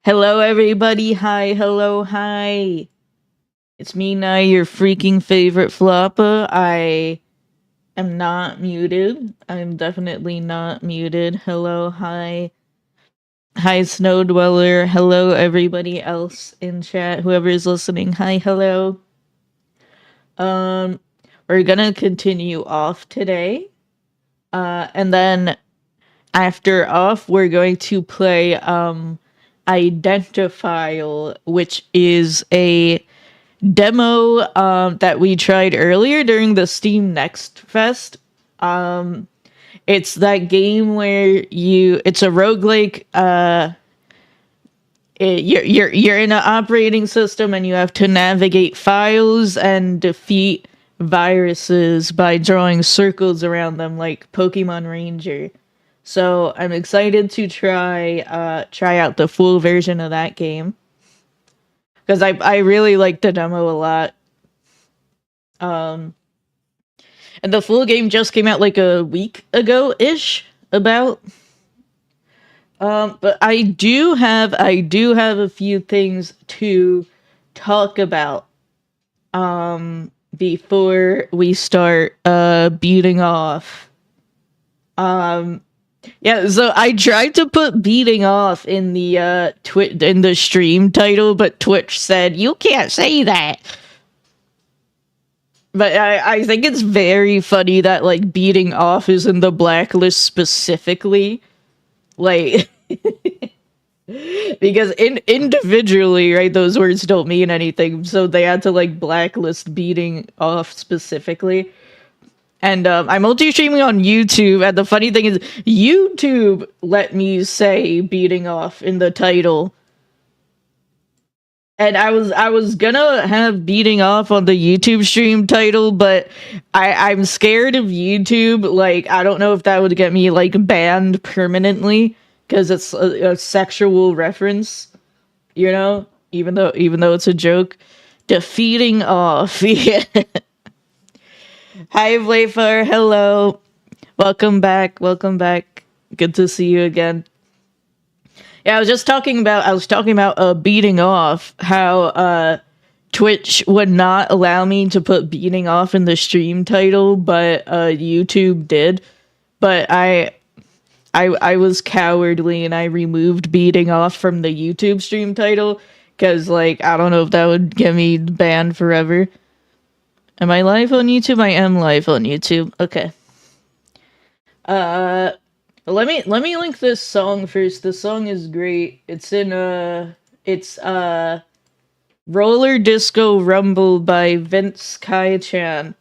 Hello, everybody. Hi, hello, hi. It's me, Nye, your freaking favorite Floppa. I am not muted. I'm definitely not muted. Hello, hi. Hi, Snow Dweller. Hello, everybody else in chat. Whoever is listening. Hi, hello. Um, we're gonna continue off today. And then after off, we're going to play, Identifile, which is a demo that we tried earlier during the Steam Next Fest. It's that game where it's a roguelike. You're in an operating system and you have to navigate files and defeat viruses by drawing circles around them like Pokemon Ranger. So I'm excited to try out the full version of that game because I really like the demo a lot. And the full game just came out like a week ago-ish, about. But I do have a few things to talk about before we start beating off. Yeah, so I tried to put beating off in the in the stream title, but Twitch said you can't say that. But I think it's very funny that, like, beating off is in the blacklist specifically. Like, because individually, right, those words don't mean anything, so they had to, like, blacklist beating off specifically. And I'm multi-streaming on YouTube, and the funny thing is, YouTube let me say beating off in the title. And I was gonna have beating off on the YouTube stream title, but I'm scared of YouTube. Like, I don't know if that would get me, like, banned permanently because it's a sexual reference, you know. Even though it's a joke, defeating off. Yeah. Hi, Vlayfar. Hello. Welcome back. Welcome back. Good to see you again. Yeah, I was talking about beating off, how Twitch would not allow me to put beating off in the stream title, but YouTube did. But I was cowardly and I removed beating off from the YouTube stream title because, like, I don't know if that would get me banned forever. Am I live on YouTube? I am live on YouTube. Okay. Let me link this song first. The song is great. It's Roller Disco Rumble by Vince Kai-chan.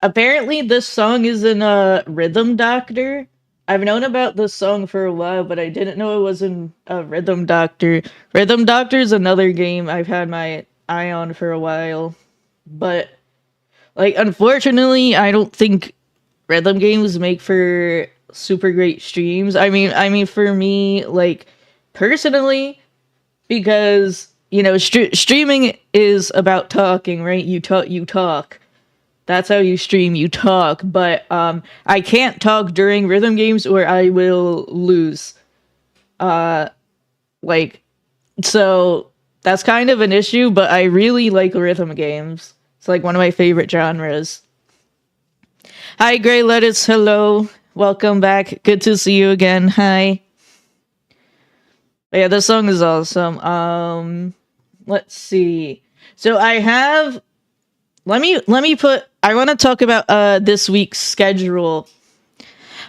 Apparently this song is in Rhythm Doctor. I've known about this song for a while, but I didn't know it was in Rhythm Doctor. Rhythm Doctor is another game I've had my eye on for a while. But, like, unfortunately, I don't think rhythm games make for super great streams. I mean, for me, like, personally, because, you know, streaming is about talking, right? You talk. That's how you stream. You talk. But I can't talk during rhythm games, or I will lose. Like, so that's kind of an issue. But I really like rhythm games. It's like one of my favorite genres. Hi, Grey Lettuce. Hello. Welcome back. Good to see you again. Hi. Yeah, this song is awesome. Let's see. So I have I want to talk about this week's schedule.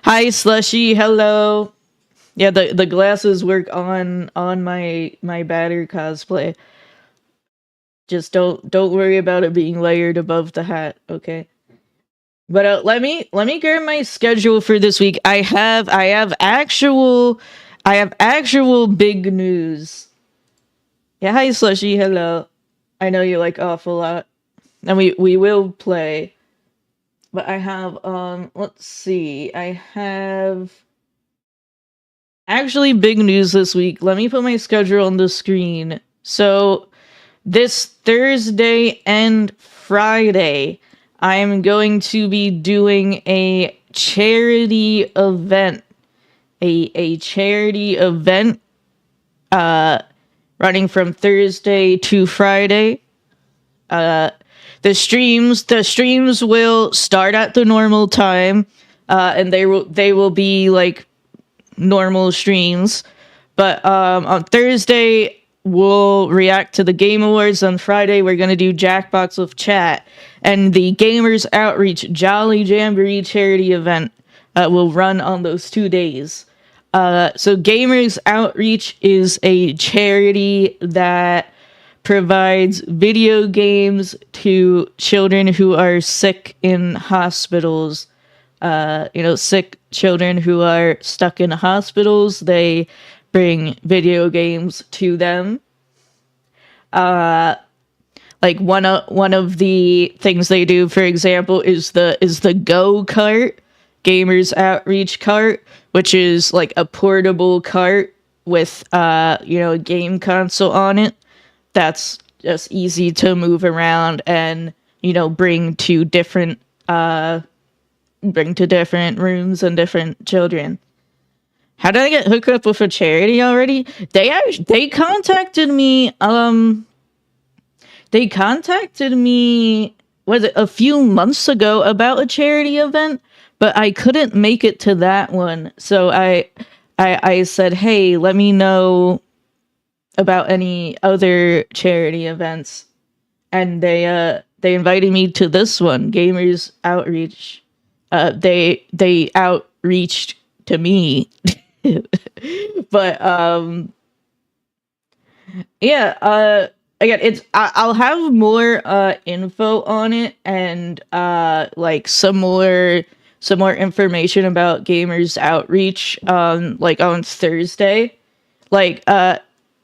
Hi, Slushy. Hello. Yeah, the glasses work on my batter cosplay. Just don't worry about it being layered above the hat, okay? But let me grab my schedule for this week. I have actual big news. Yeah, hi Slushy, hello. I know you like Awful Lot. And we will play. But I have let's see. I have actually big news this week. Let me put my schedule on the screen. So this Thursday and Friday, I am going to be doing a charity event. A charity event running from Thursday to Friday. The streams will start at the normal time, and they will be like normal streams. But on Thursday we'll react to the Game Awards. On Friday we're gonna do Jackbox with chat, and the Gamers Outreach Jolly Jamboree charity event will run on those 2 days. So Gamers Outreach is a charity that provides video games to children who are sick in hospitals. Sick children who are stuck in hospitals. They bring video games to them. Like one of the things they do, for example, is the Go Kart, Gamers Outreach cart, which is like a portable cart with a game console on it. That's just easy to move around and bring to different rooms and different children. How did I get hooked up with a charity already? They contacted me. Was it a few months ago about a charity event, but I couldn't make it to that one. So I said, hey, let me know about any other charity events, and they invited me to this one, Gamers Outreach. They outreached to me. But again, I'll have more info on it, and like some more information about Gamers Outreach on Thursday.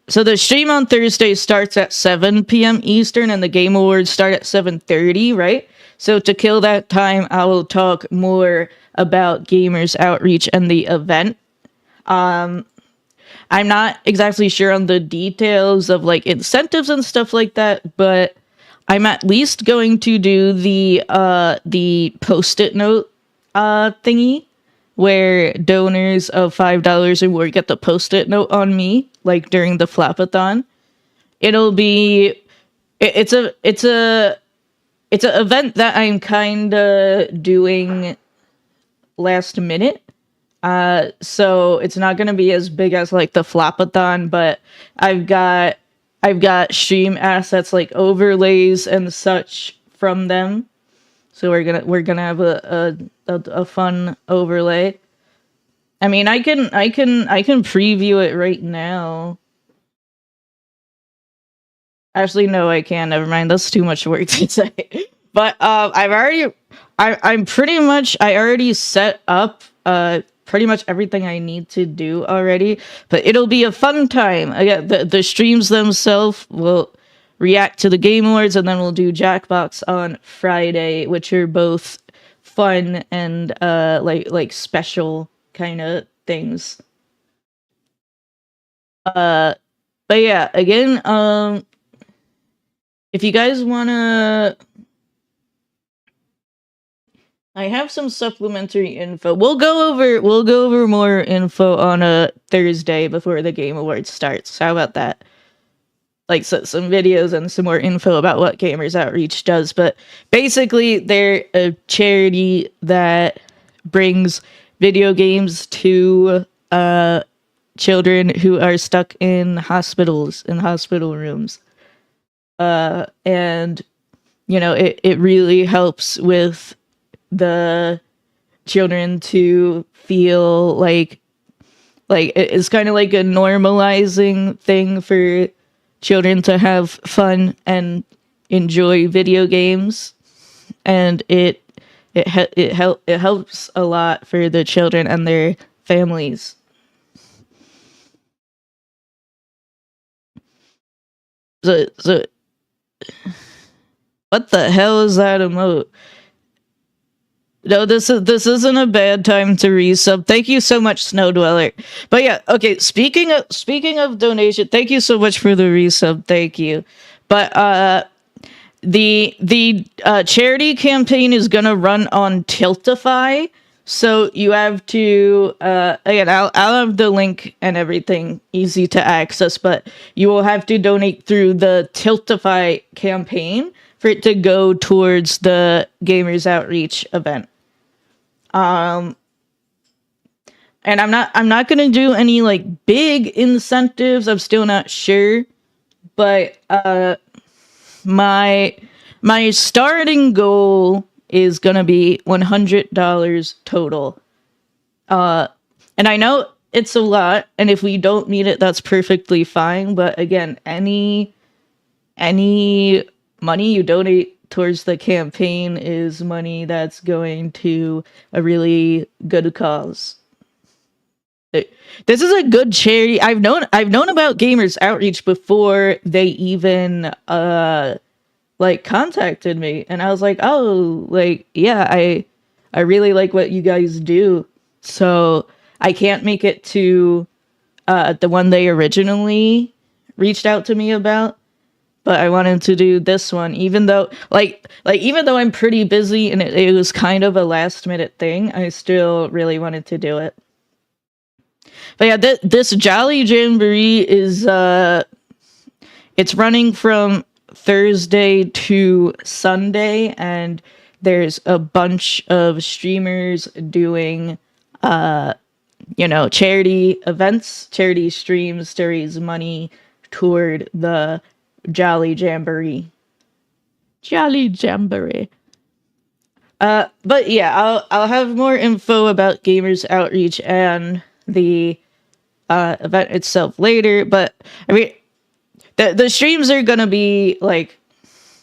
So the stream on Thursday starts at 7 p.m. Eastern, and the Game Awards start at 7:30, right? So to kill that time, I will talk more about Gamers Outreach and the event. I'm not exactly sure on the details of like incentives and stuff like that, but I'm at least going to do the Post-it note thingy, where donors of $5 or more get the Post-it note on me, like during the Flopathon. It's an event that I'm kinda doing last minute. So it's not gonna be as big as like the Flopathon, but I've got stream assets like overlays and such from them. So we're gonna have a fun overlay. I mean, I can preview it right now. Actually, no, I can't. Never mind. That's too much work to say. But I already set up pretty much everything I need to do already. But it'll be a fun time. Again, the streams themselves will react to the Game Awards, and then we'll do Jackbox on Friday, which are both fun and like special kind of things. But yeah, again, if you guys wanna, I have some supplementary info. We'll go over more info on a Thursday before the Game Awards starts. How about that? Like some videos and some more info about what Gamers Outreach does. But basically, they're a charity that brings video games to children who are stuck in hospitals, in hospital rooms. And it really helps with the children to feel like it's kind of like a normalizing thing for children to have fun and enjoy video games, and it helps a lot for the children and their families. So what the hell is that emote? No, this isn't a bad time to resub. Thank you so much, Snow Dweller. But yeah, okay. Speaking of donation, thank you so much for the resub. Thank you. But the charity campaign is gonna run on Tiltify. So you have to again, I'll have the link and everything easy to access, but you will have to donate through the Tiltify campaign for it to go towards the Gamers Outreach event. And I'm not gonna do any like big incentives. I'm still not sure, but my my starting goal is gonna be $100 total. And I know it's a lot, and if we don't need it, that's perfectly fine. But again, any money you donate towards the campaign is money that's going to a really good cause. This is a good charity. I've known about Gamers Outreach before they even like contacted me, and I was like, oh, like yeah, I really like what you guys do. So I can't make it to the one they originally reached out to me about, but I wanted to do this one, even though even though I'm pretty busy and it was kind of a last minute thing, I still really wanted to do it. But yeah, this Jolly Jamboree is it's running from Thursday to Sunday, and there's a bunch of streamers doing charity events, charity streams to raise money toward the Jolly Jamboree. Jolly Jamboree. But yeah, I'll have more info about Gamers Outreach and the event itself later. But I mean, the streams are gonna be like,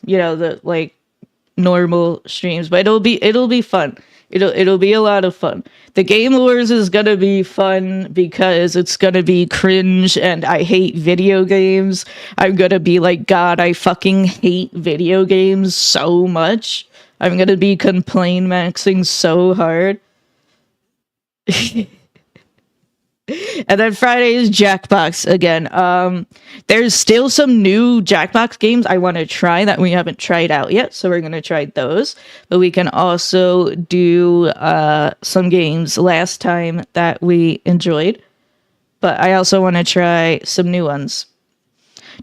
the like normal streams, but it'll be fun. It'll be a lot of fun. The Game Wars is gonna be fun because it's gonna be cringe and I hate video games. I'm gonna be like, God, I fucking hate video games so much. I'm gonna be complain maxing so hard. And then Friday is Jackbox again. There's still some new Jackbox games I want to try that we haven't tried out yet, so we're going to try those. But we can also do some games last time that we enjoyed. But I also want to try some new ones.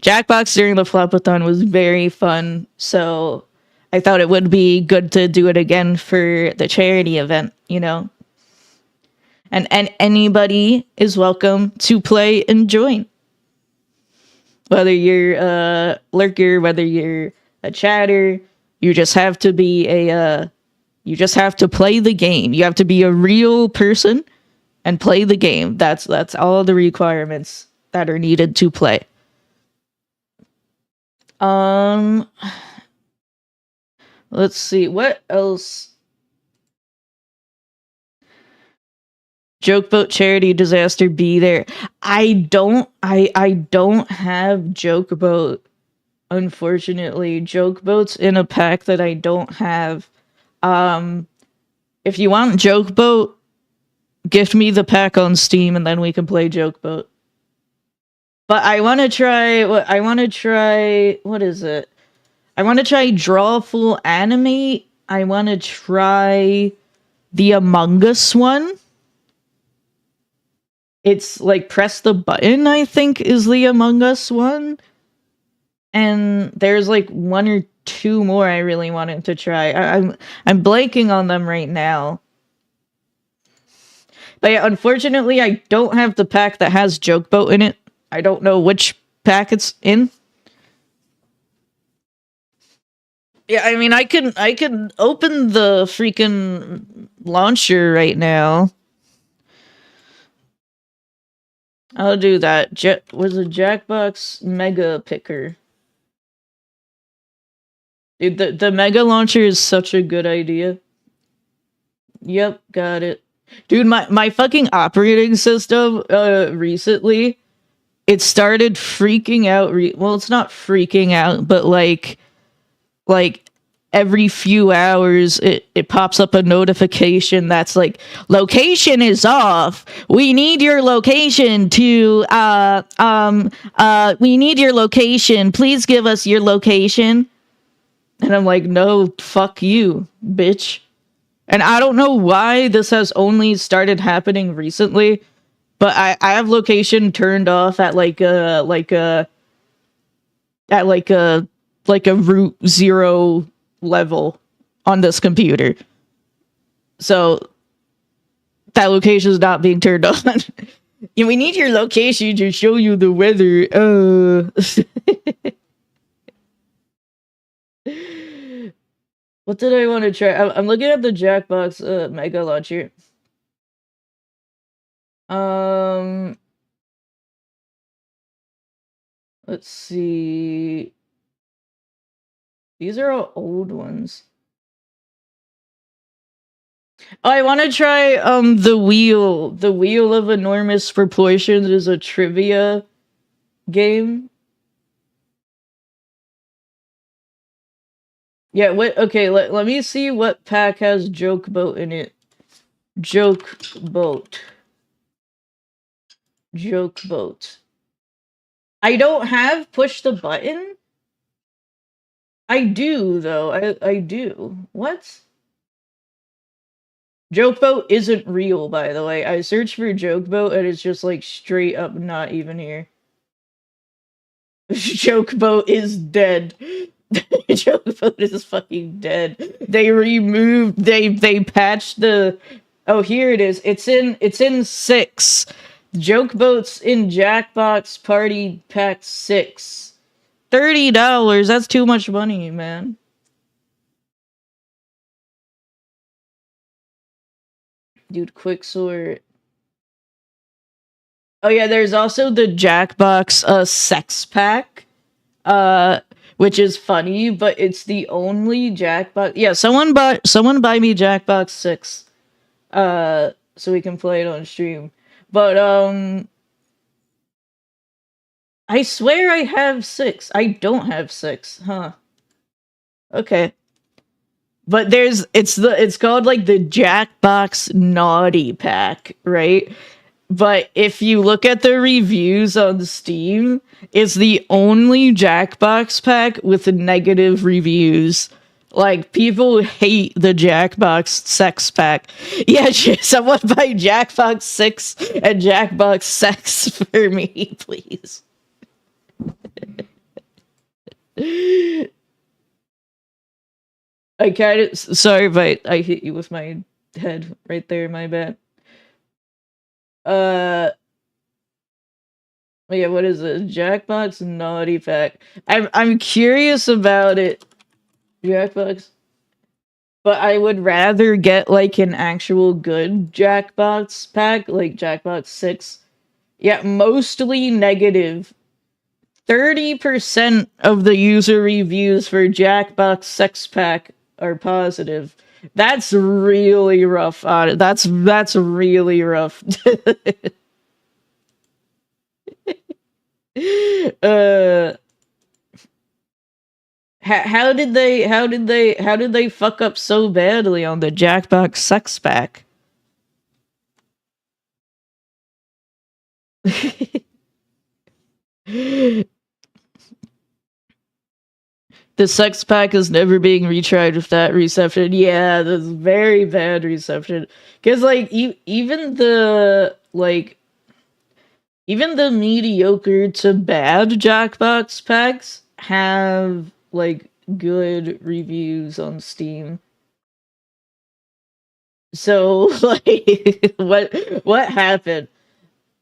Jackbox during the Flopathon was very fun, so I thought it would be good to do it again for the charity event, And anybody is welcome to play and join. Whether you're a lurker, whether you're a chatter, you just have to be you just have to play the game. You have to be a real person and play the game. That's all the requirements that are needed to play. Let's see, what else? Joke Boat charity disaster be there. I don't have Joke Boat, unfortunately. Joke Boat's in a pack that I don't have. If you want Joke Boat, gift me the pack on Steam and then we can play Joke Boat. But I want to try what is it? I want to try Draw Full Animate. I want to try the Among Us one. It's like Press the Button, I think, is the Among Us one. And there's like one or two more I really wanted to try. I'm blanking on them right now. But yeah, unfortunately, I don't have the pack that has Joke Boat in it. I don't know which pack it's in. Yeah, I mean, I can open the freaking launcher right now. I'll do that. Was a Jackbox Mega Picker. Dude, the Mega Launcher is such a good idea. Yep, got it. Dude, my fucking operating system, recently, it started freaking out. Well, it's not freaking out, but like every few hours it pops up a notification that's like, location is off. We need your location to we need your location. Please give us your location. And I'm like, no, fuck you, bitch. And I don't know why this has only started happening recently, but I have location turned off at like a root 0 level on this computer. So that location is not being turned on. Yeah, we need your location to show you the weather. What did I want to try? I'm looking at the Jackbox Mega Launcher. Let's see. These are all old ones. Oh, I want to try the wheel. The Wheel of Enormous Proportions is a trivia game. Yeah, what okay, let me see what pack has Joke Boat in it. Joke Boat. Joke Boat. I don't have push the button. I do though. I do. What? Joke Boat isn't real, by the way. I searched for Joke Boat and it's just like straight up not even here. Joke Boat is dead. Joke Boat is fucking dead. They patched the oh, here it is. It's in 6. Joke Boat's in Jackbox Party Pack 6. $30. That's too much money, man. Dude, quicksort. Oh yeah, there's also the Jackbox sex pack. Which is funny, but it's the only Jackbox. Yeah, someone buy me Jackbox 6. So we can play it on stream. But I swear I have 6. I don't have 6, huh? Okay. But it's called like the Jackbox Naughty Pack, right? But if you look at the reviews on Steam, it's the only Jackbox pack with negative reviews. Like, people hate the Jackbox sex pack. Yeah, someone buy Jackbox 6 and Jackbox sex for me, please. I kind of... Sorry, but I hit you with my head right there, my bad. Yeah, what is it? Jackbox Naughty Pack. I'm curious about it. Jackbox. But I would rather get like an actual good Jackbox pack, like Jackbox 6. Yeah, mostly negative. 30% of the user reviews for Jackbox Sex Pack are positive. That's really rough on it. That's really rough. How did they fuck up so badly on the Jackbox sex pack? The sex pack is never being retried with that reception. Yeah, that's very bad reception. Because like even the mediocre to bad Jackbox packs have like good reviews on Steam. So like what happened?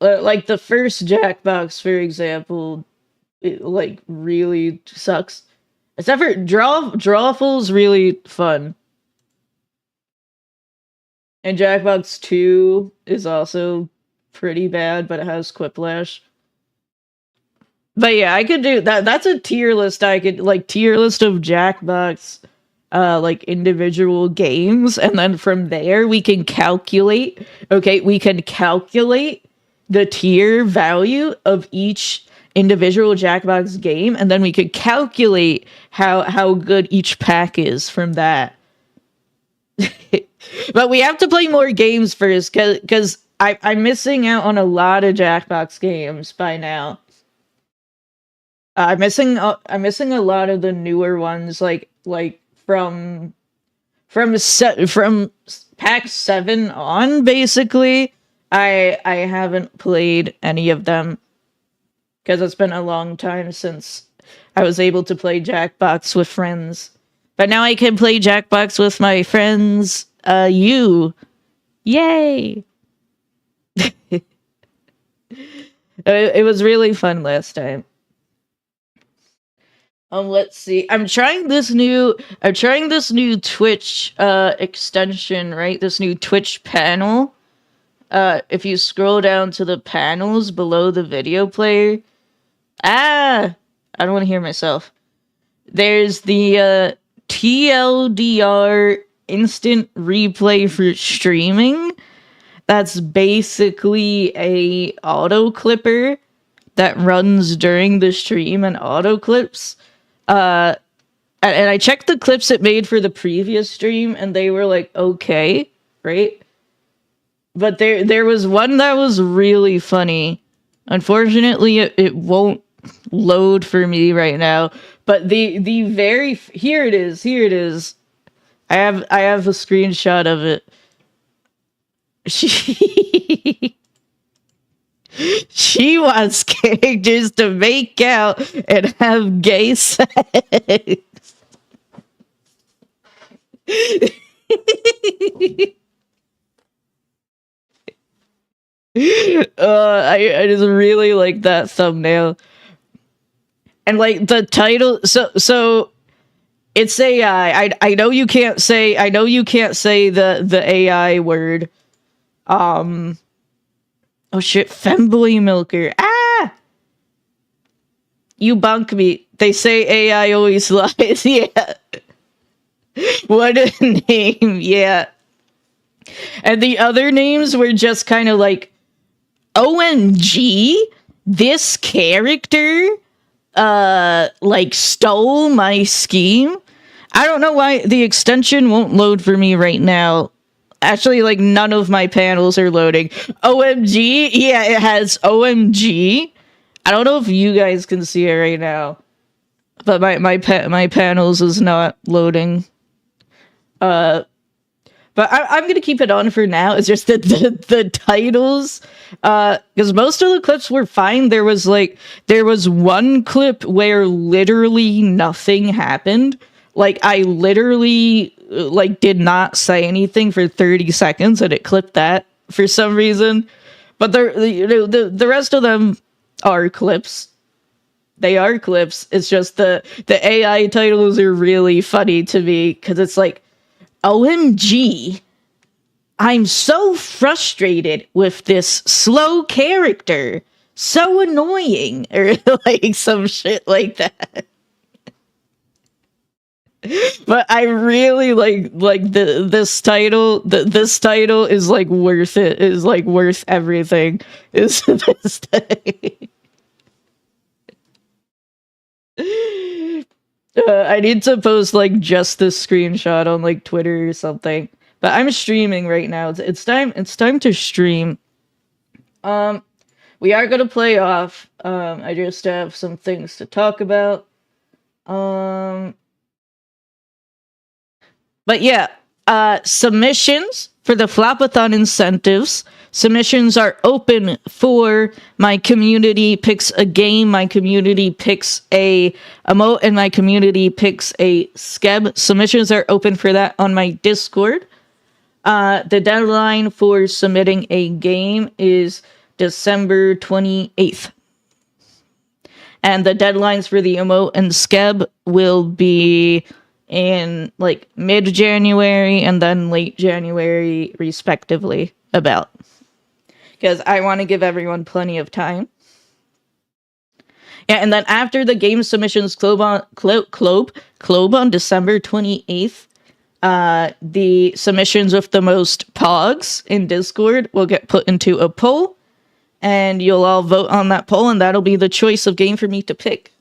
Like the first Jackbox, for example, it like really sucks. Except for Drawful's really fun. And Jackbox 2 is also pretty bad, but it has Quiplash. But yeah, I could do that. That's a tier list. I could like tier list of Jackbox like individual games, and then from there we can calculate the tier value of each individual Jackbox game, and then we could calculate how good each pack is from that. But we have to play more games first, because I'm missing out on a lot of Jackbox games by now. I'm missing a lot of the newer ones, like from from pack 7 on, basically, I haven't played any of them because it's been a long time since I was able to play Jackbox with friends. But now I can play Jackbox with my friends, you. Yay! It was really fun last time. Let's see. I'm trying this new Twitch extension, right? This new Twitch panel. If you scroll down to the panels below the video player. I don't want to hear myself. There's the TLDR instant replay for streaming. That's basically a auto clipper that runs during the stream and auto clips. And I checked the clips it made for the previous stream, and they were like okay, right? But there was one that was really funny. Unfortunately, it won't load for me right now. But the very here it is. I have a screenshot of it. She wants characters to make out and have gay sex. I just really like that thumbnail. And like the title, so it's AI. I know you can't say the AI word. Oh shit, femboy milker. Ah! You bunk me. They say AI always lies. Yeah. What a name. Yeah. And the other names were just kind of like, OMG, this character, like stole my scheme. I don't know why the extension won't load for me right now. Actually, like, none of my panels are loading. OMG? Yeah, it has OMG. I don't know if you guys can see it right now. But my panels is not loading. But I'm going to keep it on for now. It's just that the titles, because most of the clips were fine. There was one clip where literally nothing happened. Like, I literally, did not say anything for 30 seconds, and it clipped that for some reason. But the rest of them are clips. They are clips. It's just the AI titles are really funny to me, because it's like, OMG, I'm so frustrated with this slow character. So annoying. Or like some shit like that. But I really like this title. This title is like worth it. Is like worth everything. Is this thing. I need to post like just this screenshot on like Twitter or something. But I'm streaming right now. It's time to stream. We are gonna play off. I just have some things to talk about. But yeah, submissions for the Flopathon incentives. Submissions are open for my community picks a game, my community picks a emote, and my community picks a skeb. Submissions are open for that on my Discord. The deadline for submitting a game is December 28th. And the deadlines for the emote and skeb will be in like mid-January and then late January, respectively, about. Because I want to give everyone plenty of time. Yeah, and then after the game submissions close on December 28th, the submissions with the most pogs in Discord will get put into a poll, and you'll all vote on that poll, and that'll be the choice of game for me to pick.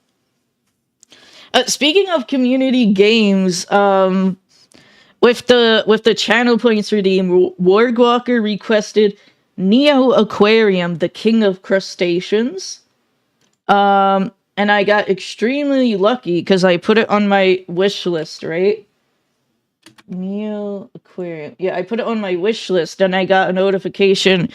Speaking of community games, with the channel points redeemed, Wargwalker requested Neo Aquarium, the King of Crustaceans. And I got extremely lucky because I put it on my wish list, right? Neo Aquarium. Yeah, I put it on my wish list and I got a notification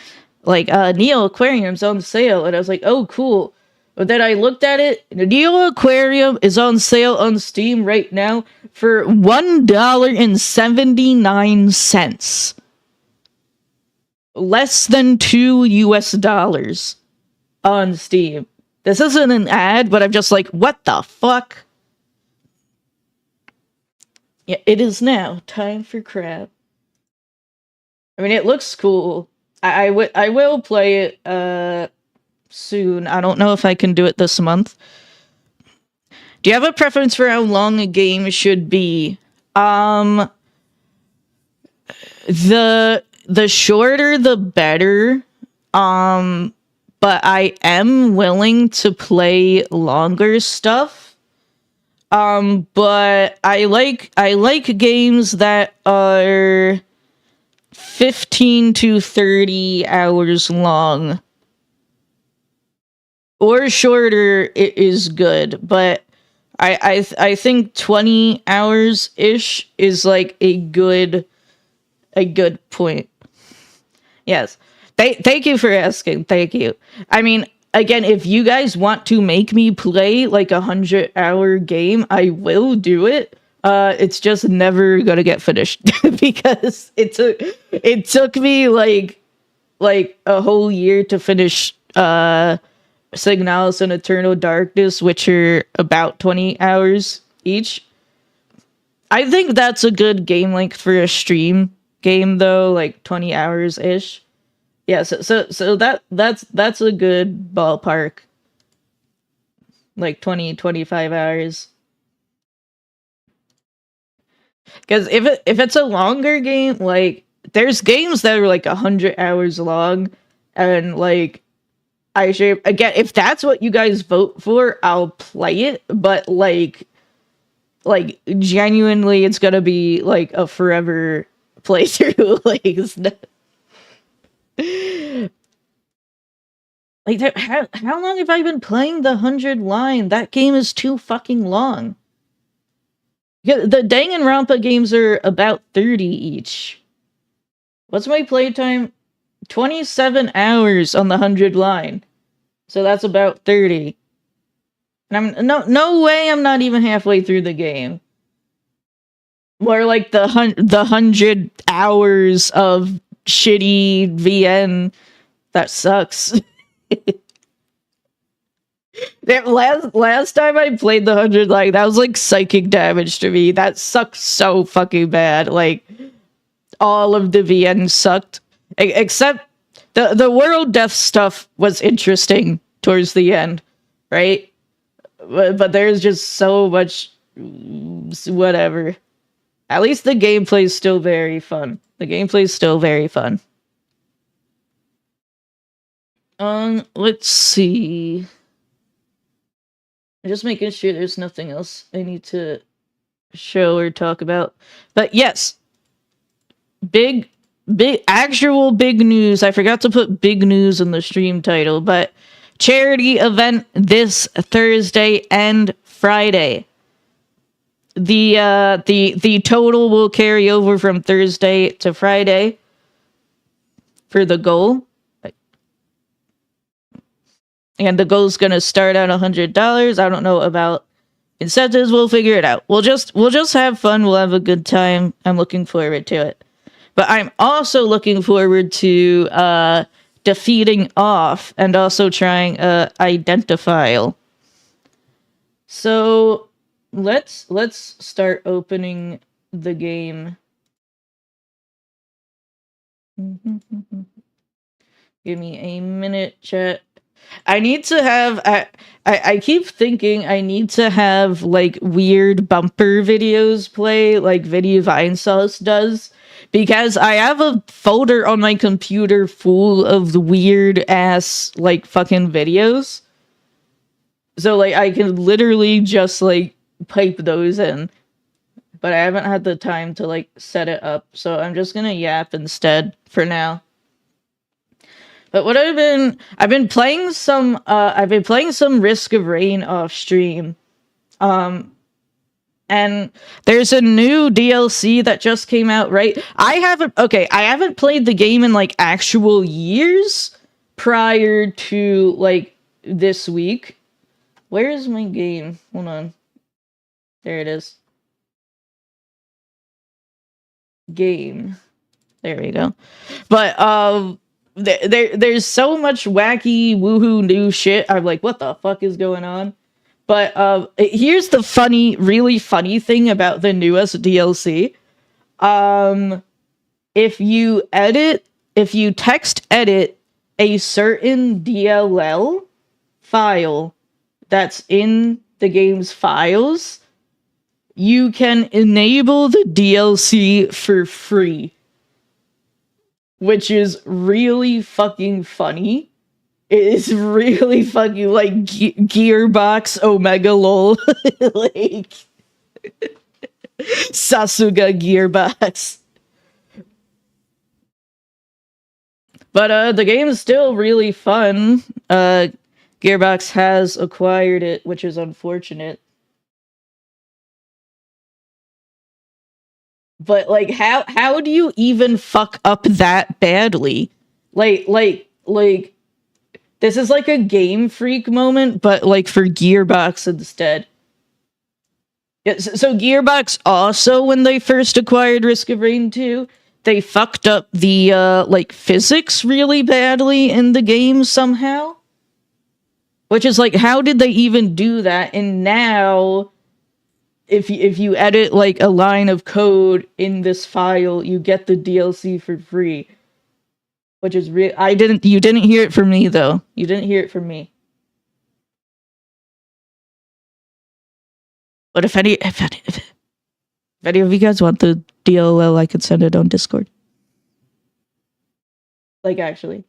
like Neo Aquarium's on sale and I was like, "Oh, cool." But then I looked at it, the Neo Aquarium is on sale on Steam right now for $1.79. Less than $2 on Steam. This isn't an ad, but I'm just like, what the fuck? Yeah, it is now time for crab. I mean, it looks cool. I will play it soon. I don't know if I can do it this month. Do you have a preference for how long a game should be? The shorter the better. But I am willing to play longer stuff. But I like games that are 15 to 30 hours long. Or shorter it is good, but I think 20 hours ish is like a good point. Yes. Thank you for asking. Thank you. I mean, again, if you guys want to make me play like 100-hour game, I will do it. It's just never gonna get finished because it took me like a whole year to finish Signalis and Eternal Darkness, which are about 20 hours each. I think that's a good game length for a stream game though, like 20 hours ish. Yeah, so that's a good ballpark. Like 20-25 hours. Because if it's a longer game, like there's games that are like 100 hours long, and like I should again, if that's what you guys vote for, I'll play it. But like genuinely, it's gonna be like a forever playthrough. Like it's not, like how long have I been playing the 100 line? That game is too fucking long. Yeah, the Danganronpa games are about 30 each. What's my playtime? 27 hours on the 100 line. So that's about 30. And I'm no way I'm not even halfway through the game. More like the 100 hours of shitty VN that sucks. That last time I played the 100, like that was like psychic damage to me. That sucked so fucking bad. Like all of the VN sucked, except the world death stuff was interesting towards the end, right? But there's just so much whatever. At least the gameplay is still very fun. The gameplay is still very fun. Let's see. I'm just making sure there's nothing else I need to show or talk about. But yes, big actual big news. I forgot to put big news in the stream title, but charity event this Thursday and Friday. The total will carry over from Thursday to Friday for the goal. And the goal's gonna start at $100. I don't know about incentives. We'll figure it out. We'll just have fun. We'll have a good time. I'm looking forward to it. But I'm also looking forward to defeating off and also trying Identifile. So let's start opening the game. Give me a minute, chat. I need to have I keep thinking I need to have like weird bumper videos play like Video Vine Sauce does, because I have a folder on my computer full of the weird ass like fucking videos. So like I can literally just like pipe those in. But I haven't had the time to like set it up, so I'm just gonna yap instead for now. But what I've been playing some Risk of Rain off stream. And And there's a new DLC that just came out, right? I haven't played the game in like actual years prior to like this week. Where is my game? Hold on. There it is. Game. There we go. But there's so much wacky woohoo new shit. I'm like, what the fuck is going on? But here's the really funny thing about the newest DLC. If you text edit a certain DLL file that's in the game's files, you can enable the DLC for free. Which is really fucking funny. It is really fucking like Gearbox Omega lol. Like Sasuga Gearbox. But the game is still really fun. Gearbox has acquired it, which is unfortunate. But like how do you even fuck up that badly? Like this is like a Game Freak moment, but like for Gearbox instead. Yeah, so Gearbox also, when they first acquired Risk of Rain 2, they fucked up the like physics really badly in the game somehow. Which is like, how did they even do that? And now, if you edit like a line of code in this file, you get the DLC for free. Which is real. You didn't hear it from me though. You didn't hear it from me. But if any of you guys want the DLL, I could send it on Discord. Like actually.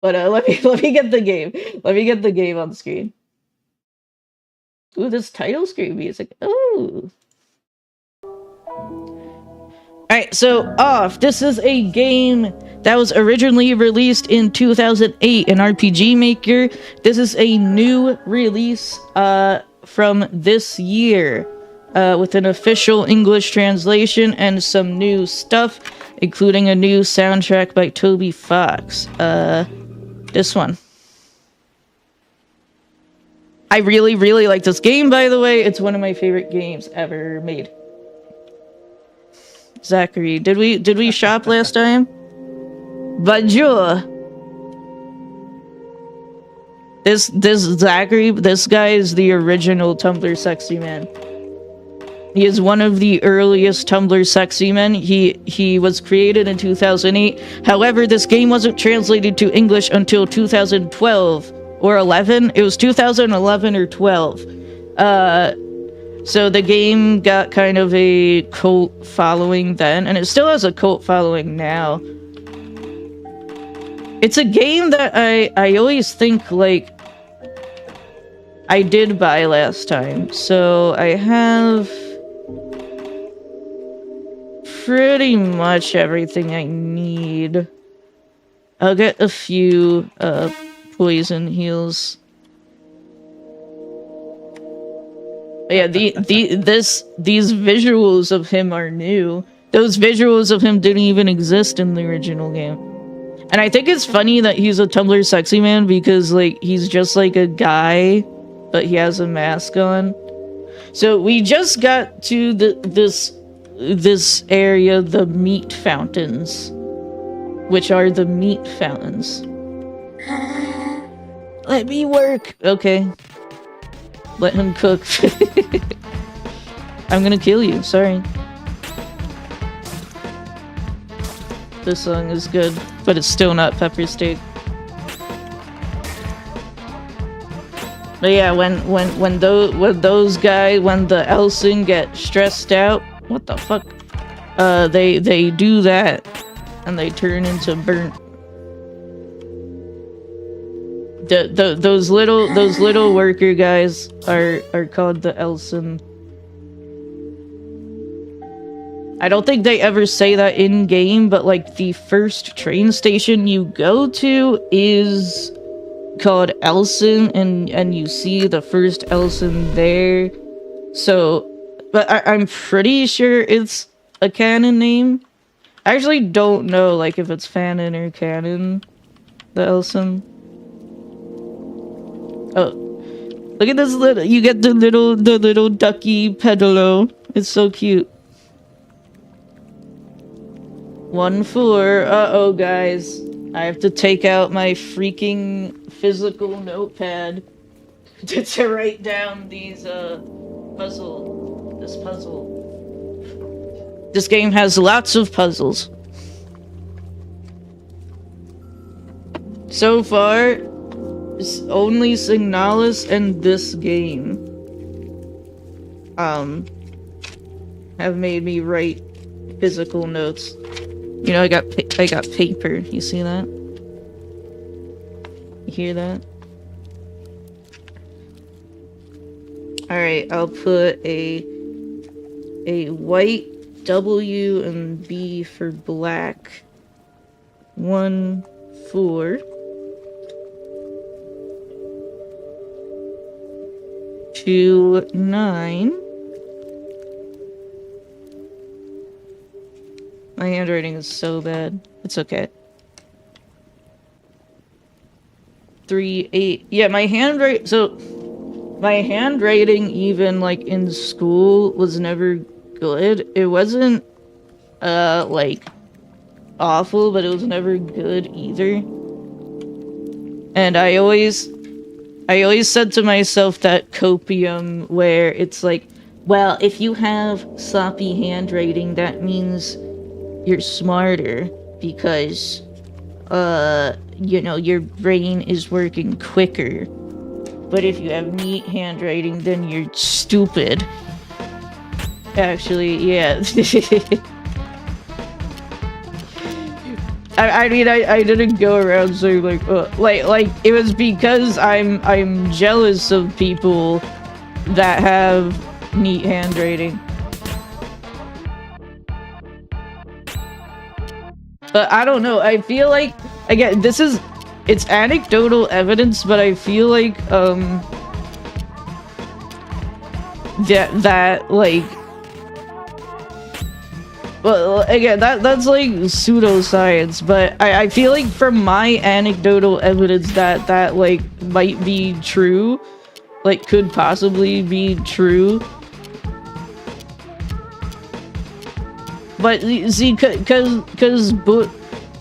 But let me get the game. Let me get the game on the screen. Ooh, this title screen music. Ooh. Alright, so Off. This is a game that was originally released in 2008 in RPG Maker. This is a new release from this year with an official English translation and some new stuff, including a new soundtrack by Toby Fox. This one. I really, really like this game, by the way. It's one of my favorite games ever made. Zachary, did we shop last time? Bonjour. This Zachary, this guy is the original Tumblr sexy man. He is one of the earliest Tumblr sexy men. He was created in 2008. However, this game wasn't translated to English until 2012 or 11. It was 2011 or 12. So the game got kind of a cult following then, and it still has a cult following now. It's a game that I always think, like, I did buy last time. So I have pretty much everything I need. I'll get a few poison heals. But yeah, these visuals of him are new. Those visuals of him didn't even exist in the original game. And I think it's funny that he's a Tumblr sexy man because, like, he's just like a guy, but he has a mask on. So we just got to this area, the meat fountains, which are the meat fountains. Let me work. Okay. Let him cook. I'm gonna kill you, sorry. This song is good, but it's still not pepper steak. But yeah, when the Elson get stressed out, what the fuck? They do that, and they turn into burnt. Those little worker guys are called the Elson. I don't think they ever say that in game, but like the first train station you go to is called Elson, and you see the first Elson there. So, but I'm pretty sure it's a canon name. I actually don't know, like, if it's fanon or canon. The Elsum. Oh, look at this little. You get the little ducky pedalo. It's so cute. 1-4. Uh-oh, guys. I have to take out my freaking physical notepad to write down these, this puzzle. This game has lots of puzzles. So far, it's only Signalis and this game, have made me write physical notes. You know, I got paper. You see that? You hear that? Alright, I'll put a white W and B for black. 1, 4. 2, 9. My handwriting is so bad. It's okay. 3, 8. Yeah, my handwriting. So, my handwriting, even like in school, was never good. It wasn't, like, awful, but it was never good either. And I always said to myself that copium where it's like, well, if you have sloppy handwriting, that means you're smarter because, you know, your brain is working quicker. But if you have neat handwriting, then you're stupid. Actually, yeah. I mean, I didn't go around saying like it was because I'm jealous of people that have neat handwriting. But I don't know. I feel like, again, it's anecdotal evidence, but I feel like that like. Well, again, that's like pseudoscience, but I feel like from my anecdotal evidence that like might be true, like could possibly be true. But see, cause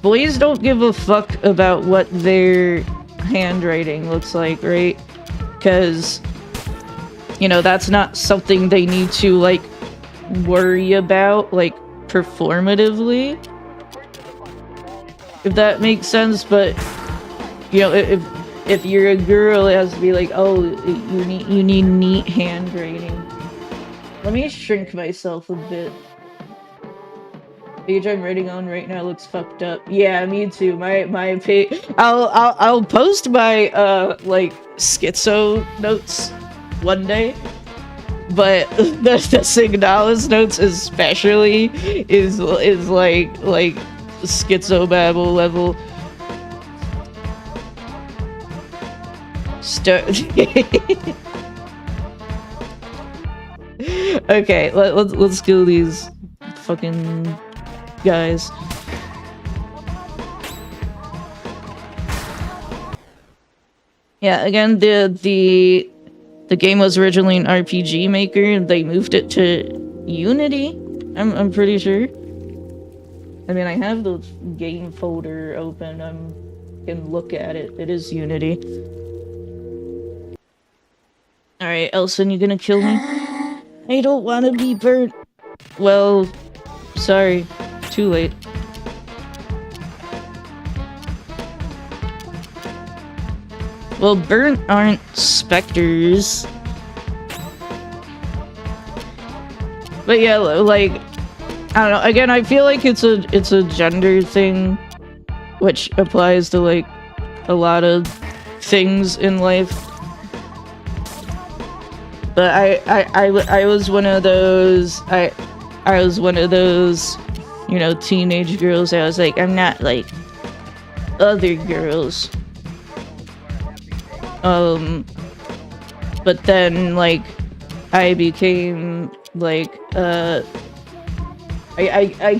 boys don't give a fuck about what their handwriting looks like, right? Cause, you know, that's not something they need to like worry about, like, performatively, if that makes sense. But you know, if you're a girl, it has to be like, oh, you need neat handwriting. Let me shrink myself a bit. The page I'm writing on right now looks fucked up. Yeah, me too. My page. I'll post my like schizo notes one day. But the Signalis notes especially is like schizobabble level. Okay, let's kill these fucking guys. Yeah, again, the game was originally an RPG maker. They moved it to Unity. I'm pretty sure. I mean, I have the game folder open. I can look at it. It is Unity. All right, Elson, you gonna kill me? I don't want to be burnt. Well, sorry. Too late. Well, burnt aren't specters. But yeah, like, I don't know. Again, I feel like it's a gender thing, which applies to like a lot of things in life. But I was one of those. I was one of those, you know, teenage girls. I was like, I'm not like other girls. But then, like, I became like I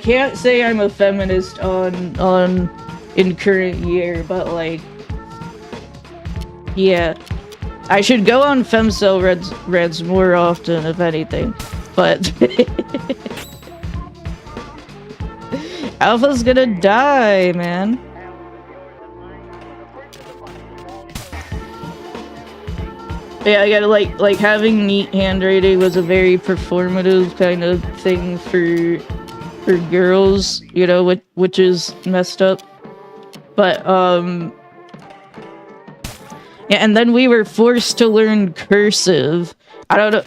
can't say I'm a feminist in current year, but like yeah. I should go on femcel reds more often, if anything. But Alpha's gonna die, man. Yeah, I gotta like having neat handwriting was a very performative kind of thing for girls, you know, which is messed up. But yeah, and then we were forced to learn cursive. I don't know.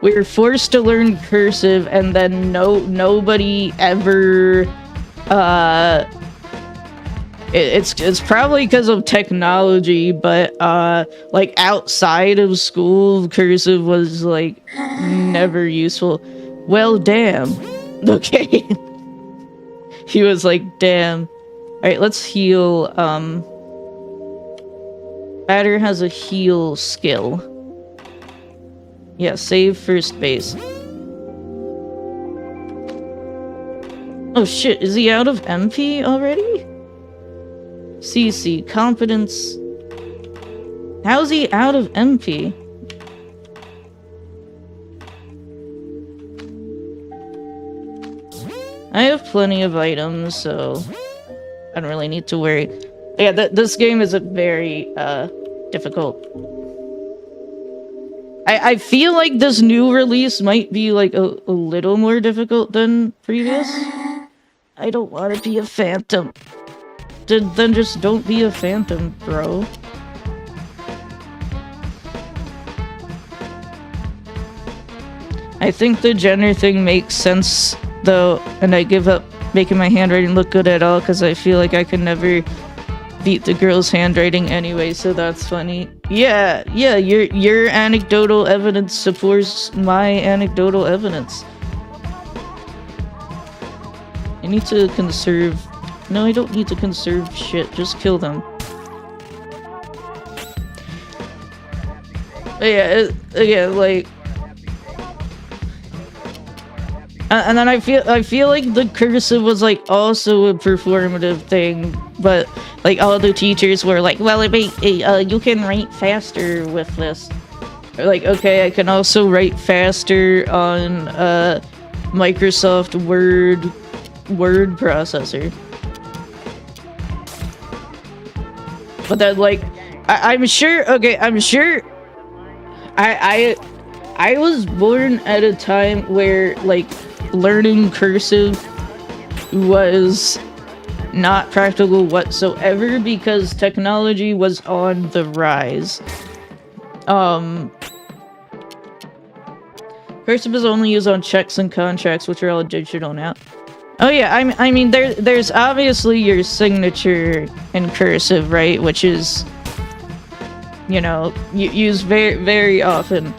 We were forced to learn cursive, and then nobody ever. It's probably because of technology, but like outside of school, cursive was like never useful. Well, damn. Okay. He was like, damn. All right, let's heal. Batter has a heal skill. Yeah, save first base. Oh shit, is he out of MP already? CC, competence. How's he out of MP? I have plenty of items, so I don't really need to worry. Yeah, this game is a very difficult. I feel like this new release might be like a little more difficult than previous. I don't want to be a phantom. Then just don't be a phantom, bro. I think the gender thing makes sense, though, and I give up making my handwriting look good at all because I feel like I can never beat the girl's handwriting anyway, so that's funny. Yeah, your anecdotal evidence supports my anecdotal evidence. I need to conserve... No, I don't need to conserve shit, just kill them. But yeah, like... And then I feel like the cursive was like also a performative thing, but like all the teachers were like, well, you can write faster with this. Like, okay, I can also write faster on Microsoft Word processor. But then like I'm sure I was born at a time where like learning cursive was not practical whatsoever because technology was on the rise. Cursive is only used on checks and contracts, which are all digital now. Oh yeah, I mean there's obviously your signature in cursive, right? Which is, you know, used very often.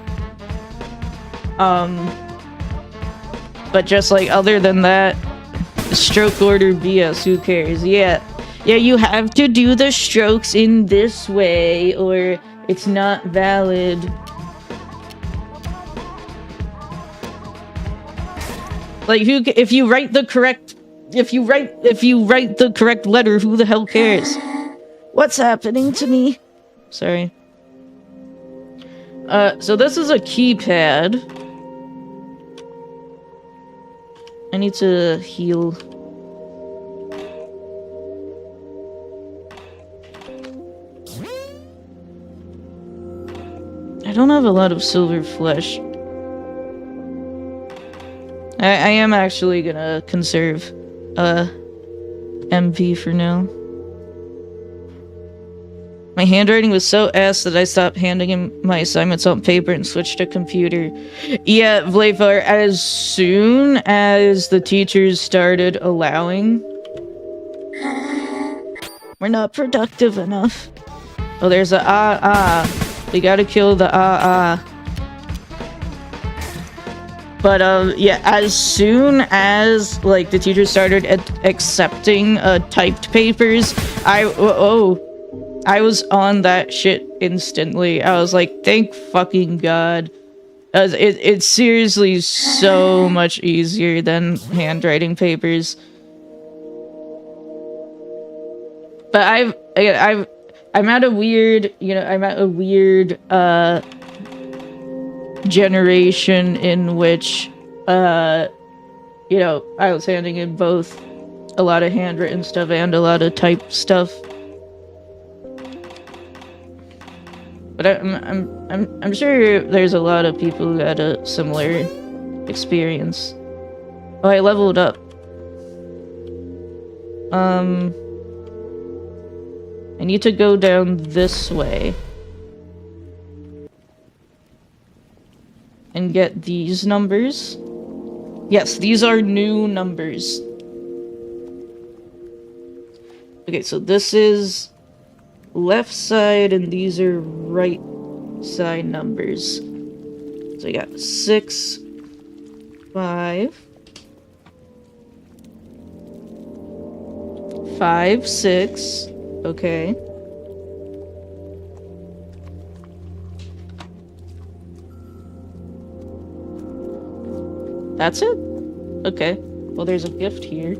But just like other than that, stroke order BS, who cares? Yeah, you have to do the strokes in this way or it's not valid. Like if you write the correct letter, who the hell cares? What's happening to me? Sorry. So this is a keypad. I need to heal. I don't have a lot of silver flesh. I am actually gonna conserve MP for now. My handwriting was so ass that I stopped handing him my assignments on paper and switched to computer. Yeah, Vlayfar, as soon as the teachers started allowing... We're not productive enough. Oh, there's a We gotta kill the But, yeah, as soon as, like, the teachers started accepting, typed papers, I was on that shit instantly. I was like, thank fucking God. It's seriously so much easier than handwriting papers. But I'm at a weird, I'm at a weird generation in which I was handing in both a lot of handwritten stuff and a lot of typed stuff. But I'm sure there's a lot of people who had a similar experience. Oh, I leveled up. I need to go down this way. And get these numbers. Yes, these are new numbers. Okay, so this is left side and these are right side numbers. So I got 6, 5, 5, 6. Okay. That's it? Okay. Well, there's a gift here.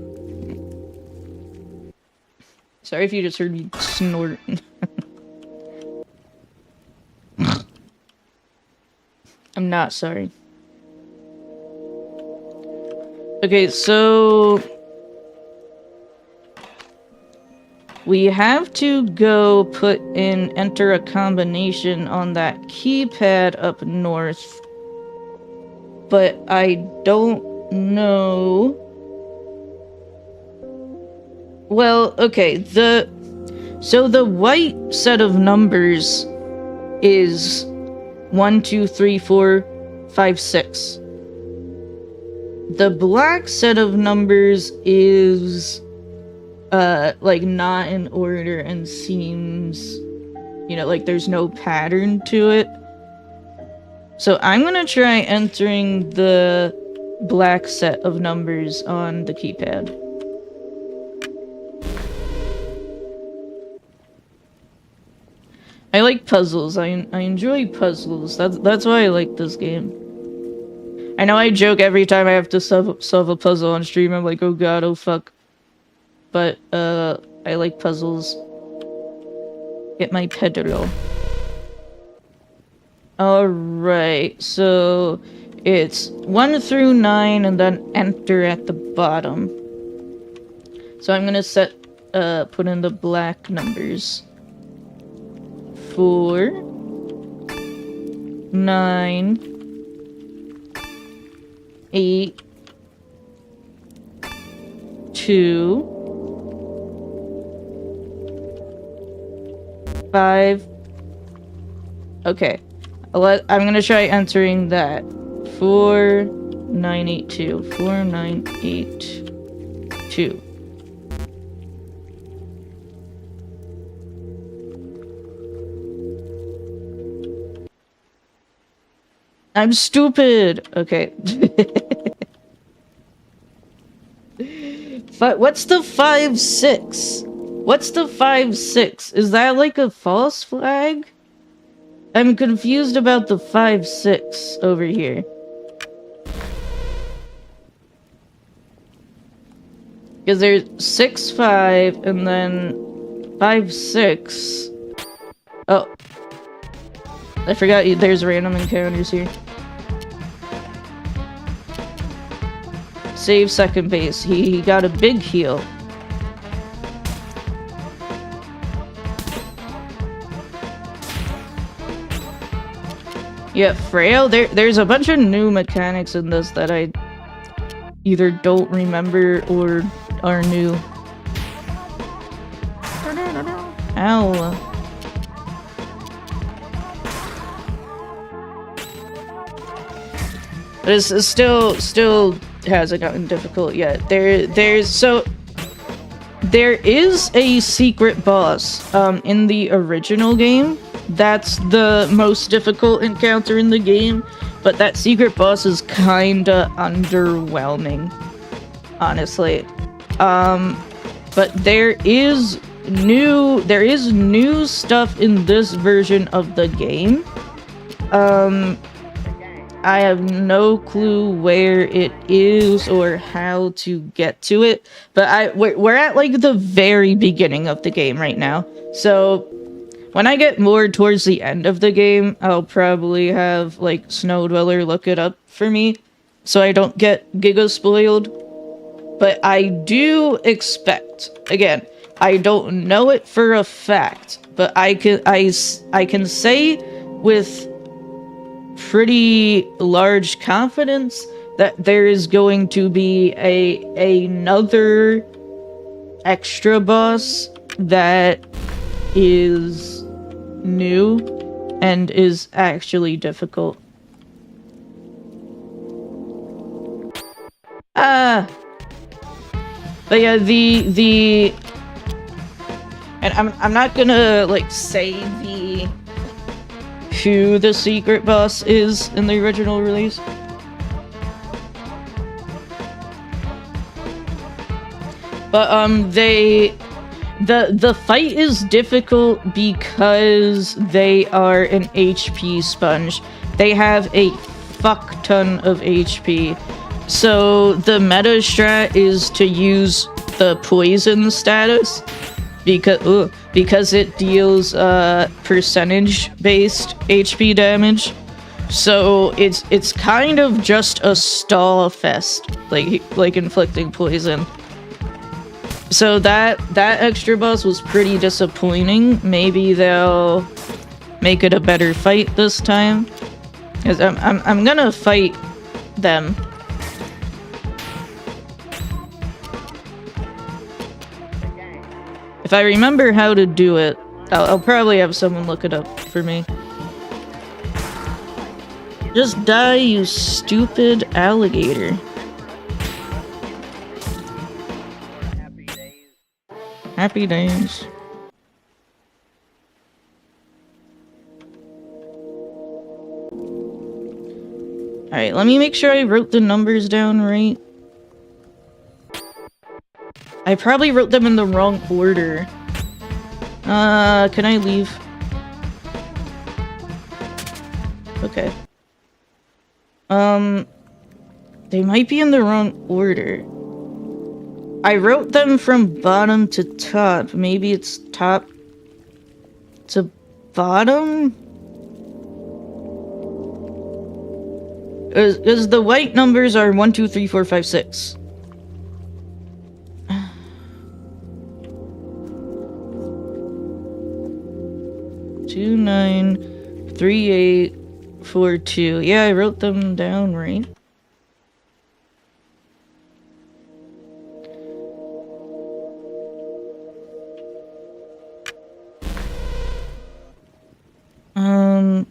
Sorry if you just heard me snort. I'm not sorry. Okay, so we have to go enter a combination on that keypad up north. But I don't know. Well, okay, so the white set of numbers is 1, 2, 3, 4, 5, 6. The black set of numbers is like not in order and seems, like there's no pattern to it. So I'm gonna try entering the black set of numbers on the keypad. I like puzzles. I enjoy puzzles. That's why I like this game. I know I joke every time I have to solve a puzzle on stream. I'm like, oh god, oh fuck. But I like puzzles. Get my pedalo. Alright, so it's 1 through 9 and then enter at the bottom. So I'm gonna put in the black numbers. 4, 9, 8, 2, 5. Okay. I'm gonna try entering that. 4982. 4982. I'm stupid. Okay. But what's the 5-6? What's the 5-6? Is that like a false flag? I'm confused about the 5-6 over here. Because there's 6-5 and then 5-6. Oh. I forgot there's random encounters here. Save second base. He got a big heal. Yeah, Frail, there's a bunch of new mechanics in this that I either don't remember or are new. Ow. But it's still hasn't gotten difficult yet. There is a secret boss in the original game. That's the most difficult encounter in the game, but that secret boss is kinda underwhelming, honestly. But there is new stuff in this version of the game. I have no clue where it is or how to get to it, but we're at like the very beginning of the game right now. So when I get more towards the end of the game, I'll probably have like Snow Dweller look it up for me so I don't get giga spoiled. But I do expect, again, I don't know it for a fact, but I can say with pretty large confidence that there is going to be another extra boss that is new and is actually difficult. But yeah, and I'm not gonna like say who the secret boss is in the original release. But the fight is difficult because they are an HP sponge. They have a fuck ton of HP. So the meta strat is to use the poison status because it deals percentage-based HP damage. So it's kind of just a stall fest, like inflicting poison. So that extra boss was pretty disappointing. Maybe they'll make it a better fight this time, because I'm gonna fight them. If I remember how to do it, I'll probably have someone look it up for me. Just die, you stupid alligator. Happy days. Alright, let me make sure I wrote the numbers down right. I probably wrote them in the wrong order. Can I leave? Okay. They might be in the wrong order. I wrote them from bottom to top. Maybe it's top to bottom? Because the white numbers are 1, 2, 3, 4, 5, 6. 2, 9, 3, 8, 4, 2. Yeah, I wrote them down right. Um,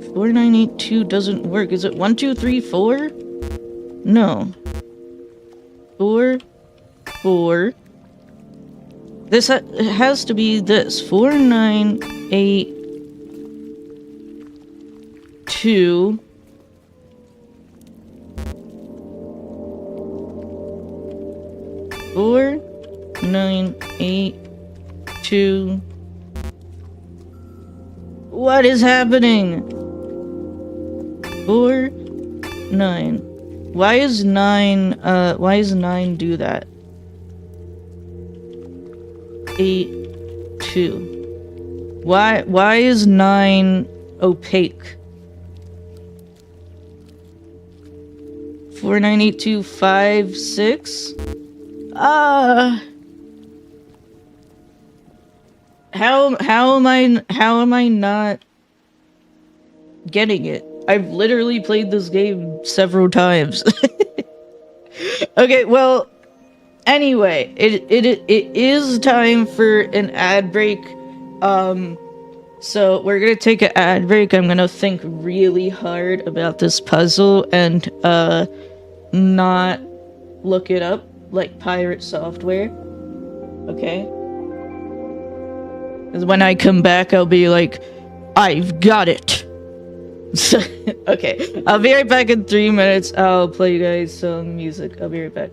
4982 doesn't work. Is it 1, 2, 3, 4? No. 4, 4. This has to be this. 4, 9, 8, 2. 4, 9, 8, 2. What is happening? 4, 9. Why is 9, why does 9 do that? 8, 2. Why is 9 opaque? 4, 9, 8, 2, 5, 6? How am I not getting it? I've literally played this game several times. Okay, well, anyway, it is time for an ad break. So we're gonna take an ad break. I'm gonna think really hard about this puzzle and not look it up like pirate software. Okay? Because when I come back, I'll be like, I've got it. Okay, I'll be right back in 3 minutes. I'll play you guys some music. I'll be right back.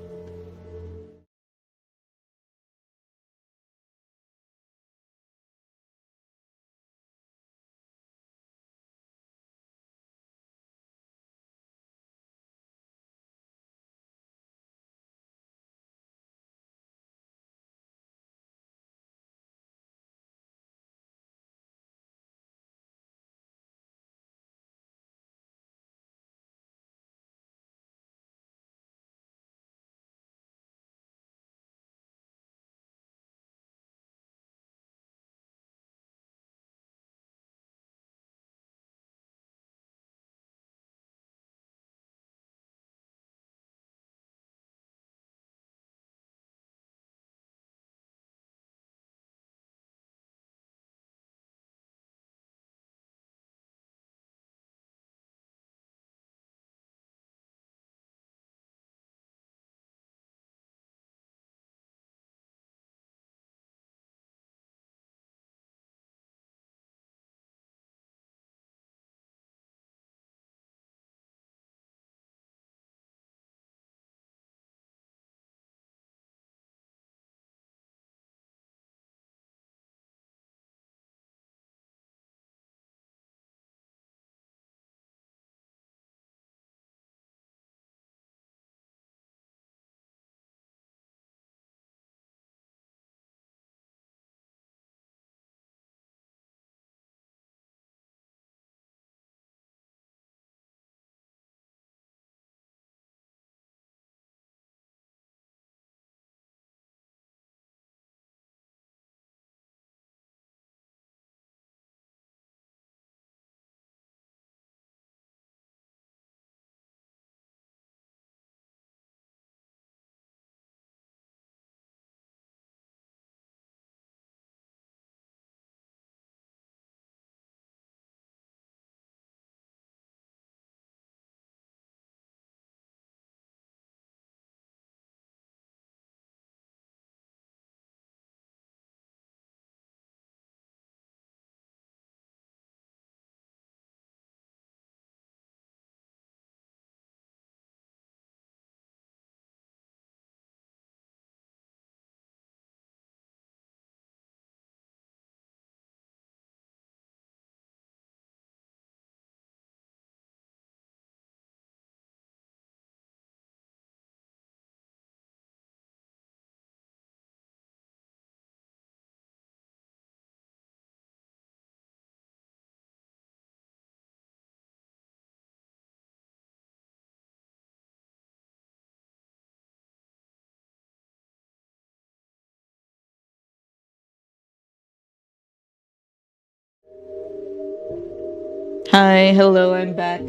Hi, hello, I'm back.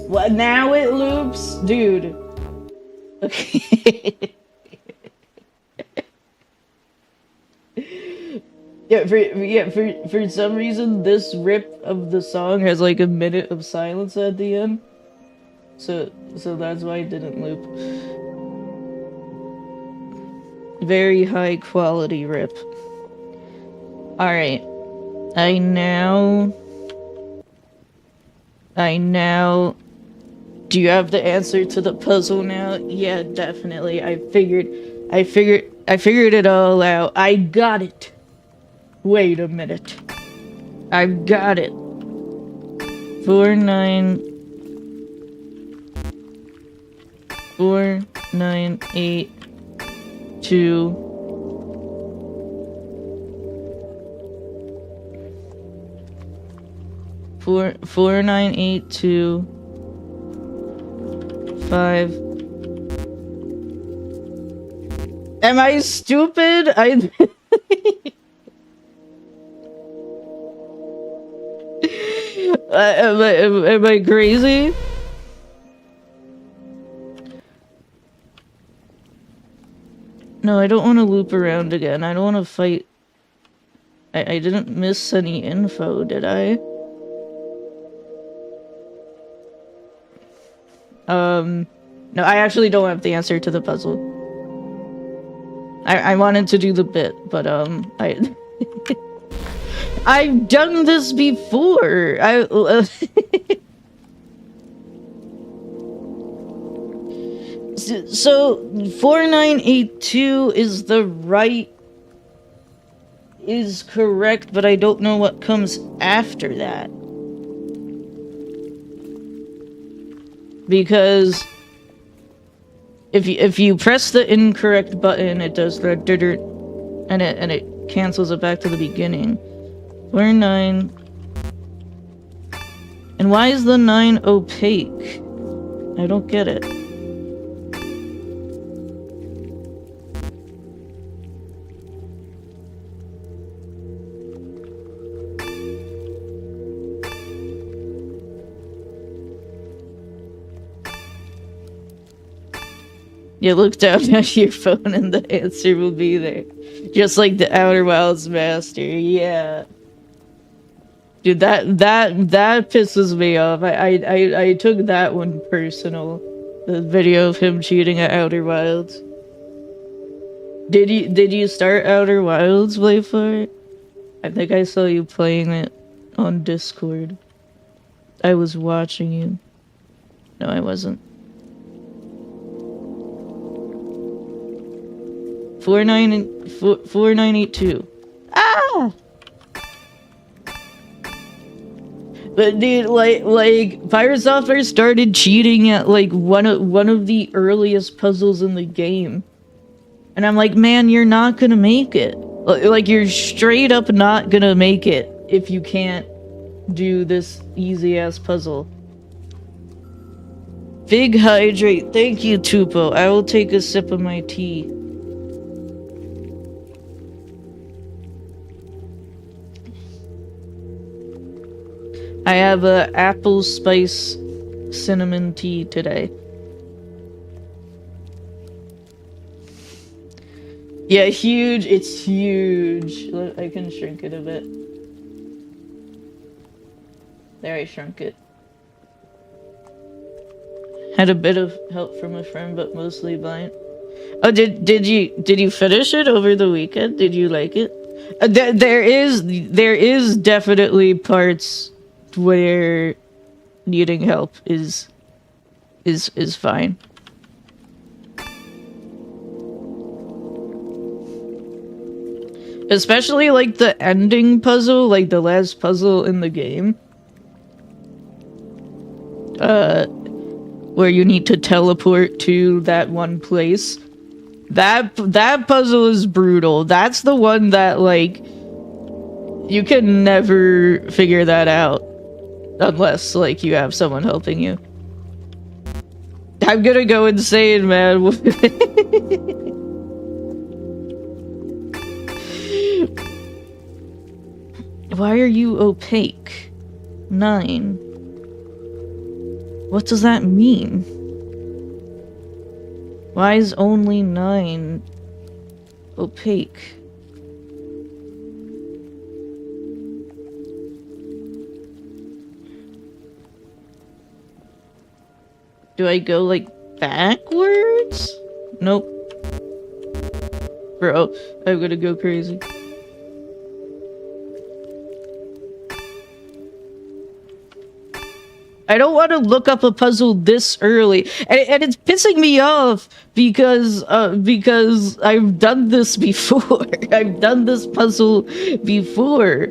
What, now it loops? Dude. Okay. For some reason, this rip of the song has like a minute of silence at the end. So that's why it didn't loop. Very high quality rip. Alright. I now... Do you have the answer to the puzzle now? Yeah, definitely. I figured it all out. I got it. Wait a minute. I've got it. 4982 4982 5. Am I stupid? Am I crazy? No, I don't want to loop around again. I don't want to fight. I didn't miss any info, did I? No, I actually don't have the answer to the puzzle. I wanted to do the bit, but, I've done this before! So, 4982 is is correct, but I don't know what comes after that. Because if you press the incorrect button, it does the dirt, and it cancels it back to the beginning. 49. And why is the 9 opaque? I don't get it. You look down at your phone and the answer will be there. Just like the Outer Wilds master, yeah. Dude, that pisses me off. I took that one personal. The video of him cheating at Outer Wilds. Did you start Outer Wilds, Floppa? I think I saw you playing it on Discord. I was watching you. No, I wasn't. 4982. Ah! But dude, like Pirate Software started cheating at like one of the earliest puzzles in the game. And I'm like, man, you're not gonna make it. Like, you're straight up not gonna make it if you can't do this easy-ass puzzle. Big hydrate. Thank you, Tupo. I will take a sip of my tea. I have a apple spice cinnamon tea today. Yeah, huge. It's huge. I can shrink it a bit. There, I shrunk it. Had a bit of help from a friend, but mostly blind. Oh, did you finish it over the weekend? Did you like it? There is definitely parts where needing help is fine. Especially like the ending puzzle, like the last puzzle in the game. Where you need to teleport to that one place. That puzzle is brutal. That's the one that, like, you can never figure that out. Unless, like, you have someone helping you. I'm gonna go insane, man. Why are you opaque? 9. What does that mean? Why is only 9 opaque? Do I go, like, backwards? Nope. Bro, I'm gonna go crazy. I don't want to look up a puzzle this early, and it's pissing me off because I've done this before. I've done this puzzle before.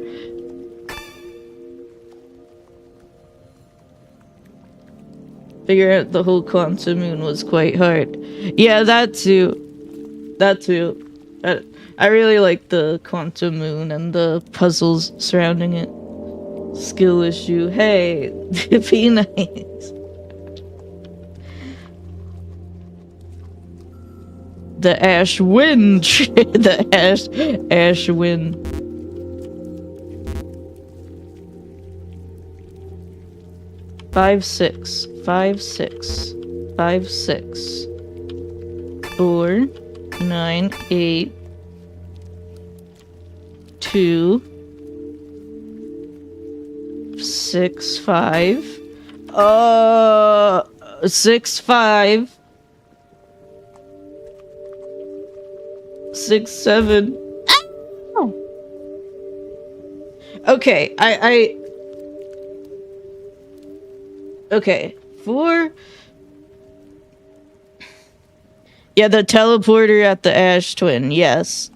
Figure out the whole quantum moon was quite hard. Yeah, that too. That too. I really like the quantum moon and the puzzles surrounding it. Skill issue. Hey, be nice. The ash wind. The ash wind. Five, 6. 5, 6. 5, 6. 4, 9, 8. 2. 6, 5. 6, 5. 6, 7. Ow! Okay, okay, 4. Yeah, the teleporter at the Ash Twin, yes.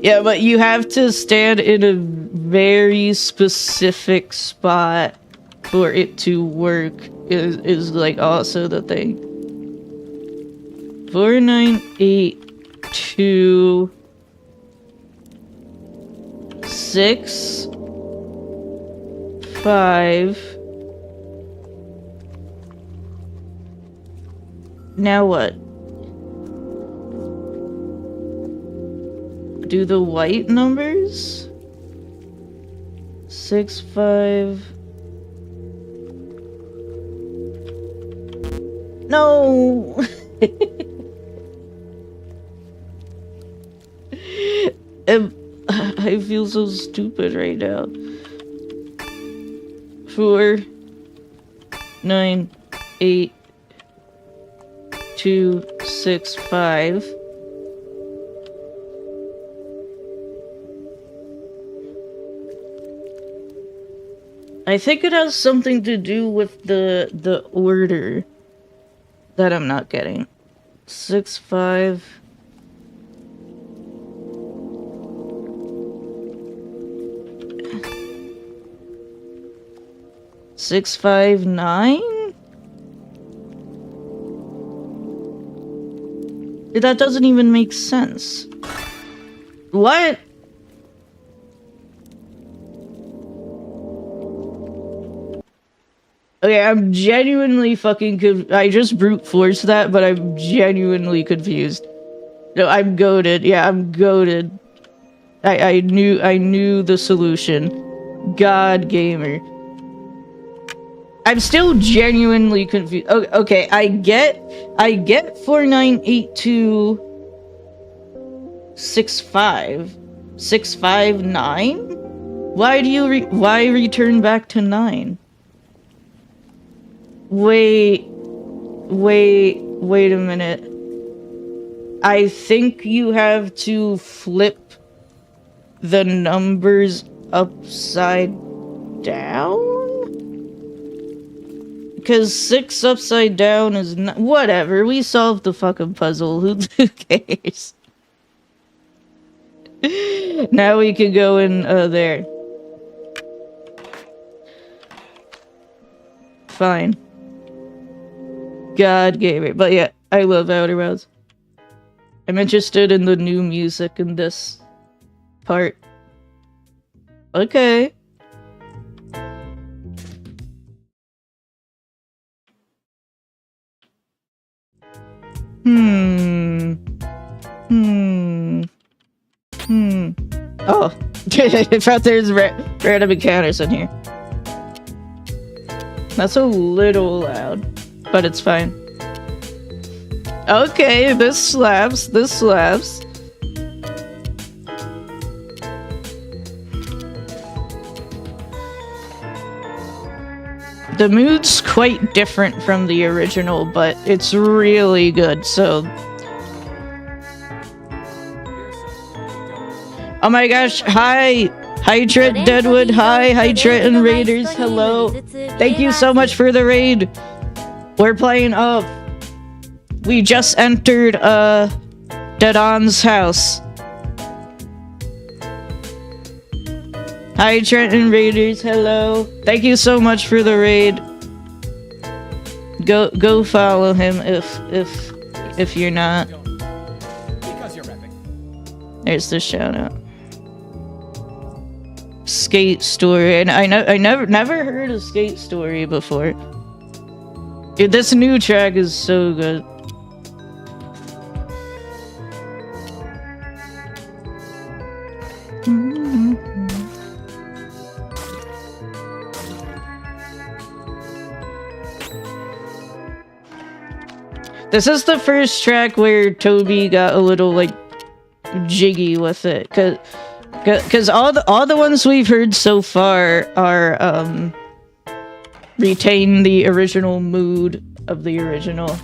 Yeah, but you have to stand in a very specific spot for it to work, is like also the thing. 4, 9, 8, 2, 6, 5. Now what? Do the white numbers? 6, 5. No! I feel so stupid right now. 4, 9, 8, 2, 6, 5. I think it has something to do with the order that I'm not getting. 6, 5. 6, 5, 9? That doesn't even make sense. What? Okay, I'm genuinely fucking I just brute forced that, but I'm genuinely confused. No, I'm goated. Yeah, I'm goated. I knew the solution. God gamer. I'm still genuinely confused. Okay, I get 4982 65 659. Why do you why return back to 9? Wait a minute. I think you have to flip the numbers upside down? Because 6 upside down is not- whatever, we solved the fucking puzzle, who cares? Now we can go in, there. Fine. God gave it, but yeah, I love Outer Wilds. I'm interested in the new music in this part. Okay. Oh, I thought there's random encounters in here. That's a little loud, but it's fine. Okay, this slaps. This slaps. The mood's quite different from the original, but it's really good, so... Oh my gosh, hi! Hydra Deadwood, hi! Hydra and Raiders, hello! Thank you so much for the raid! We're playing up. We just entered, Deadon's house. Hi, Trent and Raiders. Hello. Thank you so much for the raid. Go follow him if you're not. Because you're repping. There's the shout out. Skate Story, and I never heard of Skate Story before. Dude, this new track is so good. This is the first track where Toby got a little, like, jiggy with it, cause all the ones we've heard so far are, retain the original mood of the original.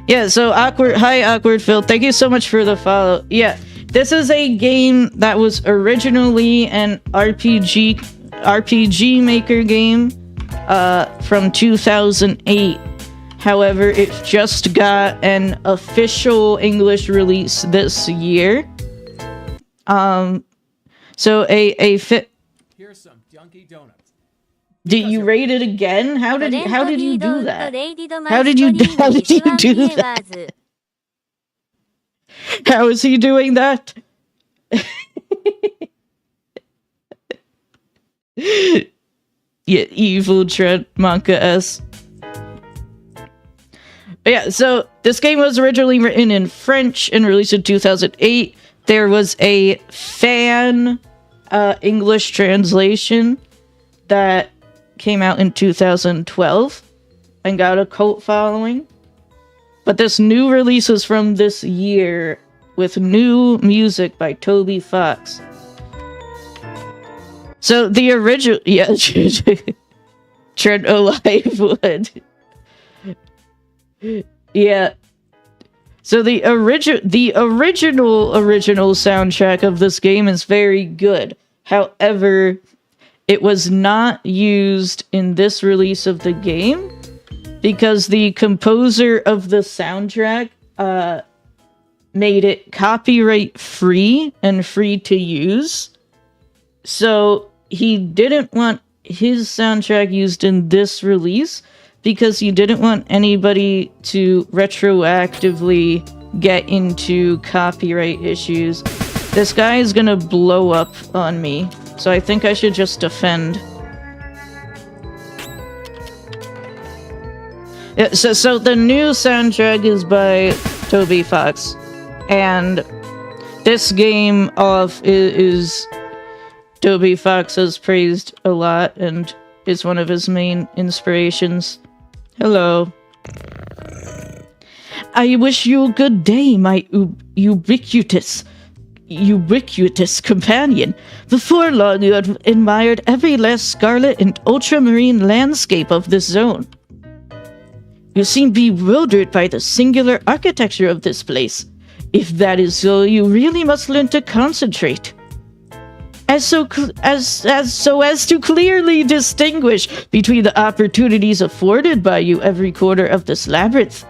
Yeah, so hi Awkward Phil, thank you so much for the follow. Yeah, this is a game that was originally an RPG Maker game from 2008. However, it just got an official English release this year. So Here's some Dunky Donuts. Did you rate it again? How did you do that? How did you do that? How is he doing that? Yeah, evil Trent Monka S. Yeah, so this game was originally written in French and released in 2008. There was a fan English translation that came out in 2012 and got a cult following. But this new release is from this year with new music by Toby Fox. So the original, yeah, Trent Alive would. Yeah. So the original soundtrack of this game is very good. However, it was not used in this release of the game because the composer of the soundtrack made it copyright free and free to use. So he didn't want his soundtrack used in this release because he didn't want anybody to retroactively get into copyright issues. This guy is gonna blow up on me, so I think I should just defend. Yeah, so the new soundtrack is by Toby Fox, and this game is Toby Fox has praised a lot and is one of his main inspirations. Hello. I wish you a good day, my ubiquitous companion. Before long, you have admired every last scarlet and ultramarine landscape of this zone. You seem bewildered by the singular architecture of this place. If that is so, you really must learn to concentrate. So as to clearly distinguish between the opportunities afforded by you every corner of this labyrinth.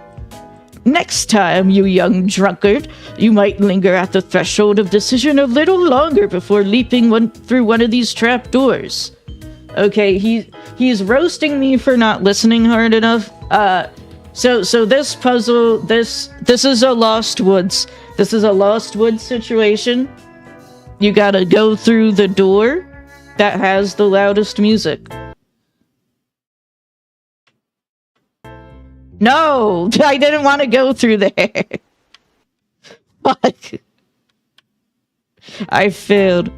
Next time, you young drunkard, you might linger at the threshold of decision a little longer before leaping through one of these trap doors. Okay, he's roasting me for not listening hard enough. So this puzzle, this is a Lost Woods. This is a Lost Woods situation. You gotta go through the door that has the loudest music. No! I didn't want to go through there. Fuck. I failed.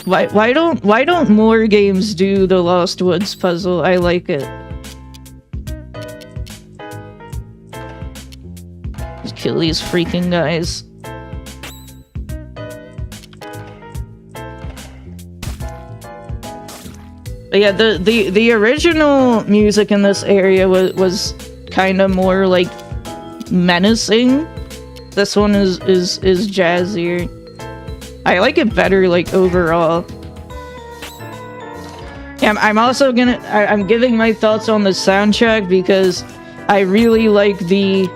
Why don't more games do the Lost Woods puzzle? I like it. Just kill these freaking guys. But yeah, the original music in this area was kind of more like menacing. This one is jazzier. I like it better, like, overall. Yeah, I'm also I'm giving my thoughts on the soundtrack because I really like the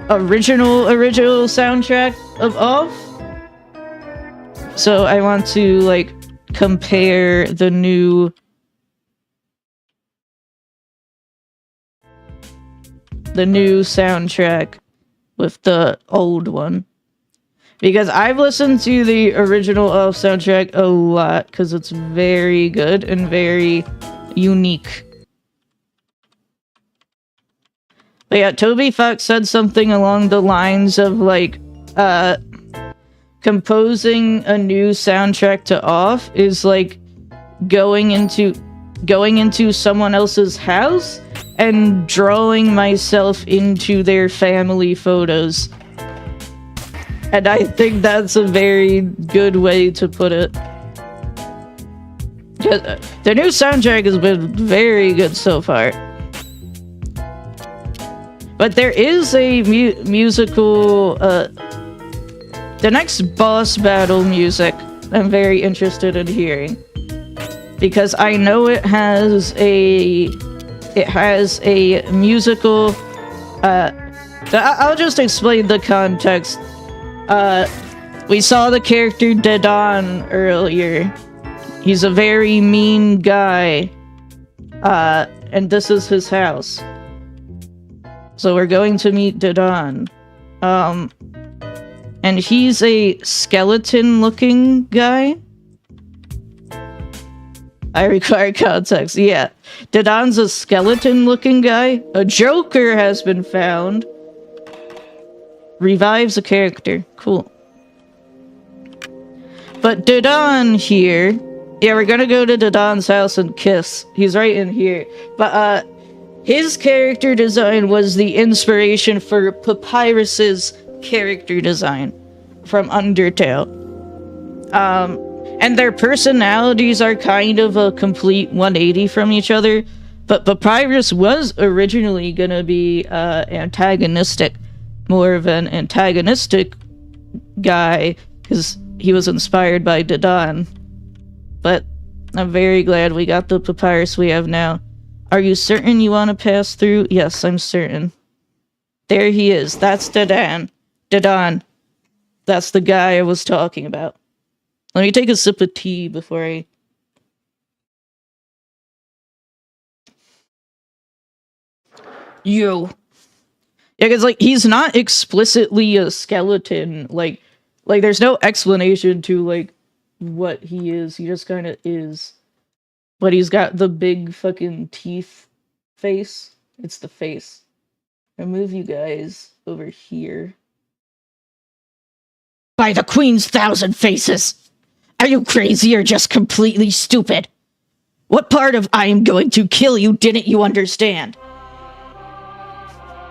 original soundtrack of Off. So I want to, like, compare the new soundtrack with the old one. Because I've listened to the original Elf soundtrack a lot, because it's very good and very unique. But yeah, Toby Fox said something along the lines of, like, composing a new soundtrack to Off is like going into someone else's house and drawing myself into their family photos. And I think that's a very good way to put it. The new soundtrack has been very good so far. But there is a musical, the next boss battle music I'm very interested in hearing. Because I know it has a musical, I'll just explain the context. We saw the character Dedan earlier. He's a very mean guy. And this is his house. So we're going to meet Dedan. And he's a skeleton-looking guy. I require context. Yeah. Dedan's a skeleton-looking guy. A Joker has been found. Revives a character. Cool. But Dedan here... Yeah, we're gonna go to Dedan's house and kiss. He's right in here. But, his character design was the inspiration for Papyrus's character design from Undertale. And their personalities are kind of a complete 180 from each other. But Papyrus was originally gonna be, antagonistic. More of an antagonistic guy, because he was inspired by Dedan. But I'm very glad we got the Papyrus we have now. Are you certain you want to pass through? Yes, I'm certain. There he is. That's Dedan. Dedan. That's the guy I was talking about. Let me take a sip of tea before I... Yo. Yeah, because, like, he's not explicitly a skeleton. Like, there's no explanation to, like, what he is. He just kind of is. But he's got the big fucking teeth face. It's the face. I'll move you guys over here. By the Queen's 1,000 faces! Are you crazy or just completely stupid? What part of I am going to kill you didn't you understand?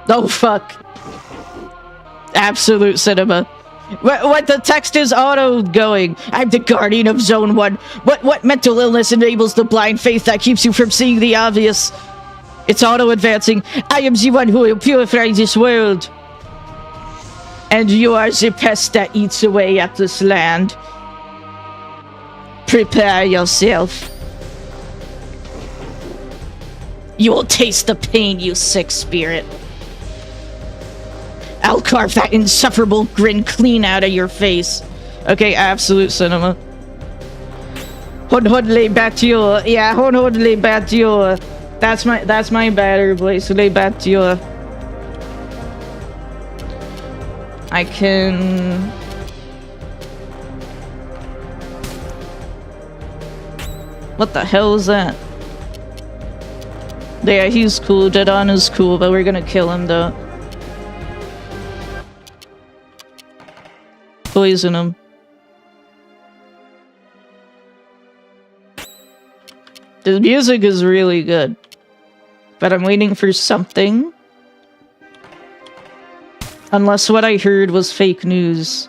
Oh, fuck. Absolute cinema. What the text is auto-going. I'm the guardian of Zone 1. What mental illness enables the blind faith that keeps you from seeing the obvious? It's auto-advancing. I am the one who will purify this world. And you are the pest that eats away at this land. Prepare yourself. You will taste the pain, you sick spirit. I'll carve that insufferable grin clean out of your face. Okay, absolute cinema. Hon lay back you. Yeah, hon lay back you. That's my better place. Lay back you. I can... What the hell is that? Yeah, he's cool. Dedon is cool, but we're gonna kill him though. Poison him. The music is really good. But I'm waiting for something. Unless what I heard was fake news.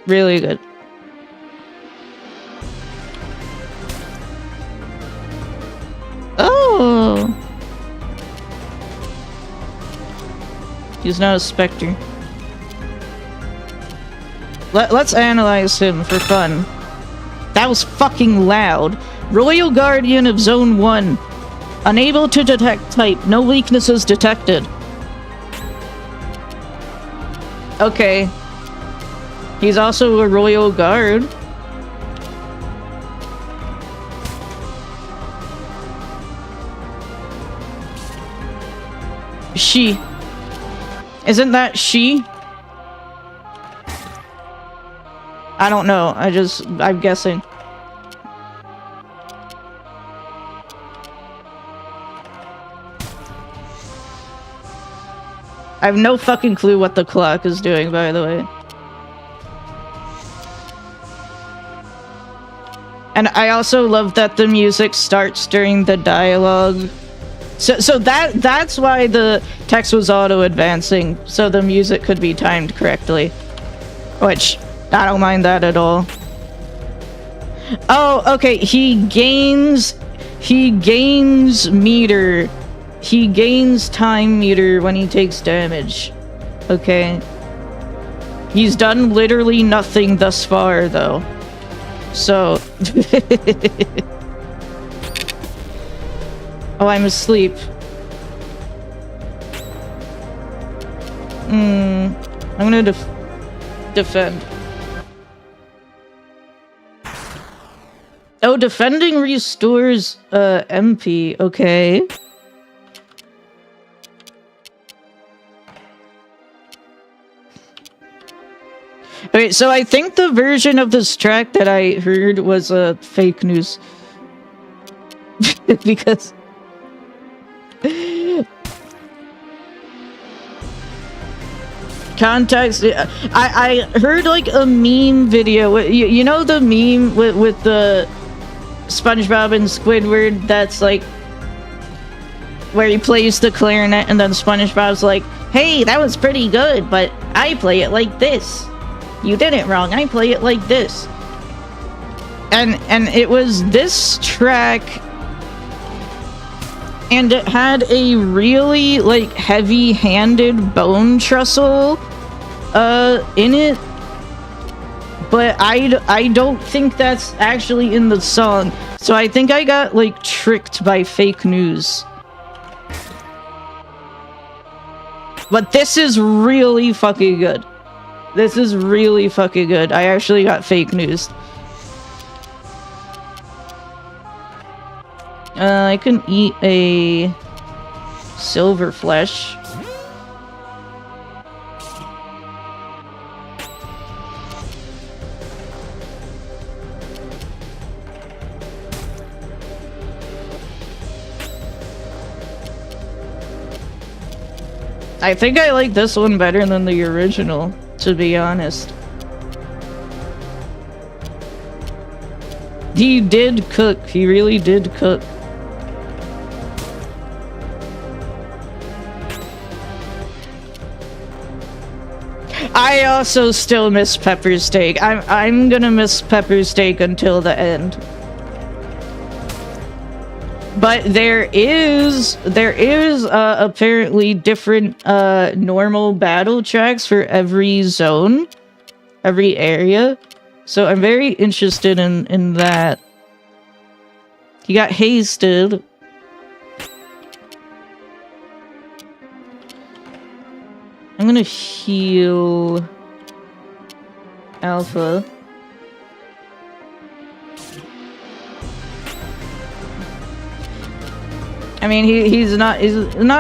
Really good. Oh! He's not a specter. Let's analyze him for fun. That was fucking loud. Royal Guardian of Zone 1. Unable to detect type. No weaknesses detected. Okay. He's also a Royal Guard. She. Isn't that she? I don't know. I'm guessing. I have no fucking clue what the clock is doing, by the way. And I also love that the music starts during the dialogue. So that's why the text was auto-advancing, so the music could be timed correctly. Which, I don't mind that at all. Oh, okay, he gains meter. He gains time meter when he takes damage. Okay. He's done literally nothing thus far, though. So... Oh, I'm asleep. I'm gonna defend. Oh, defending restores MP. Okay. Okay, so I think the version of this track that I heard was fake news. Because context, I heard like a meme video. You know the meme with the SpongeBob and Squidward that's like where he plays the clarinet and then SpongeBob's like, hey, that was pretty good, but I play it like this. You did it wrong. I play it like this. And it was this track, and it had a really like heavy-handed bone trestle in it. But I don't think that's actually in the song. So I think I got like tricked by fake news. But this is really fucking good. This is really fucking good. I actually got fake news. I can eat a silver flesh. I think I like this one better than the original, to be honest. He did cook. He really did cook. I also still miss pepper steak. I'm gonna miss pepper steak until the end. But there is apparently different normal battle tracks for every zone, every area. So I'm very interested in that. He got hasted. I'm gonna heal Alpha. I mean, he's not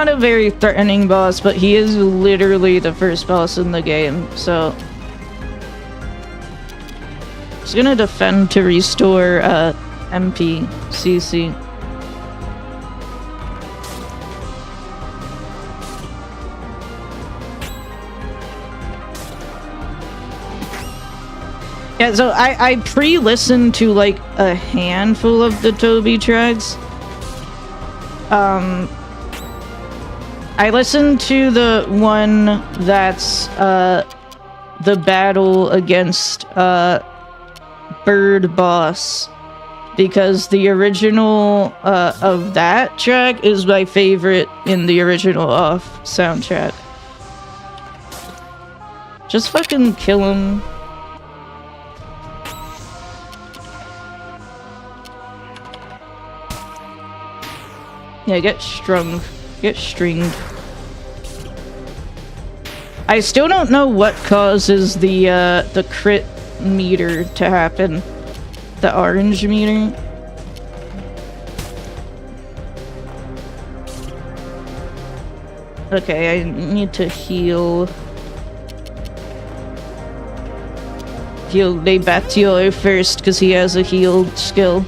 a very threatening boss, but he is literally the first boss in the game, so... It's gonna defend to restore MPCC. Yeah, so I pre-listened to like a handful of the Toby tracks. I listened to the one that's the battle against Bird Boss, because the original of that track is my favorite in the original off soundtrack. Just fucking kill him. Yeah, get strung. Get stringed. I still don't know what causes the crit meter to happen. The orange meter. Okay, I need to heal. Heal Lebatio first, because he has a healed skill.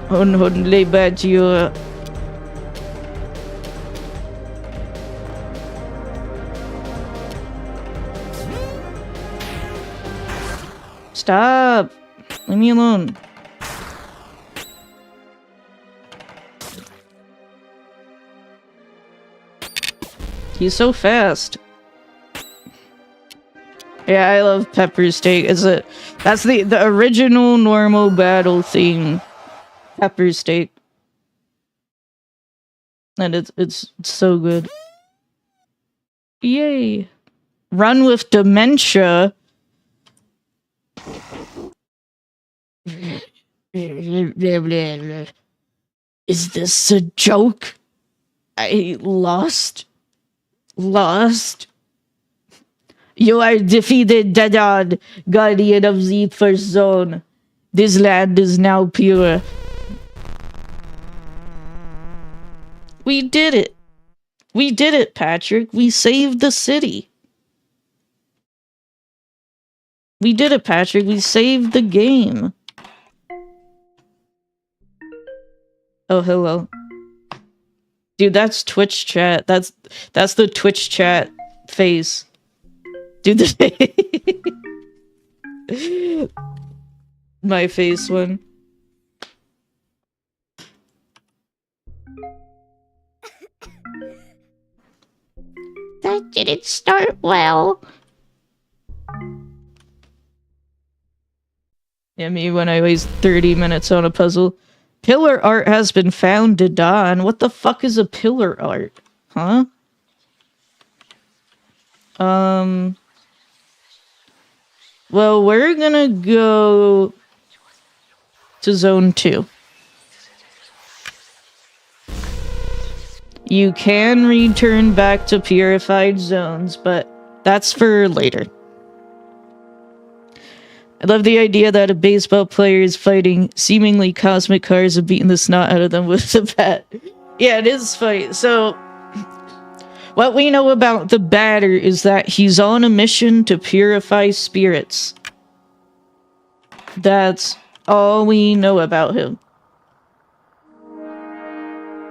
On Lebatio. Stop! Leave me alone. He's so fast. Yeah, I love Pepper Steak. That's the original normal battle theme. Pepper Steak. And it's so good. Yay. Run with dementia. Is this a joke? I lost. You are defeated, Dadad, guardian of the first zone. This land is now pure. We did it. We did it, Patrick. We saved the city. We did it, Patrick. We saved the game. Oh, hello. Dude, that's Twitch chat. That's the Twitch chat face. Dude, my face one. That didn't start well. Yeah, me when I waste 30 minutes on a puzzle. Pillar art has been found, Dadan. What the fuck is a pillar art? Huh? Well, we're gonna go to Zone 2. You can return back to purified zones, but that's for later. I love the idea that a baseball player is fighting seemingly cosmic cars and beating the snot out of them with a bat. Yeah, it is funny. So, what we know about the batter is that he's on a mission to purify spirits. That's all we know about him.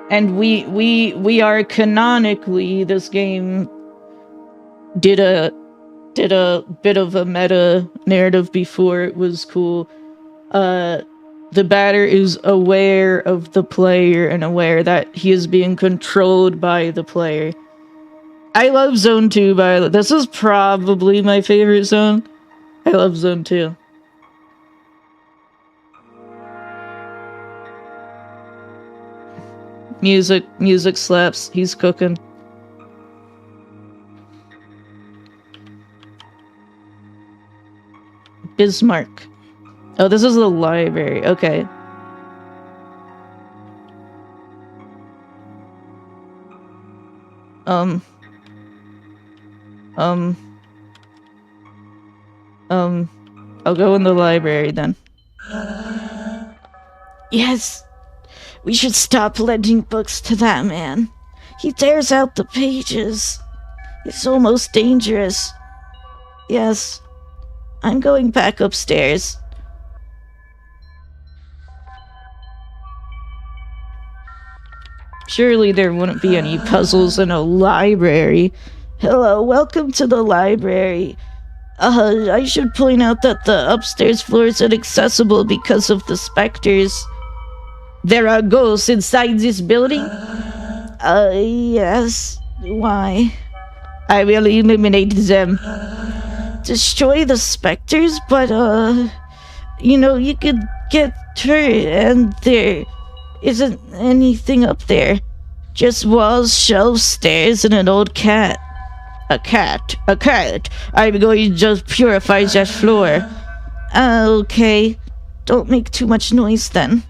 And we are canonically, this game did a bit of a meta narrative before it was cool. The batter is aware of the player and aware that he is being controlled by the player. I love Zone 2, this is probably my favorite zone. I love Zone 2. Music slaps. He's cooking. Bismarck. Oh, this is the library. Okay. I'll go in the library then. Yes! We should stop lending books to that man. He tears out the pages. It's almost dangerous. Yes. I'm going back upstairs. Surely there wouldn't be any puzzles in a library. Hello, welcome to the library. I should point out that the upstairs floor is inaccessible because of the specters. There are ghosts inside this building? Yes. Why? I will eliminate them. Destroy the specters? But, you know, you could get hurt and there isn't anything up there. Just walls, shelves, stairs, and an old cat. A cat. I'm going to just purify that floor. Okay. Don't make too much noise then.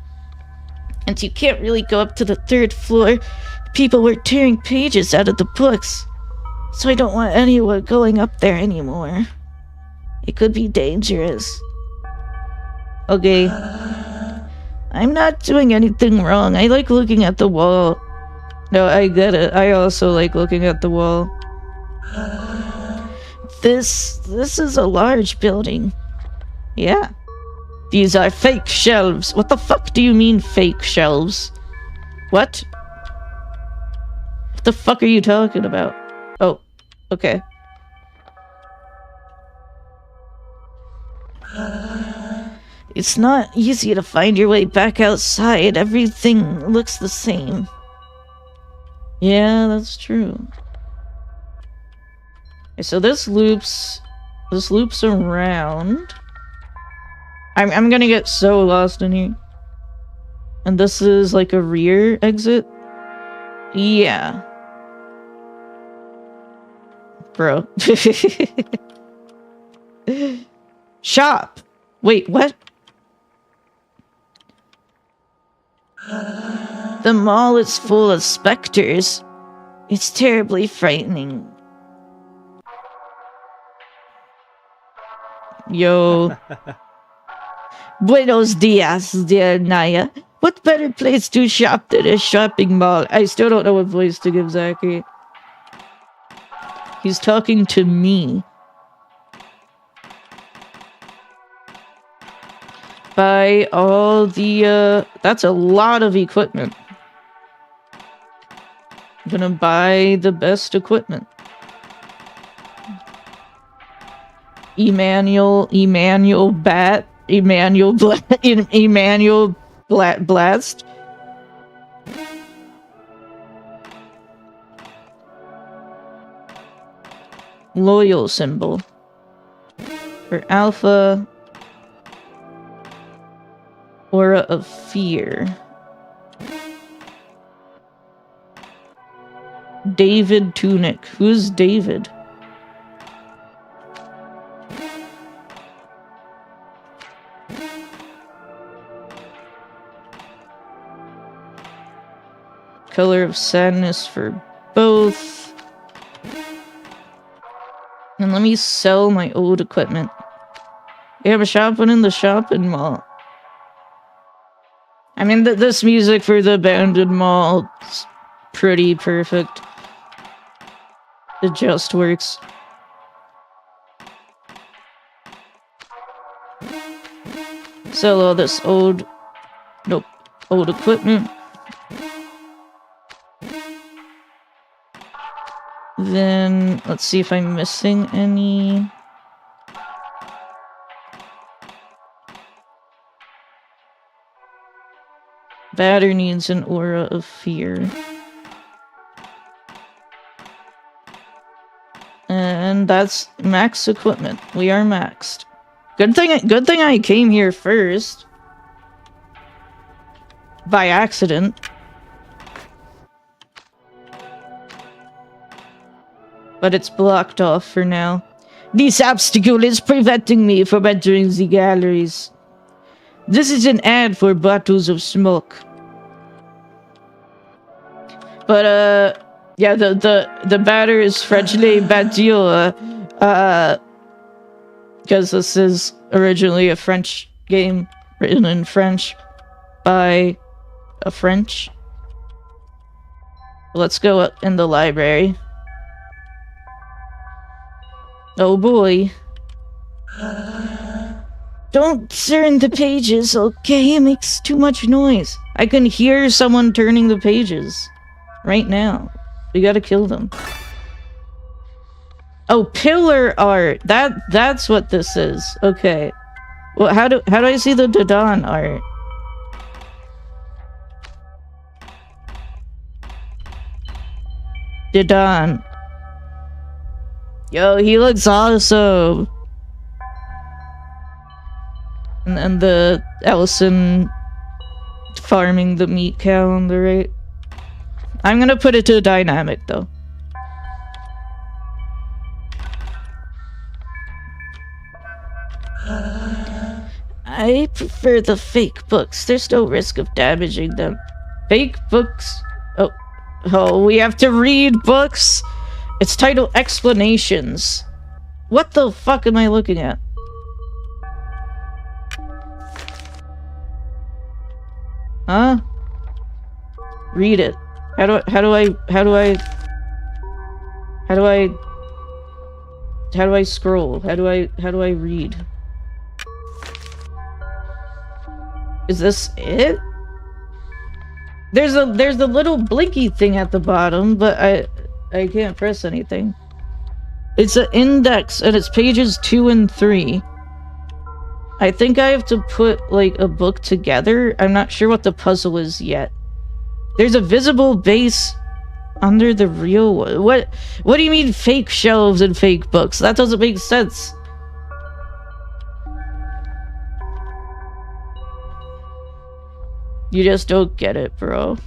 And you can't really go up to the 3rd floor. People were tearing pages out of the books. So I don't want anyone going up there anymore. It could be dangerous. Okay. I'm not doing anything wrong. I like looking at the wall. No, I get it. I also like looking at the wall. This is a large building. Yeah. These are fake shelves. What the fuck do you mean fake shelves? What? What the fuck are you talking about? Oh, okay. It's not easy to find your way back outside. Everything looks the same. Yeah, that's true. Okay, so this loops around. I'm gonna get so lost in here. And this is like a rear exit? Yeah. Bro. Shop! Wait, what? The mall is full of specters. It's terribly frightening. Yo. Buenos dias, dear Naya. What better place to shop than a shopping mall? I still don't know what voice to give Zachary. He's talking to me. Buy all the, that's a lot of equipment. I'm gonna buy the best equipment. Emmanuel Blast. Loyal symbol. For Alpha. Aura of Fear. David Tunic. Who's David? Color of Sadness for both. And let me sell my old equipment. We have a shopping in the shopping mall. I mean, this music for the abandoned mall is pretty perfect. It just works. Sell all this old equipment. Then, let's see if I'm missing any. Batter needs an Aura of Fear. And that's max equipment. We are maxed. Good thing I came here first. By accident. But it's blocked off for now. This obstacle is preventing me from entering the galleries. This is an ad for bottles of smoke. But, yeah, the batter is French-les Battioles, because this is originally a French game written in French by a French. Let's go up in the library. Oh boy. Don't turn the pages, okay? It makes too much noise. I can hear someone turning the pages. Right now. We gotta kill them. Oh, pillar art. That's what this is. Okay. Well, how do I see the Dadan art? Dadan. Yo, he looks awesome. And the Ellison farming the meat cow on the right. I'm gonna put it to dynamic though. I prefer the fake books. There's no risk of damaging them. Fake books? Oh, we have to read books? It's titled Explanations. What the fuck am I looking at? Huh? Read it. How do I scroll? How do I read? Is this it? There's a little blinky thing at the bottom, but I can't press anything. It's an index and it's pages 2 and 3. I think I have to put like a book together. I'm not sure what the puzzle is yet. There's a visible base under the real one. What do you mean fake shelves and fake books? That doesn't make sense. You just don't get it, bro.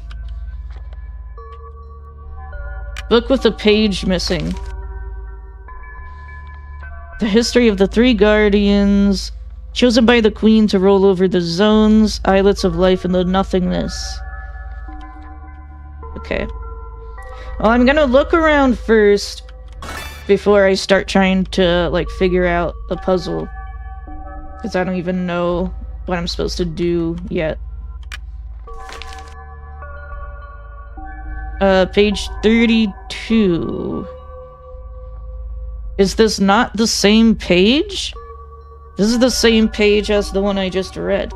Book with a page missing. The history of the 3 guardians, chosen by the queen to roll over the zones, islets of life in the nothingness. Okay. Well, I'm gonna look around first before I start trying to, like, figure out the puzzle. Because I don't even know what I'm supposed to do yet. Page 32. Is this not the same page? This is the same page as the one I just read.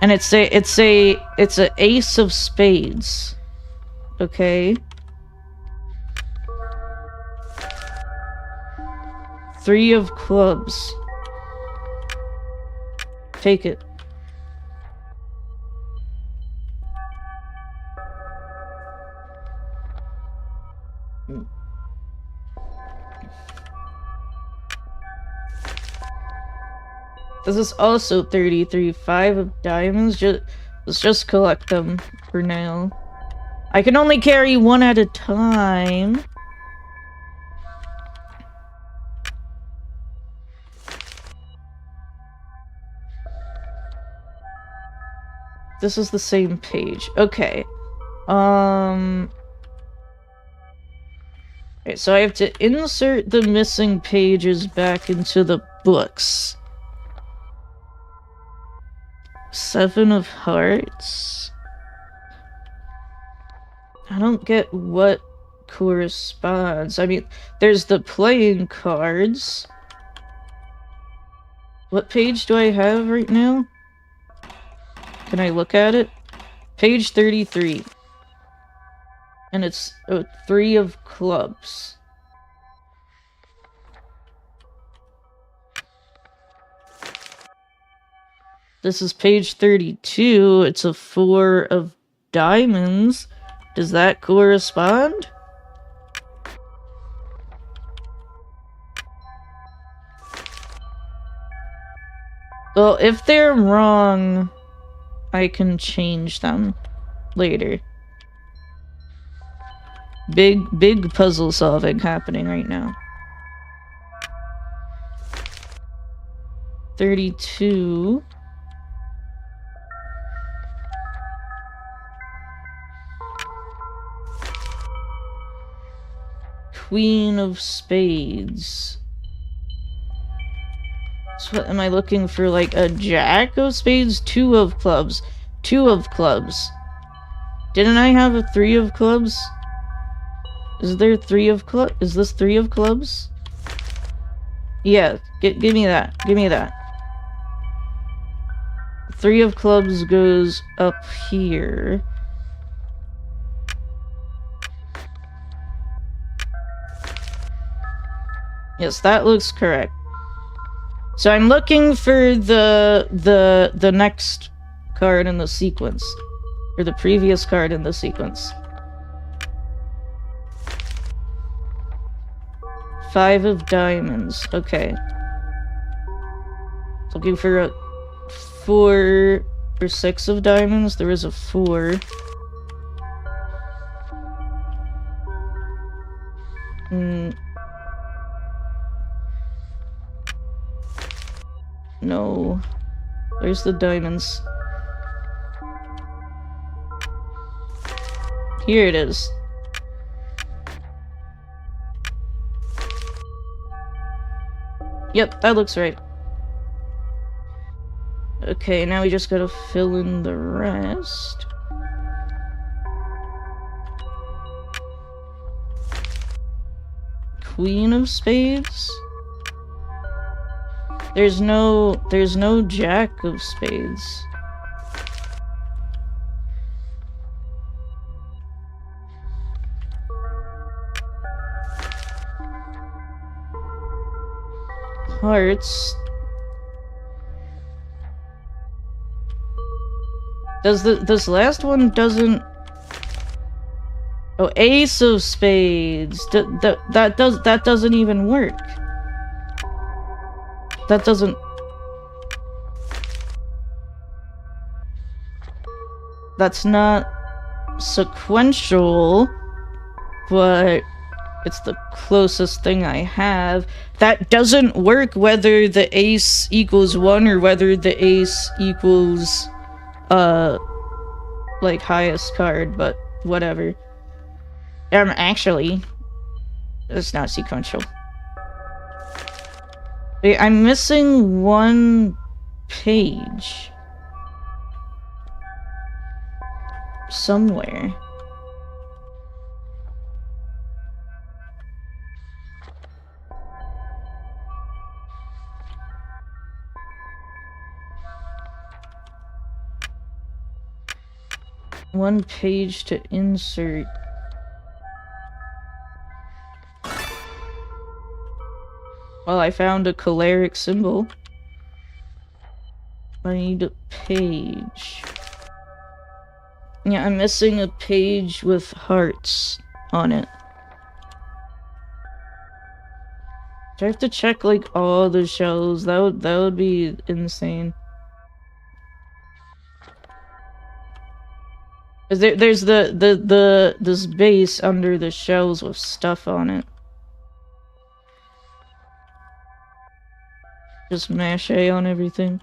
And it's a ace of spades. Okay. 3 of clubs. Take it. This is also 33. 5 of diamonds. Let's just collect them for now. I can only carry 1 at a time. This is the same page. Okay. Okay, so I have to insert the missing pages back into the books. 7 of hearts. I don't get what corresponds. I mean, there's the playing cards. What page do I have right now? Can I look at it? Page 33. And it's 3 of clubs. This is page 32. It's a 4 of diamonds. Does that correspond? Well, if they're wrong, I can change them later. Big puzzle solving happening right now. 32. Queen of spades. So what am I looking for? Like a jack of spades? 2 of clubs. 2 of clubs. Didn't I have a 3 of clubs? Is there 3 of clubs? Is this 3 of clubs? Yeah, give me that. Give me that. 3 of clubs goes up here. Yes, that looks correct. So I'm looking for the next card in the sequence. Or the previous card in the sequence. 5 of diamonds. Okay. Looking for a 4 or 6 of diamonds. There is a 4. No. Where's the diamonds? Here it is. Yep, that looks right. Okay, now we just gotta fill in the rest. Queen of spades? There's no jack of spades. Hearts. This last one doesn't. Oh, ace of spades. That doesn't even work. That doesn't. That's not sequential, but it's the closest thing I have. That doesn't work whether the ace equals 1 or whether the ace equals like highest card, but whatever. Actually, it's not sequential. Wait, I'm missing 1 page somewhere. One page to insert. Well, I found a choleric symbol. I need a page. Yeah, I'm missing a page with hearts on it. Do I have to check like all the shells? That would be insane. There's this base under the shells with stuff on it. Just mache on everything.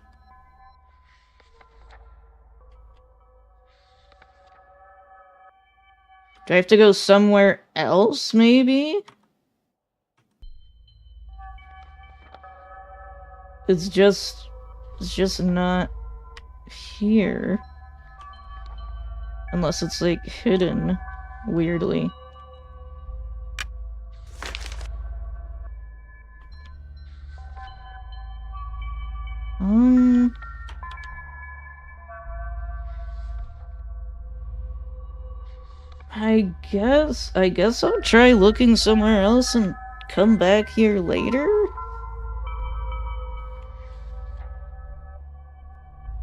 Do I have to go somewhere else, maybe? It's just not here. Unless it's like hidden weirdly. I guess I'll try looking somewhere else and come back here later?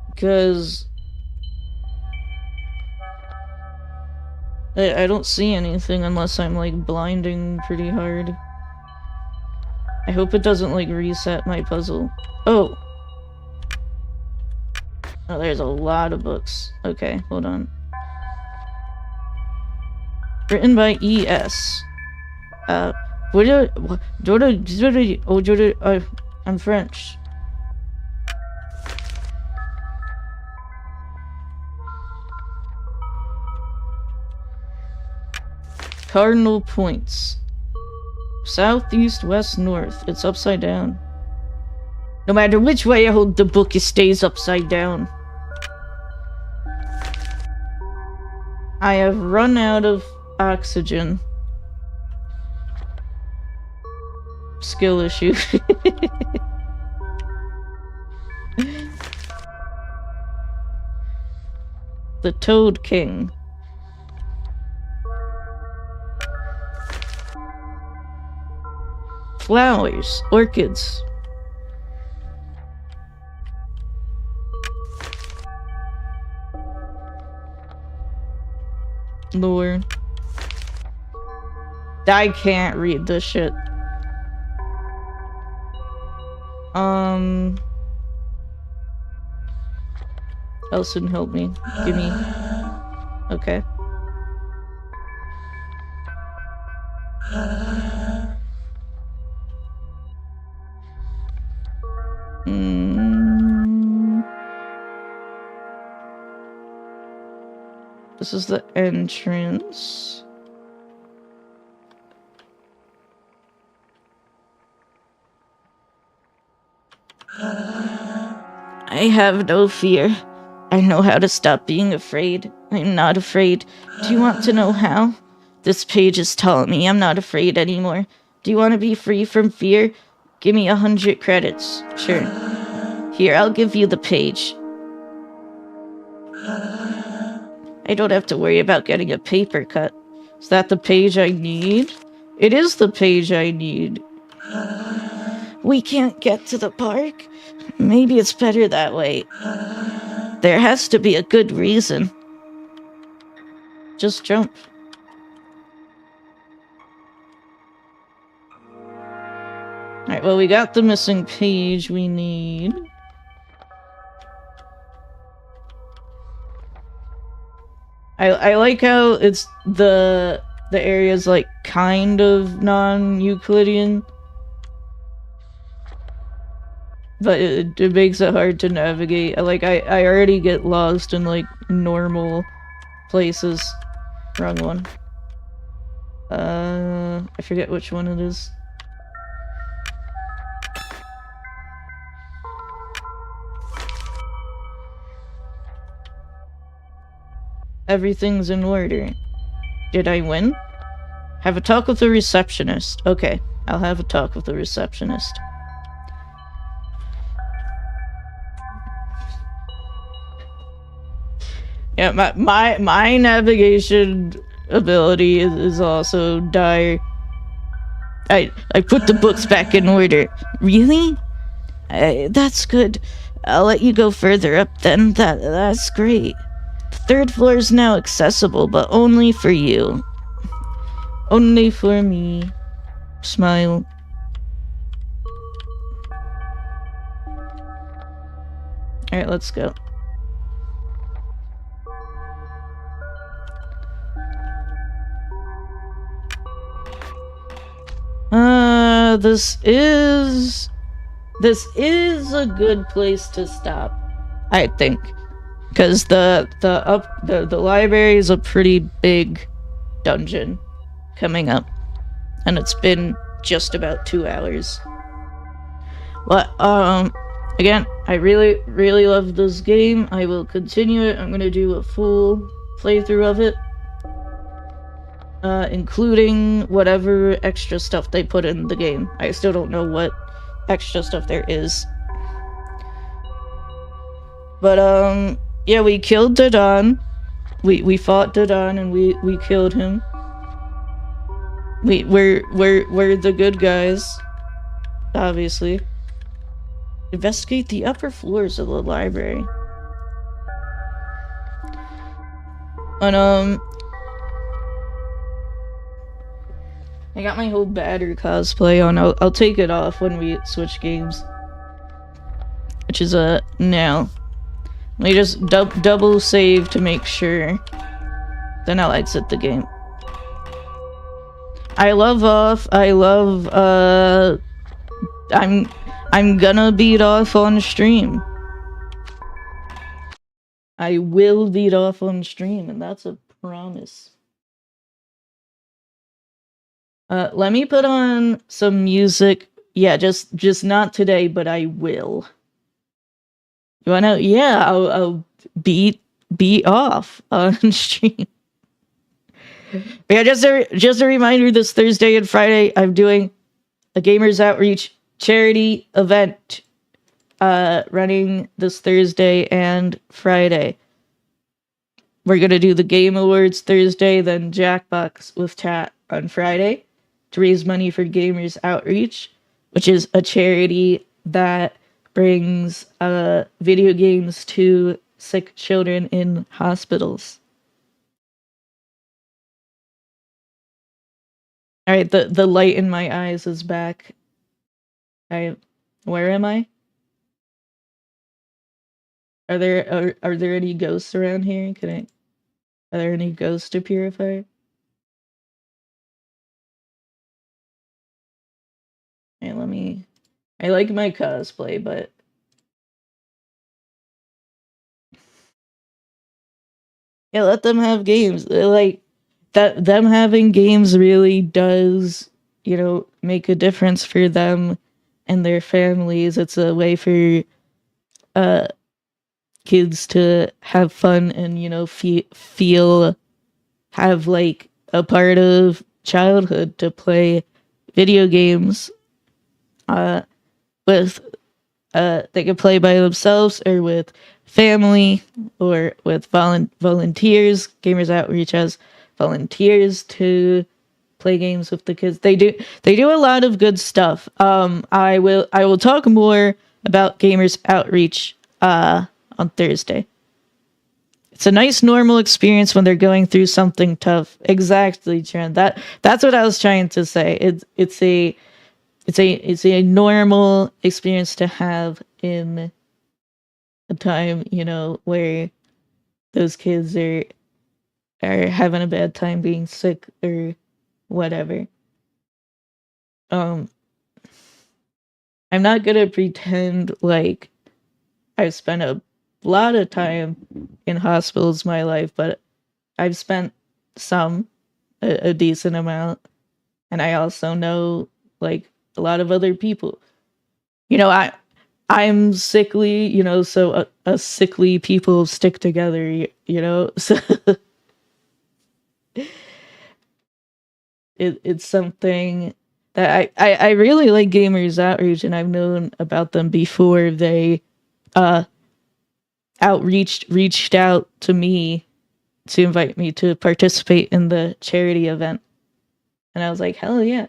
Because I don't see anything unless I'm like blinding pretty hard. I hope it doesn't like reset my puzzle. Oh! Oh, there's a lot of books. Okay, hold on. Written by E.S. I'm French. Cardinal points. South, east, west, north. It's upside down. No matter which way I hold the book, it stays upside down. I have run out of oxygen. Skill issue. The Toad King. Flowers. Orchids. Lore. I can't read this shit. Elson, help me. Give me. Okay. This is the entrance. I have no fear. I know how to stop being afraid. I'm not afraid. Do you want to know how? This page is telling me I'm not afraid anymore. Do you want to be free from fear? Give me 100 credits. Sure. Here, I'll give you the page. I don't have to worry about getting a paper cut. Is that the page I need? It is the page I need. We can't get to the park? Maybe it's better that way. There has to be a good reason. Just jump. Alright, well, we got the missing page we need. I like how it's the area's like kind of non-Euclidean. But it makes it hard to navigate. I already get lost in like normal places. Wrong one. I forget which one it is. Everything's in order. Did I win? Have a talk with the receptionist. Okay, I'll have a talk with the receptionist. Yeah, my navigation ability is also dire. I put the books back in order. Really? That's good. I'll let you go further up then. That's great. The 3rd floor is now accessible, but only for you. Only for me. Smile. Alright, let's go. This is a good place to stop, I think, because the library is a pretty big dungeon coming up, and it's been just about 2 hours. But again, I really love this game. I will continue it. I'm gonna do a full playthrough of it. Including whatever extra stuff they put in the game. I still don't know what extra stuff there is. But, yeah, we killed Dadan. We fought Dadan and we killed him. We're the good guys. Obviously. Investigate the upper floors of the library. And, I got my whole Batter cosplay on. I'll take it off when we switch games. Which is, now. Let me just double save to make sure. Then I'll exit the game. I love, I'm gonna beat off on stream. I will beat off on stream, and that's a promise. Let me put on some music. Yeah, just not today, but I will. You wanna? Yeah, I'll beat off on stream. Yeah, just a reminder. This Thursday and Friday, I'm doing a Gamers Outreach charity event. Running this Thursday and Friday. we're gonna do the Game Awards Thursday, then Jackbox with chat on Friday to raise money for Gamers Outreach, which is a charity that brings video games to sick children in hospitals. All right, the light in my eyes is back. Where am I? Are there any ghosts around here? Are there any ghosts to purify? Hey, I like my cosplay, but yeah, let them have games. Like that, them having games really does, make a difference for them and their families. It's a way for uh kids to have fun and feel have like a part of childhood to play video games with they can play by themselves or with family or with volunteers. Gamers Outreach has volunteers to play games with the kids. They do a lot of good stuff. I will talk more about Gamers Outreach on Thursday. It's a nice normal experience when they're going through something tough. Exactly, Trent. That's what I was trying to say. It's a normal experience to have in a time, where those kids are having a bad time being sick or whatever. I'm not gonna pretend like I've spent a lot of time in hospitals my life, but I've spent a decent amount, and I also know like a lot of other people. I'm sickly, so a sickly people stick together, so it's something that I really like Gamers Outreach, and I've known about them before they reached out to me to invite me to participate in the charity event. And I was like, hell yeah.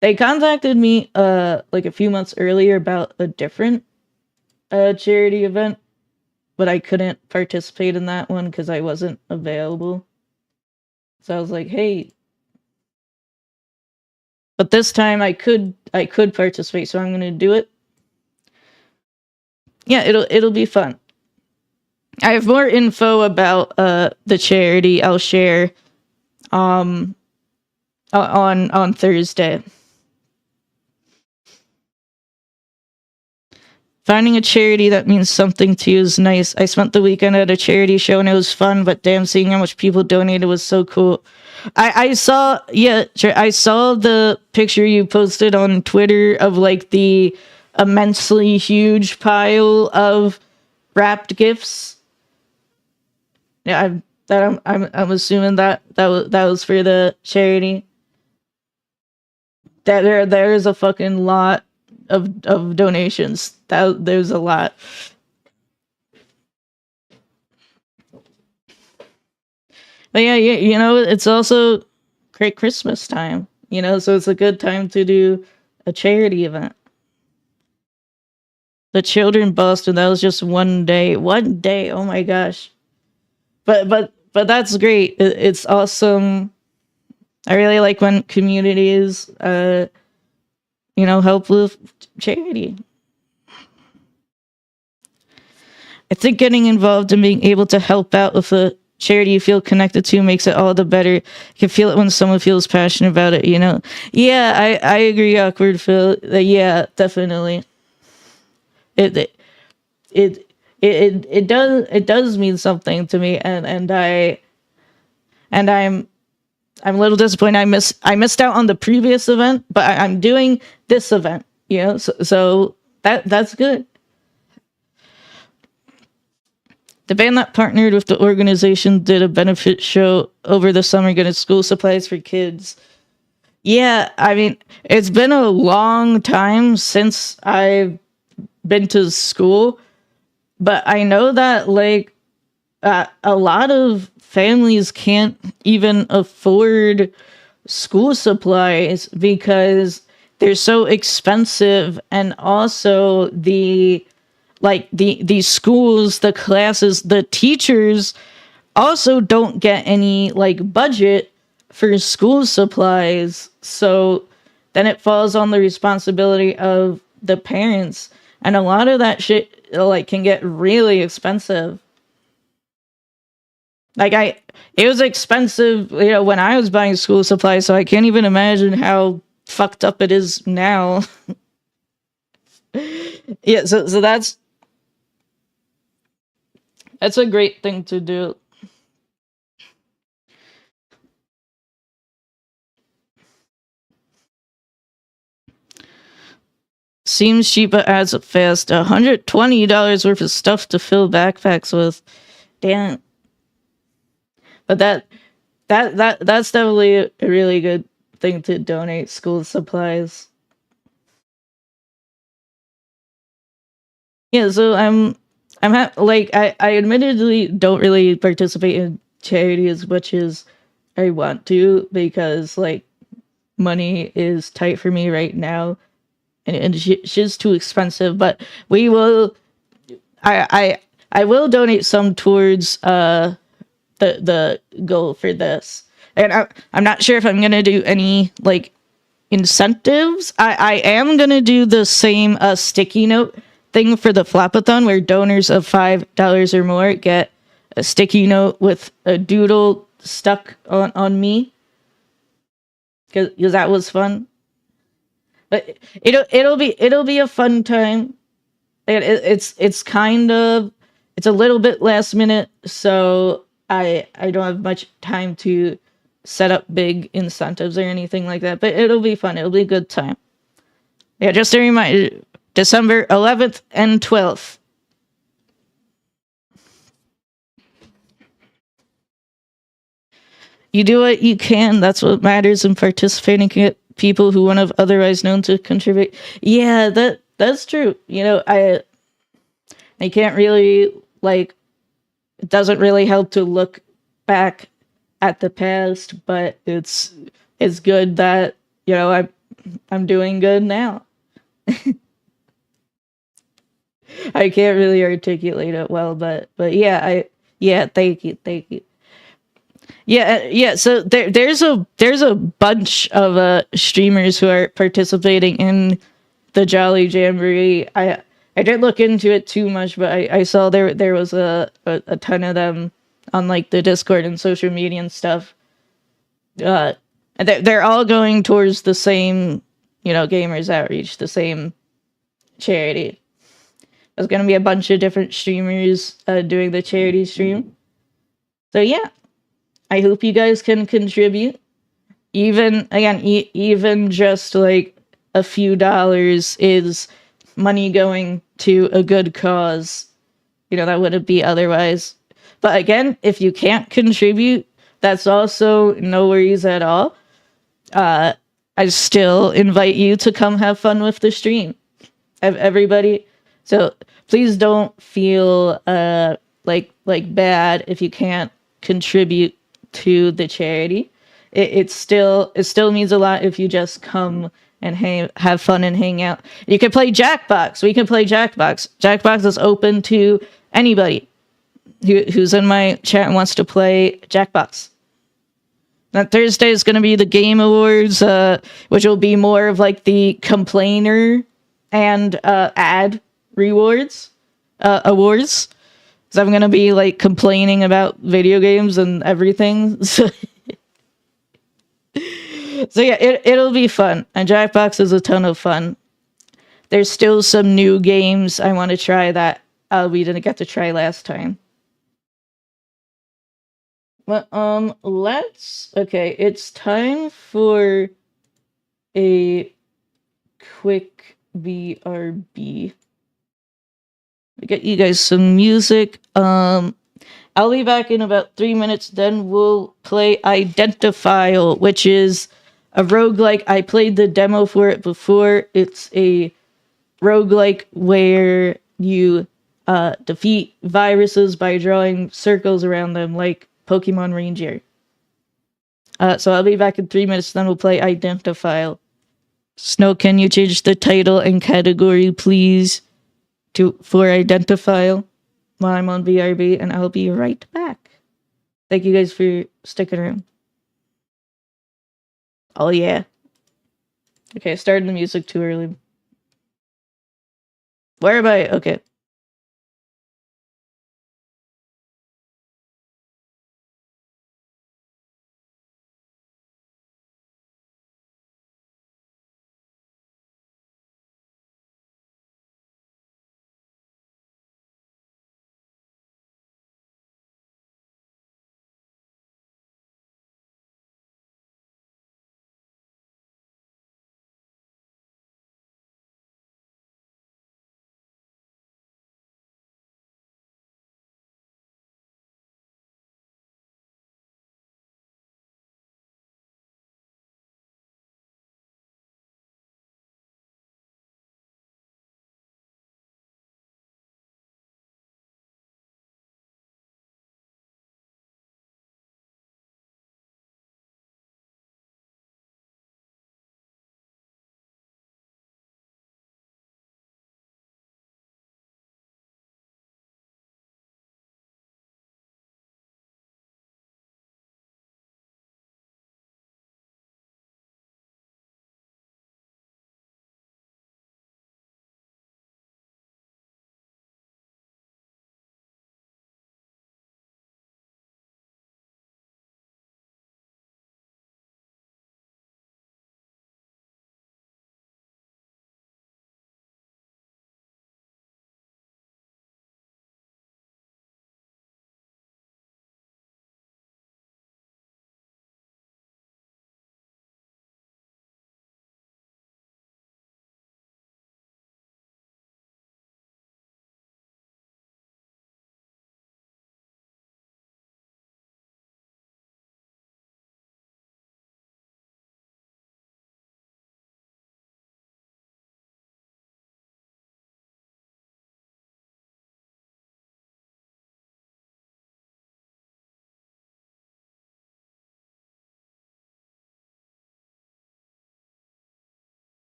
They contacted me like a few months earlier about a different charity event, but I couldn't participate in that one because I wasn't available. So I was like, hey. But this time I could participate, so I'm gonna do it. Yeah, it'll be fun. I have more info about the charity I'll share on Thursday. Finding a charity that means something to you is nice. I spent the weekend at a charity show and it was fun, but damn, seeing how much people donated was so cool. I saw the picture you posted on Twitter of like the immensely huge pile of wrapped gifts. Yeah, I'm assuming that was for the charity. That there is a fucking lot of donations. There's a lot. But yeah, it's also great Christmas time, so it's a good time to do a charity event. The children Boston, that was just one day, oh my gosh. But that's great. It's awesome. I really like when communities help with charity. I think getting involved and being able to help out with a charity you feel connected to makes it all the better. You can feel it when someone feels passionate about it, Yeah, I agree, Awkward Phil. Yeah, definitely. It does mean something to me, and I'm a little disappointed. I missed out on the previous event, but I'm doing this event, so that's good. The band that partnered with the organization did a benefit show over the summer getting school supplies for kids. Yeah, I mean, it's been a long time since I've been to school, but I know that, like, a lot of families can't even afford school supplies because they're so expensive, and also the schools, the classes, the teachers also don't get any like budget for school supplies. So then it falls on the responsibility of the parents, and a lot of that shit like can get really expensive. Like it was expensive, when I was buying school supplies, so I can't even imagine how fucked up it is now. Yeah, so that's a great thing to do. Seems cheap but adds up fast. $120 worth of stuff to fill backpacks with. Damn. But that's definitely a really good thing to donate, school supplies. Yeah, so I admittedly don't really participate in charity as much as I want to, because like money is tight for me right now, and shit's too expensive. But we will, I will donate some towards the goal for this, and I'm not sure if I'm gonna do any like incentives. I am gonna do the same sticky note thing for the Flopathon, where donors of $5 or more get a sticky note with a doodle stuck on me, because that was fun. But it'll be a fun time. It's kind of, it's a little bit last minute, so I don't have much time to set up big incentives or anything like that. But it'll be fun. It'll be a good time. Yeah, just a reminder, December 11th and 12th. You do what you can. That's what matters in participating. Can get people who wouldn't have otherwise known to contribute. Yeah, that's true. I can't really like. It doesn't really help to look back at the past, but it's good that I'm doing good now. I can't really articulate it well, but yeah, thank you. Yeah. So there's a bunch of streamers who are participating in the Jolly Jamboree. I didn't look into it too much, but I saw there was a ton of them on like the Discord and social media and stuff. And they're all going towards the same, gamers outreach, the same charity. There's gonna be a bunch of different streamers doing the charity stream. So yeah, I hope you guys can contribute. Even just like a few dollars is money going to a good cause. That wouldn't be otherwise. But again, if you can't contribute, that's also no worries at all. I still invite you to come have fun with the stream. Everybody. So please don't feel like bad if you can't contribute to the charity. It still means a lot if you just come and have fun and hang out. You can play Jackbox. We can play Jackbox. Jackbox is open to anybody who's in my chat and wants to play Jackbox. That Thursday is going to be the Game Awards, which will be more of like the complainer and ad rewards awards. Because I'm going to be like complaining about video games and everything. So yeah, it'll be fun. And Jackbox is a ton of fun. There's still some new games I want to try that we didn't get to try last time. But okay, it's time for a quick BRB. We get you guys some music. I'll be back in about 3 minutes. Then we'll play Identifile, which is a roguelike. I played the demo for it before. It's a roguelike where you defeat viruses by drawing circles around them like Pokemon Ranger. So I'll be back in 3 minutes, then we'll play Identifile. Snow, can you change the title and category, please, for Identifile while I'm on BRB, and I'll be right back. Thank you guys for sticking around. Oh, yeah. Okay, I started the music too early. Where am I? Okay.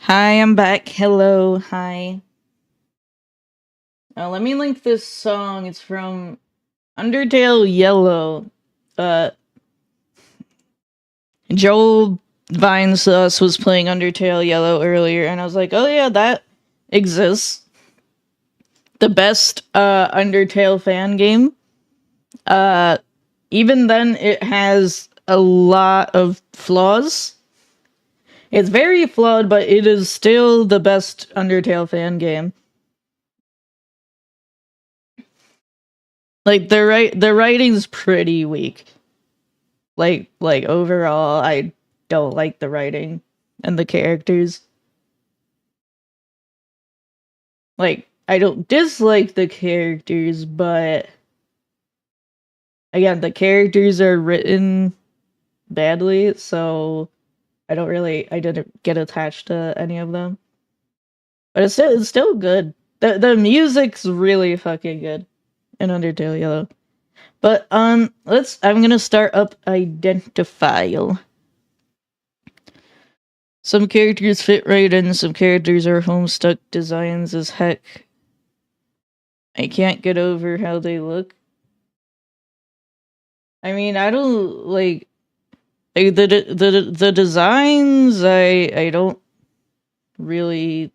Hi, I'm back. Hello. Hi. Let me link this song. It's from Undertale Yellow. Joel Vines was playing Undertale Yellow earlier, and I was like, oh yeah, that exists. The best Undertale fan game. Even then, it has a lot of flaws. It's very flawed, but it is still the best Undertale fan game. Like the writing's pretty weak. Like overall, I don't like the writing and the characters. Like I don't dislike the characters, but again, the characters are written badly, so I didn't get attached to any of them. But it's still good. The music's really fucking good in Undertale Yellow. But I'm gonna start up Identifile. Some characters fit right in, some characters are homestuck designs as heck. I can't get over how they look. I mean, I don't like the designs. I don't really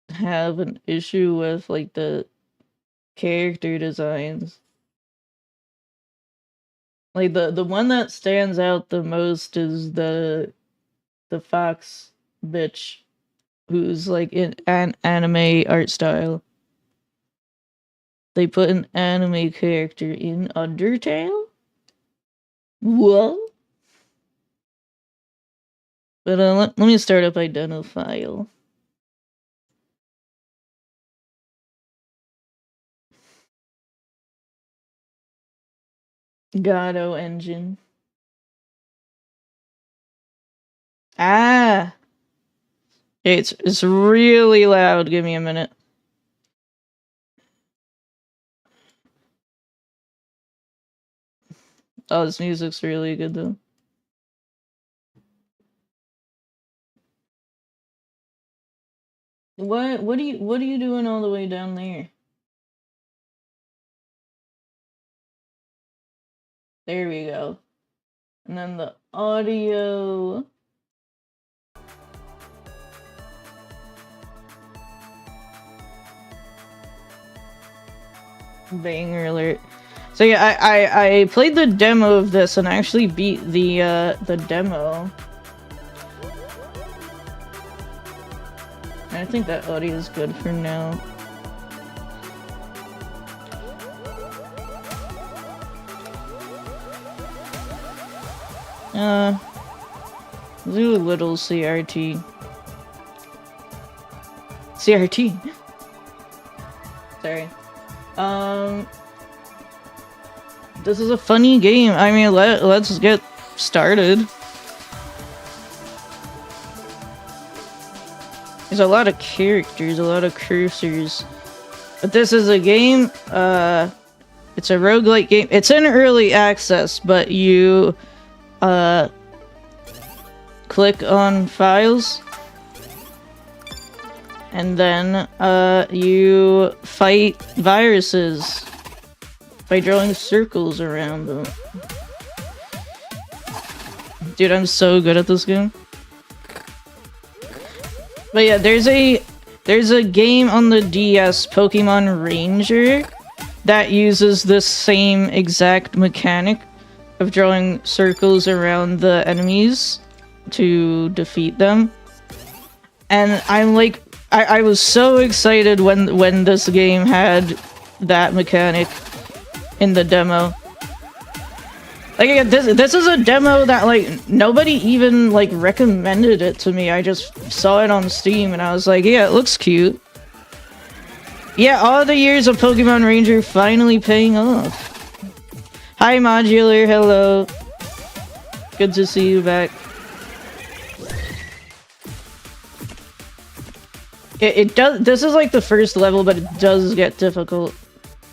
have an issue with like the character designs. Like the one that stands out the most is the fox bitch who's like in an anime art style. They put an anime character in Undertale? What? But let me start up Identifile. Godot engine. Ah! It's really loud. Give me a minute. Oh, this music's really good though. What are you doing all the way down there? There we go. And then the audio. Banger alert. So yeah, I played the demo of this and actually beat the demo. I think that audio is good for now. Do a little CRT. CRT. Sorry. This is a funny game. I mean, let's get started. There's a lot of characters, a lot of cursors. But this is a game, it's a roguelike game. It's in early access, but you, click on files. And then, you fight viruses by drawing circles around them. Dude, I'm so good at this game. But yeah, there's a game on the DS, Pokemon Ranger, that uses this same exact mechanic of drawing circles around the enemies to defeat them. And I'm like, I was so excited when this game had that mechanic in the demo. Like, this is a demo that, like, nobody even, like, recommended it to me. I just saw it on Steam, and I was like, yeah, it looks cute. Yeah, all the years of Pokemon Ranger finally paying off. Hi, Modular, hello. Good to see you back. It does. This is, like, the first level, but it does get difficult.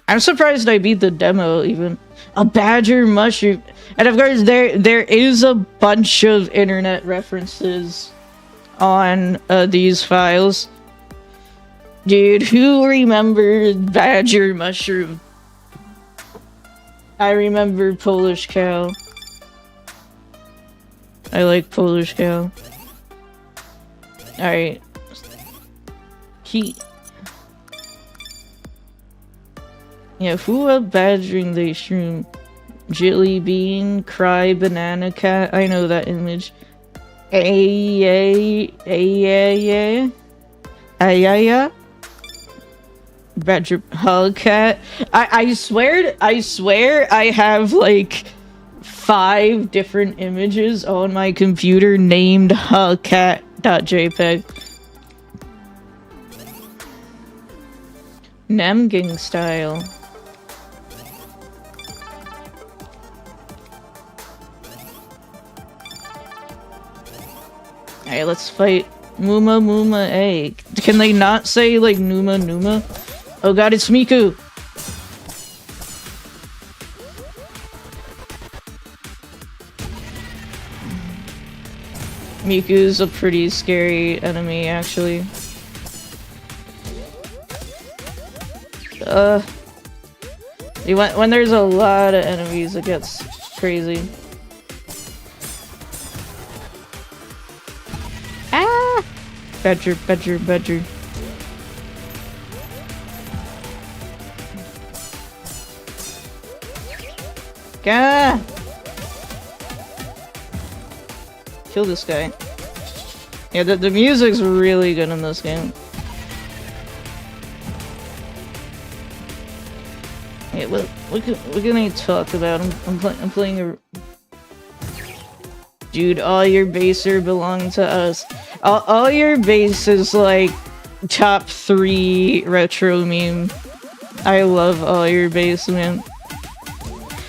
I'm surprised I beat the demo, even. A badger mushroom. And of course, there is a bunch of internet references on these files. Dude, who remembered badger mushroom? I remember Polish cow. I like Polish cow. Alright. Yeah, who are badgering the shroom? Jilly bean, cry, banana cat. I know that image. Ayaya. Badger hug cat. I swear I have like 5 different images on my computer named hugcat.jpg. Namgang style. Alright, let's fight Muma Muma A. Can they not say, like, Numa Numa? Oh god, it's Miku! Miku's a pretty scary enemy, actually. When there's a lot of enemies, it gets crazy. Ah! Badger. Gah! Kill this guy. Yeah, the music's really good in this game. Hey, what can I talk about? I'm playing a... Dude, all your baser belong to us. All your base is like top 3 retro meme. I love all your base, man.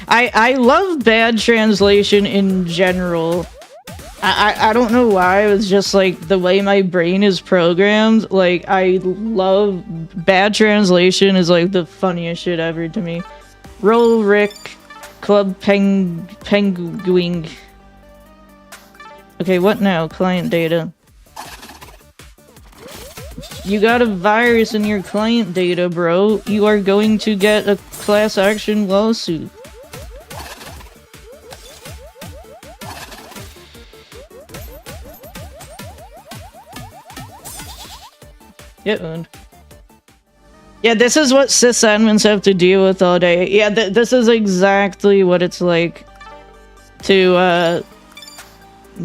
I love bad translation in general. I don't know why, it was just like the way my brain is programmed. Like, I love bad translation is like the funniest shit ever to me. Roll Rick, Club Penguin. Okay, what now? Client data. You got a virus in your client data, bro. You are going to get a class action lawsuit. Get owned. Yeah, this is what sysadmins have to deal with all day. Yeah, this is exactly what it's like to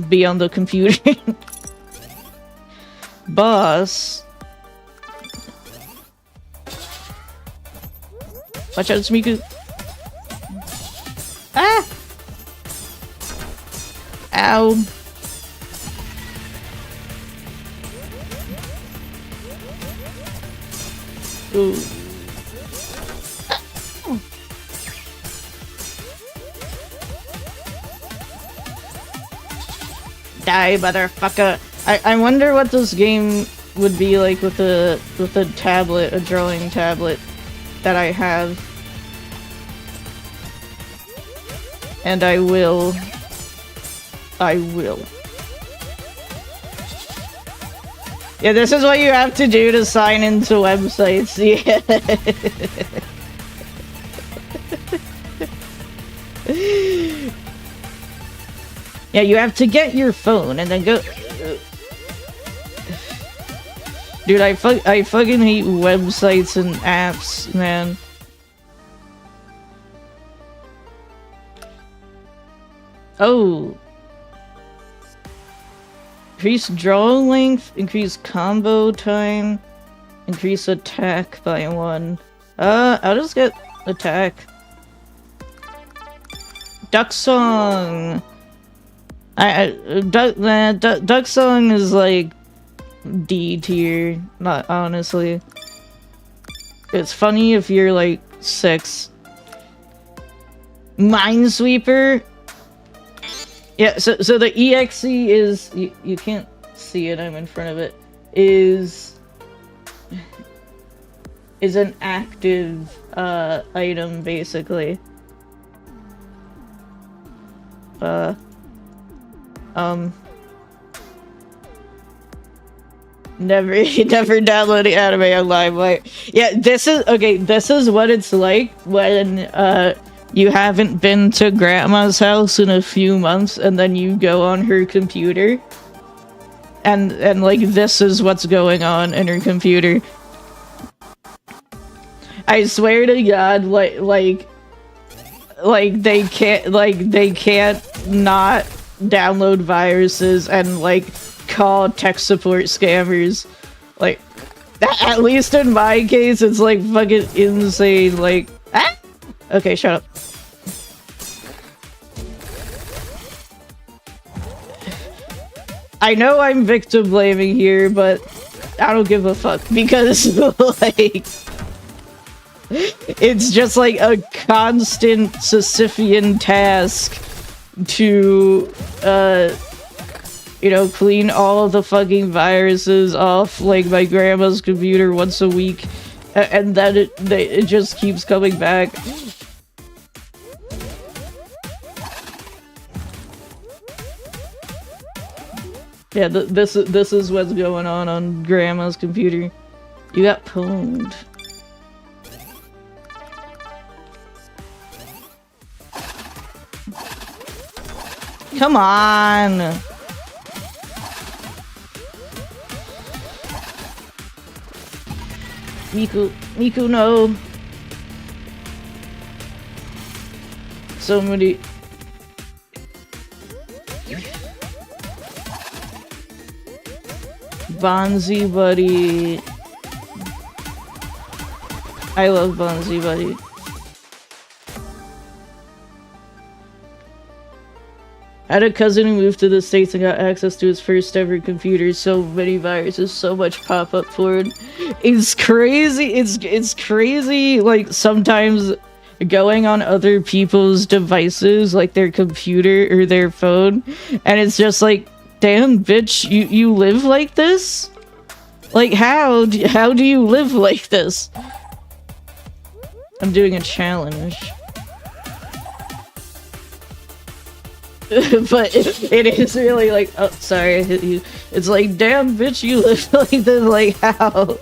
be on the computer. Boss. Watch out, Miku. Ah! Ow. Ooh. Die, motherfucker! I wonder what this game would be like with a tablet, a drawing tablet that I have. And I will. Yeah, this is what you have to do to sign into websites. Yeah. Yeah, you have to get your phone and then go. Dude, I fucking hate websites and apps, man. Oh. Increase draw length, increase combo time, increase attack by 1. I'll just get attack. Duck Song! Duck Song is like D tier, not honestly. It's funny if you're like 6. Minesweeper? Yeah, so the EXE is, you can't see it, I'm in front of it, is an active item, basically. Never downloading anime on LimeWire. Yeah, this is what it's like when you haven't been to grandma's house in a few months and then you go on her computer and like this is what's going on in her computer. I swear to God, like they can't not download viruses and like call tech support scammers. Like at least in my case it's like fucking insane. Like ah! Okay, shut up. I know I'm victim blaming here, but I don't give a fuck because like it's just like a constant Sisyphean task to, you know, clean all of the fucking viruses off, like, my grandma's computer once a week, and then it just keeps coming back. Yeah, this is what's going on grandma's computer. You got pwned. Come on! Miku, no! So many... Bonzi Buddy. I love Bonzi Buddy. I had a cousin who moved to the States and got access to his first ever computer. So many viruses, so much pop-up for it. It's crazy. It's crazy, like, sometimes going on other people's devices, like their computer or their phone, and it's just like, damn, bitch, you live like this? Like, how do you live like this? I'm doing a challenge. But it is really like, oh, sorry, I hit you. It's like, damn, bitch, you live like this, like, how?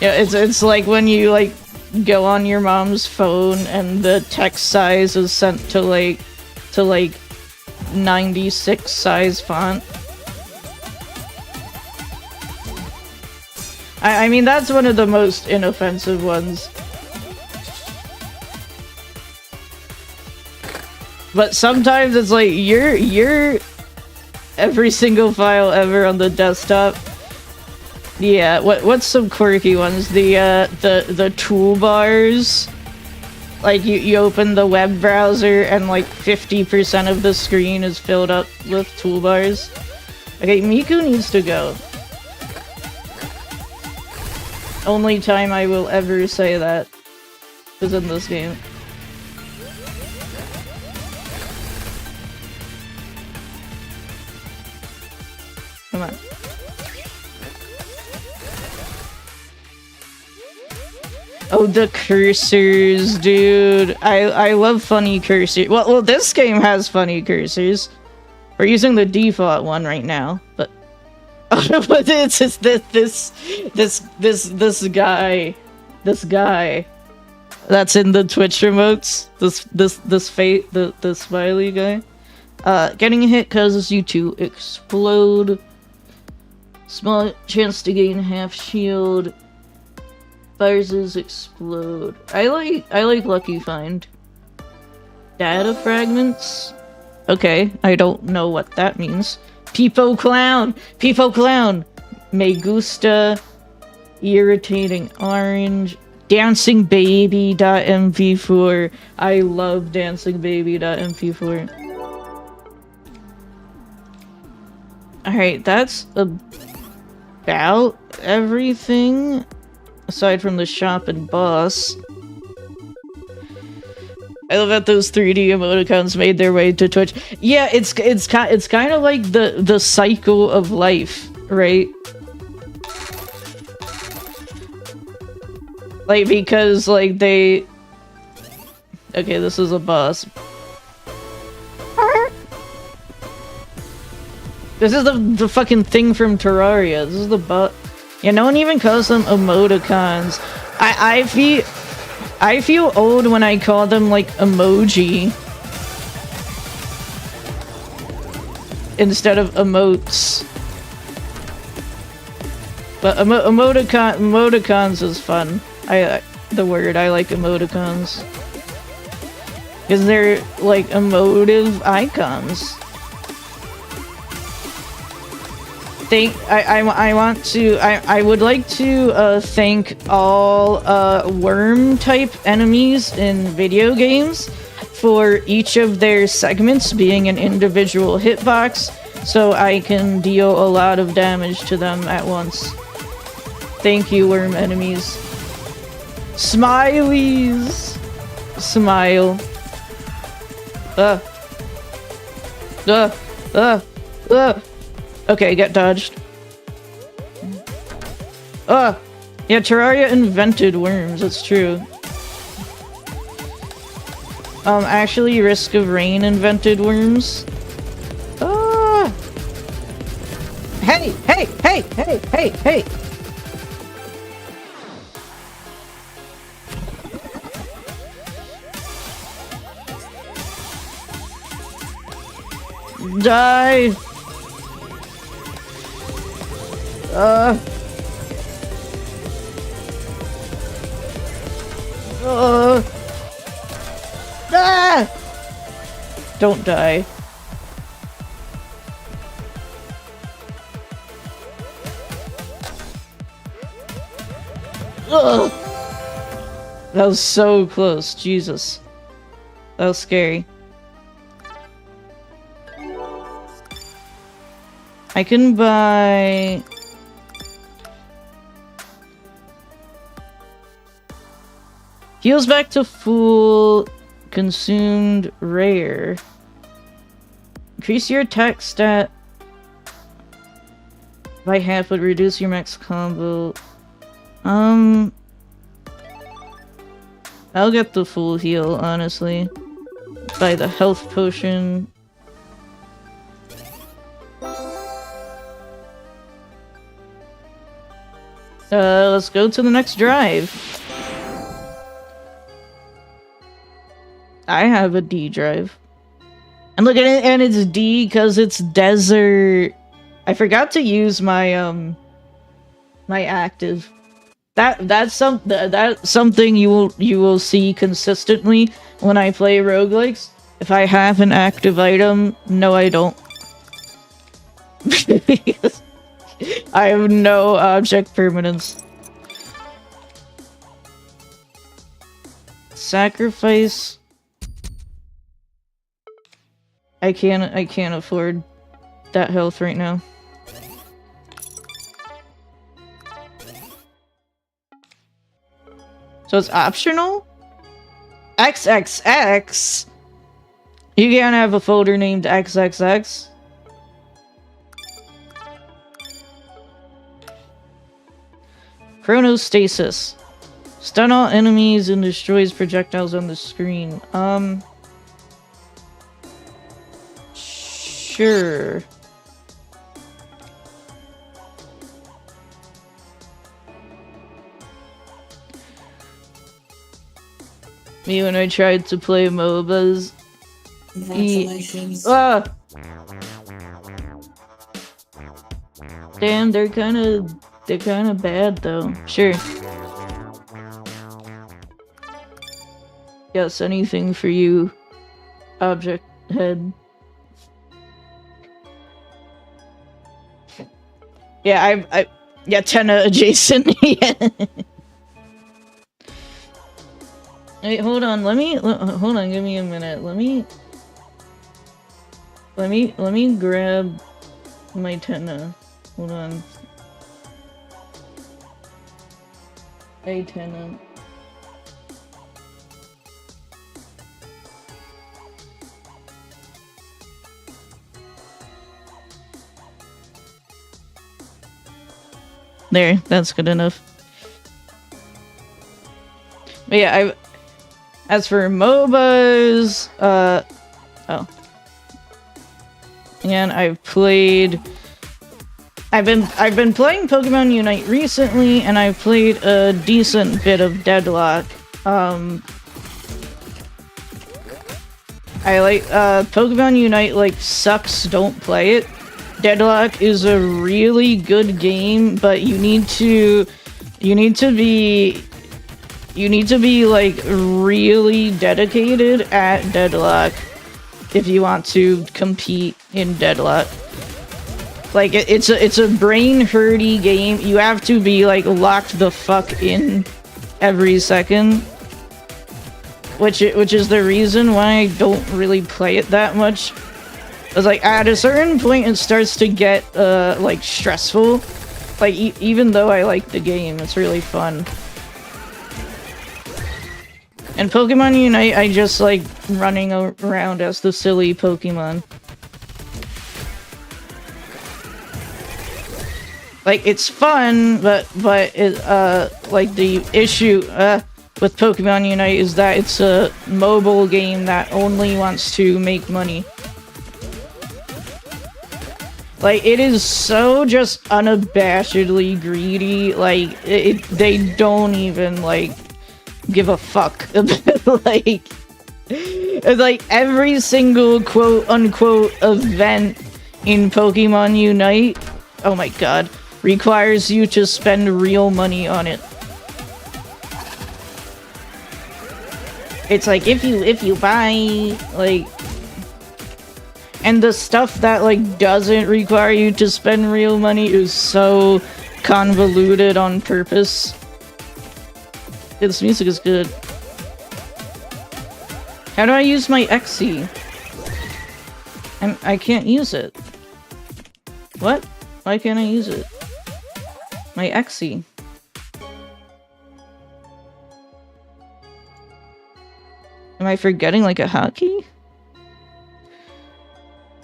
Yeah, it's like when you, like, go on your mom's phone and the text size is sent to, like, 96 size font. I mean, that's one of the most inoffensive ones. But sometimes it's like, you're every single file ever on the desktop. Yeah, what's some quirky ones? The toolbars. Like, you open the web browser and like 50% of the screen is filled up with toolbars. Okay, Miku needs to go. Only time I will ever say that is in this game. Come on. Oh, the cursors, dude. I love funny cursors. Well, this game has funny cursors. We're using the default one right now, but but it's just this guy that's in the Twitch remotes. The smiley guy. Getting a hit causes you to explode. Small chance to gain half shield. Viruses explode. I like Lucky Find. Data fragments? Okay, I don't know what that means. Peepo Clown! Peepo Clown! Me gusta. Irritating Orange. Dancing Baby.mp4. I love Dancing Baby.mp4. Alright, that's about everything. Aside from the shop and boss. I love that those 3D emoticons made their way to Twitch. Yeah, it's kind of like the cycle of life, right? Like, because like they... Okay, this is a boss. This is the fucking thing from Terraria. This is the boss. Yeah, no one even calls them emoticons. I feel old when I call them like emoji instead of emotes. But emoticons is fun. I like emoticons because they're like emotive icons. I would like to thank all worm type enemies in video games for each of their segments being an individual hitbox, so I can deal a lot of damage to them at once. Thank you, worm enemies. Smileys! Smile. Okay, get dodged. Yeah, Terraria invented worms, that's true. Actually, Risk of Rain invented worms. Hey! Hey! Hey! Hey! Hey! Hey! Die! Ah! Don't die. Ugh. That was so close, Jesus. That was scary. I can buy... Heals back to full, consumed rare. Increase your attack stat by half, but reduce your max combo. I'll get the full heal, honestly. Buy the health potion. Let's go to the next drive. I have a D drive. And look at it, and it's D because it's desert. I forgot to use my my active. That's something you will see consistently when I play roguelikes. If I have an active item, no I don't. Because I have no object permanence. Sacrifice. I can't afford that health right now. So it's optional? XXX? You can't have a folder named XXX? Chronostasis. Stun all enemies and destroys projectiles on the screen. Sure. Me when I tried to play MOBAs. Congratulations. Damn, they're kind of bad though. Sure. Yes, anything for you, object head. Yeah, yeah, Tenna adjacent. Yeah. Wait, hold on. Hold on. Give me a minute. Let me grab my Tenna. Hold on. Hey, Tenna. There, that's good enough. But yeah, as for MOBAs, oh. And I've been playing Pokemon Unite recently, and I've played a decent bit of Deadlock. I like, Pokemon Unite, like, sucks, don't play it. Deadlock is a really good game, but you need to be like really dedicated at Deadlock if you want to compete in Deadlock. Like it's a brain hurty game. You have to be like locked the fuck in every second, which is the reason why I don't really play it that much. It's like at a certain point it starts to get like stressful Like, even though I like the game, it's really fun. And Pokemon Unite, I just like running around as the silly Pokemon. Like, it's fun, but it, like, the issue, with Pokemon Unite is that it's a mobile game that only wants to make money. Like, it is so just unabashedly greedy, like, they don't even, like, give a fuck. Like, it's like every single quote-unquote event in Pokemon Unite, oh my god, requires you to spend real money on it. It's like, if you buy, like... And the stuff that, like, doesn't require you to spend real money is so convoluted on purpose. Yeah, this music is good. How do I use my XC? I can't use it. What? Why can't I use it? My XC. Am I forgetting, like, a hotkey?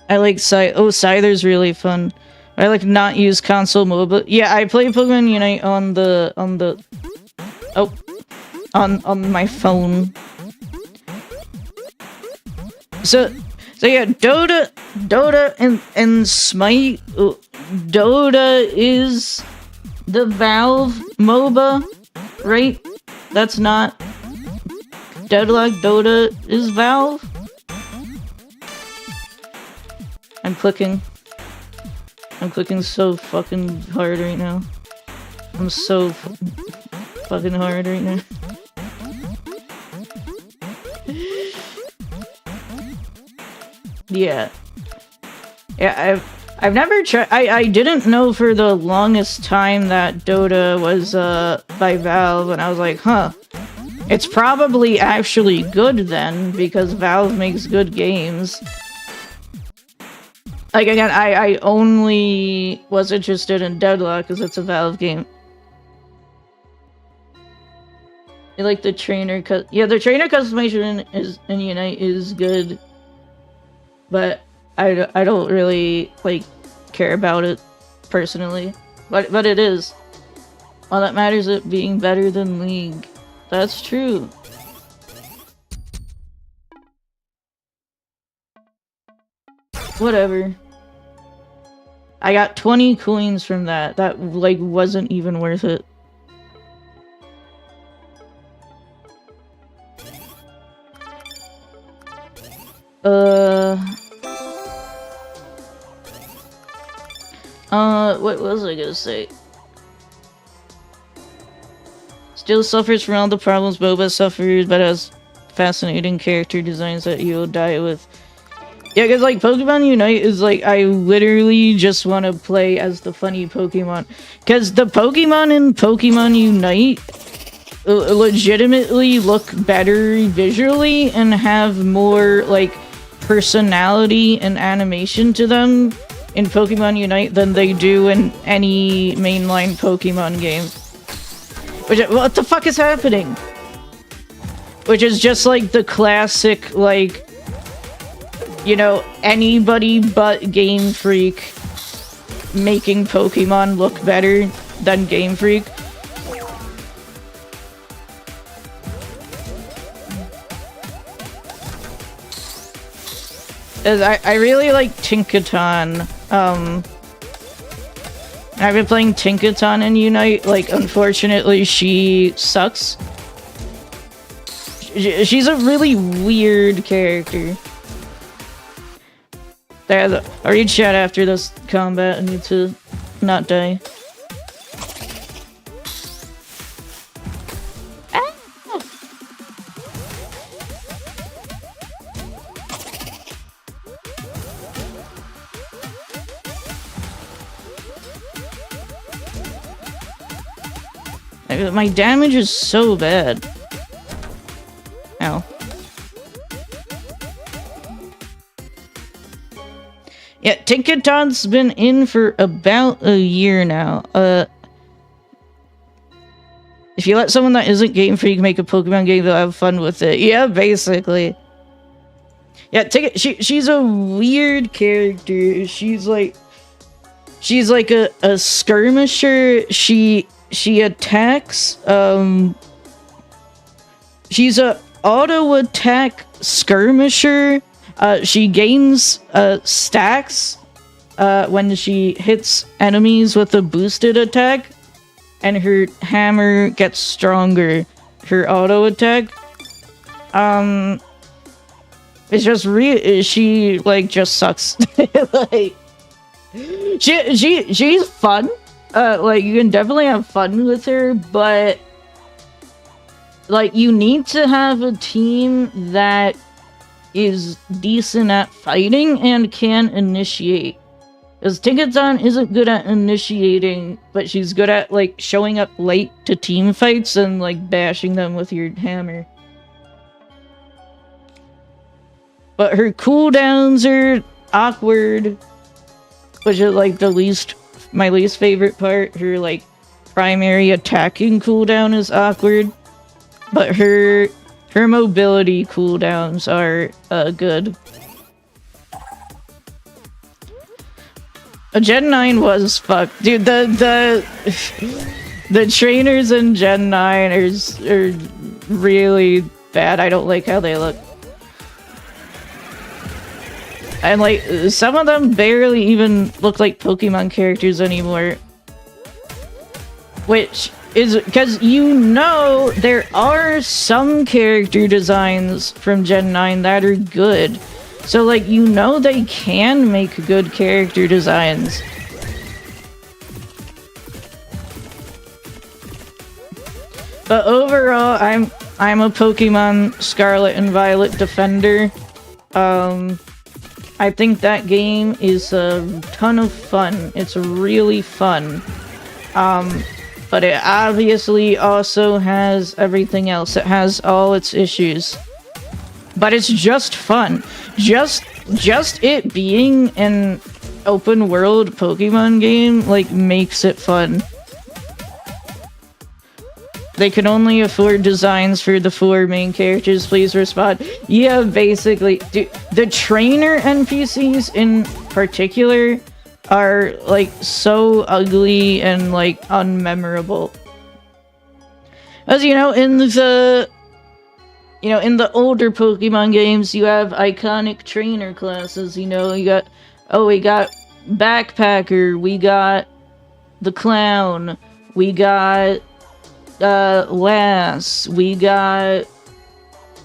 I like Scyther's really fun. I like not use console mode, but yeah, I play Pokemon Unite on my phone. So yeah, Dota and Smite. Dota is the Valve MOBA, right? That's not Deadlock. Dota is Valve. I'm clicking so fucking hard right now. I'm so fucking hard right now. Yeah. Yeah, I've never tried. I didn't know for the longest time that Dota was by Valve, and I was like, huh. It's probably actually good then, because Valve makes good games. Like, again, I only was interested in Deadlock because it's a Valve game. I like the trainer yeah, the trainer customization in Unite is good. But I don't really, like, care about it personally. But it is. All that matters is it being better than League. That's true. Whatever. I got 20 coins from that. That, like, wasn't even worth it. What was I gonna say? Still suffers from all the problems Boba suffers, but has fascinating character designs that you'll die with. Yeah, because, like, Pokemon Unite is, like, I literally just want to play as the funny Pokemon. Because the Pokemon in Pokemon Unite legitimately look better visually and have more, like, personality and animation to them in Pokemon Unite than they do in any mainline Pokemon game. What the fuck is happening? Which is just, like, the classic, like... You know, anybody but Game Freak making Pokemon look better than Game Freak. I really like Tinkaton. I've been playing Tinkaton in Unite. Like, unfortunately, she sucks. She's a really weird character. There, I'll read chat after this combat. I need to not die. Ah! My damage is so bad. Ow. Yeah, Tinkaton's been in for about a year now. If you let someone that isn't Game Freak make a Pokemon game, they'll have fun with it. Yeah, basically. Yeah, she's a weird character. She's like a skirmisher. She attacks, she's a auto attack skirmisher. She gains stacks when she hits enemies with a boosted attack, and her hammer gets stronger. Her auto attack. It's just she like just sucks. Like she's fun. Like you can definitely have fun with her, but like you need to have a team that is decent at fighting and can initiate. Because Tinkaton isn't good at initiating, but she's good at like showing up late to team fights and like bashing them with your hammer. But her cooldowns are awkward, which is like my least favorite part. Her like primary attacking cooldown is awkward, but her mobility cooldowns are good. Gen 9 was fucked. Dude, the trainers in Gen 9 are really bad. I don't like how they look. And like, some of them barely even look like Pokemon characters anymore. Which is because there are some character designs from Gen 9 that are good. So like, they can make good character designs. But overall, I'm a Pokemon Scarlet and Violet defender. I think that game is a ton of fun. It's really fun. But it obviously also has everything else. It has all its issues. But it's just fun. Just it being an open world Pokemon game, like, makes it fun. They can only afford designs for the 4 main characters, please respond. Yeah, basically. Dude, the trainer NPCs in particular are, like, so ugly and, like, unmemorable. As in the older Pokemon games, you have iconic trainer classes, we got Backpacker, we got the Clown, we got Lass, we got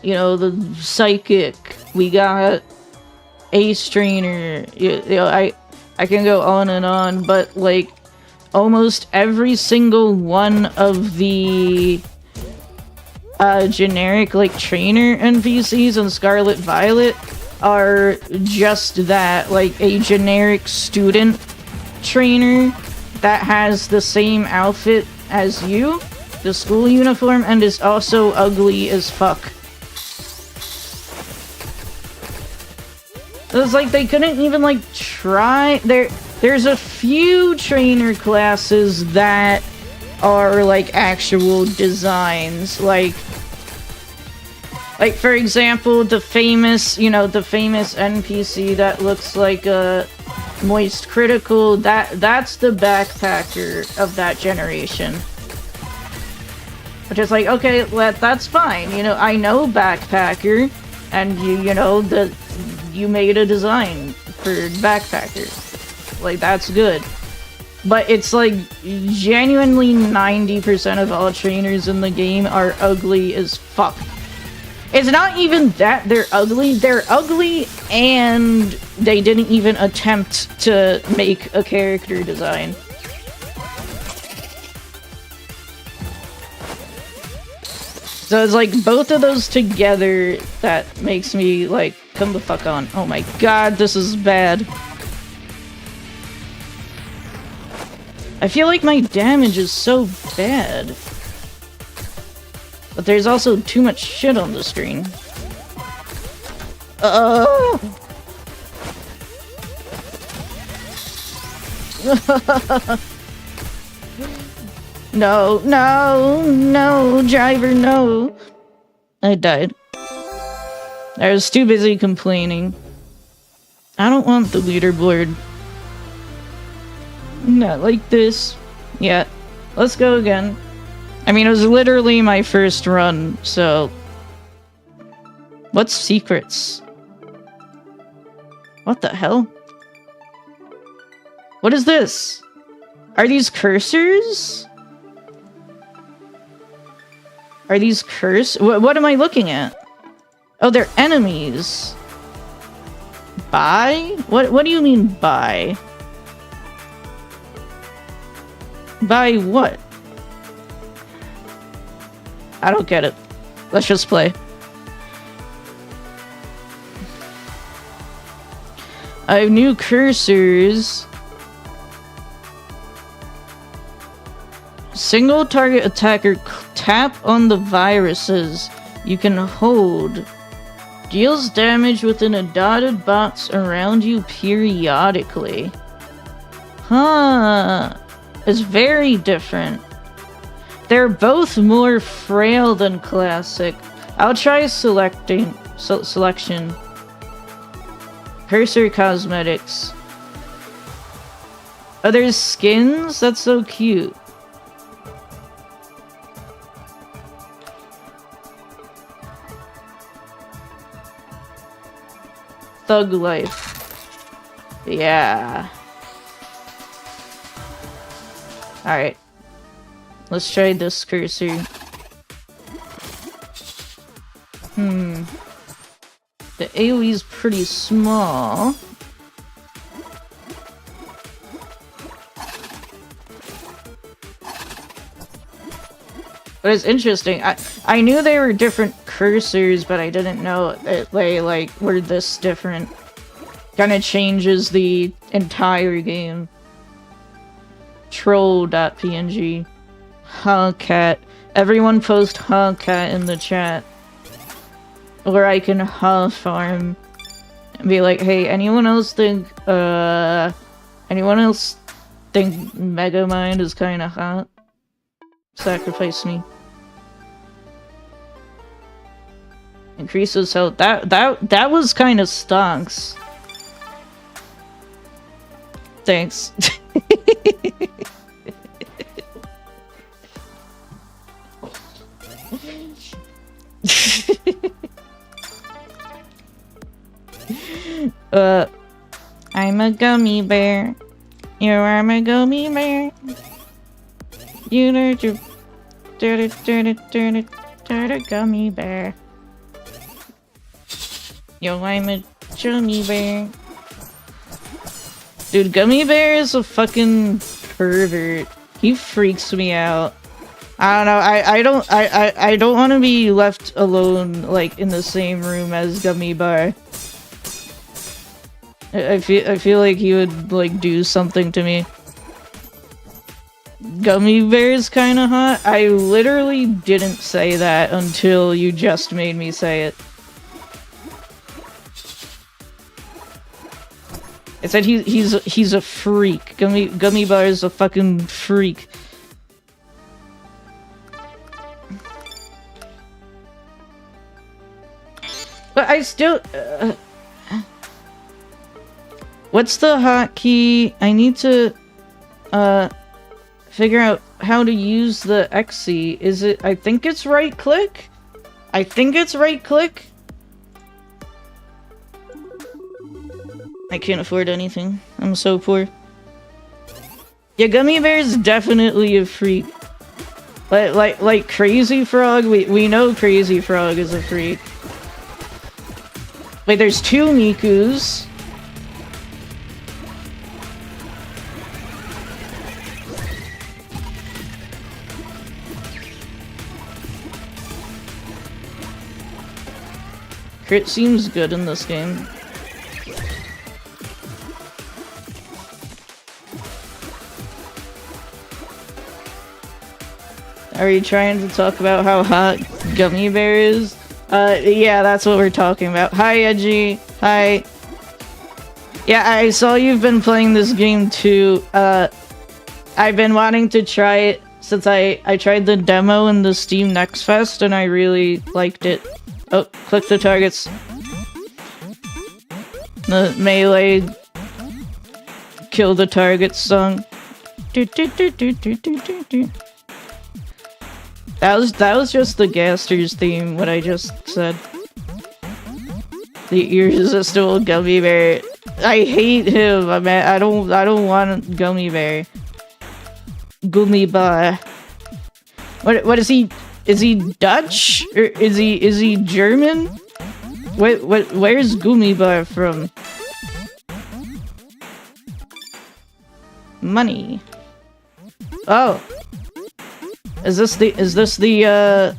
the Psychic, we got Ace Trainer. I can go on and on, but like almost every single one of the generic like trainer NPCs in Scarlet Violet are just that, like a generic student trainer that has the same outfit as you, the school uniform, and is also ugly as fuck. It's like they couldn't even like try. There's a few trainer classes that are like actual designs, like for example the famous NPC that looks like a Moist Critical. That's the Backpacker of that generation. Which is like, okay, that's fine. I know Backpacker, and you made a design for Backpacker. Like, that's good. But it's like, genuinely 90% of all trainers in the game are ugly as fuck. It's not even that they're ugly and they didn't even attempt to make a character design. So it's like both of those together that makes me like, come the fuck on. Oh my god, this is bad. I feel like my damage is so bad. But there's also too much shit on the screen. No, no, no, driver, no. I died. I was too busy complaining. I don't want the leaderboard. Not like this. Yeah. Let's go again. I mean, it was literally my first run, so... What's secrets? What the hell? What is this? Are these cursors? Are these what am I looking at? Oh, they're enemies. Buy? What do you mean buy? Buy what? I don't get it. Let's just play. I have new cursors. Single target attacker, tap on the viruses you can hold. Deals damage within a dotted box around you periodically. Huh. It's very different. They're both more frail than classic. I'll try selection. Cursor cosmetics. Oh, there's skins? That's so cute. Thug life. Yeah. Alright. Let's try this cursor. The AoE's pretty small. But it's interesting. I knew they were different cursors, but I didn't know they like were this different. Kinda changes the entire game. Troll.png. Huh, cat. Everyone post huh, cat in the chat. Or I can huh farm. And be like, hey, anyone else think Megamind is kinda hot? Sacrifice me. Increases health. That was kinda stonks. Thanks. I'm a gummy bear. You are my gummy bear. You know to gummy bear. Yo, I'm a gummy bear. Dude, Gummy Bear is a fucking pervert. He freaks me out. I don't know. I don't want to be left alone, like in the same room as Gummy Bear. I feel like he would like do something to me. Gummy Bear's kind of hot. I literally didn't say that until you just made me say it. I said he's a freak. Gummy Bear is a fucking freak. But I still what's the hotkey? I need to figure out how to use the XC. Is it? I think it's right click. I think it's right click. I can't afford anything. I'm so poor. Yeah, Gummy Bear's definitely a freak. Like Crazy Frog. We know Crazy Frog is a freak. Wait, there's two Mikus. Crit seems good in this game. Are you trying to talk about how hot Gummy Bear is? Yeah, that's what we're talking about. Hi, Edgy. Hi. Yeah, I saw you've been playing this game too. I've been wanting to try it since I tried the demo in the Steam Next Fest and I really liked it. Oh, click the targets. The melee kill the targets song. That was just the Gasters theme, what I just said. The irresistible gummy bear. I hate him. I don't want gummy bear. Gummy bear. What is he? Is he Dutch or is he German? Where's Gummy bear from? Money. Oh. Is this the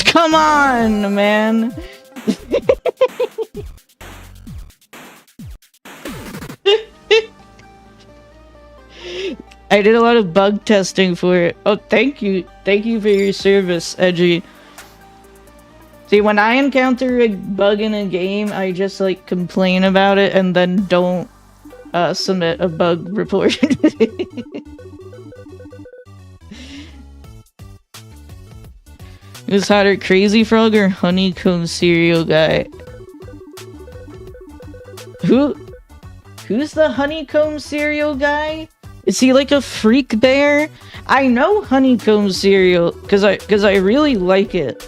Come on, man. I did a lot of bug testing for it. Oh, thank you. Thank you for your service, Edgy. See, when I encounter a bug in a game, I just, like, complain about it and then don't submit a bug report. Who's hotter, Crazy Frog or Honeycomb Cereal Guy? Who's the Honeycomb Cereal Guy? Is he like a freak bear? I know Honeycomb Cereal because I really like it.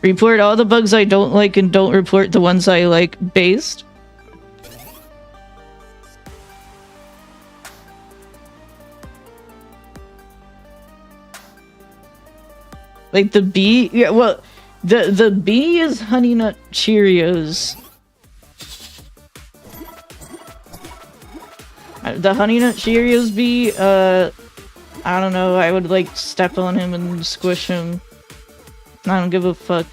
Report all the bugs I don't like and don't report the ones I like based. Like the bee? Yeah, well, the bee is Honey Nut Cheerios. The Honey Nut Cheerios bee, I don't know, I would like step on him and squish him. I don't give a fuck.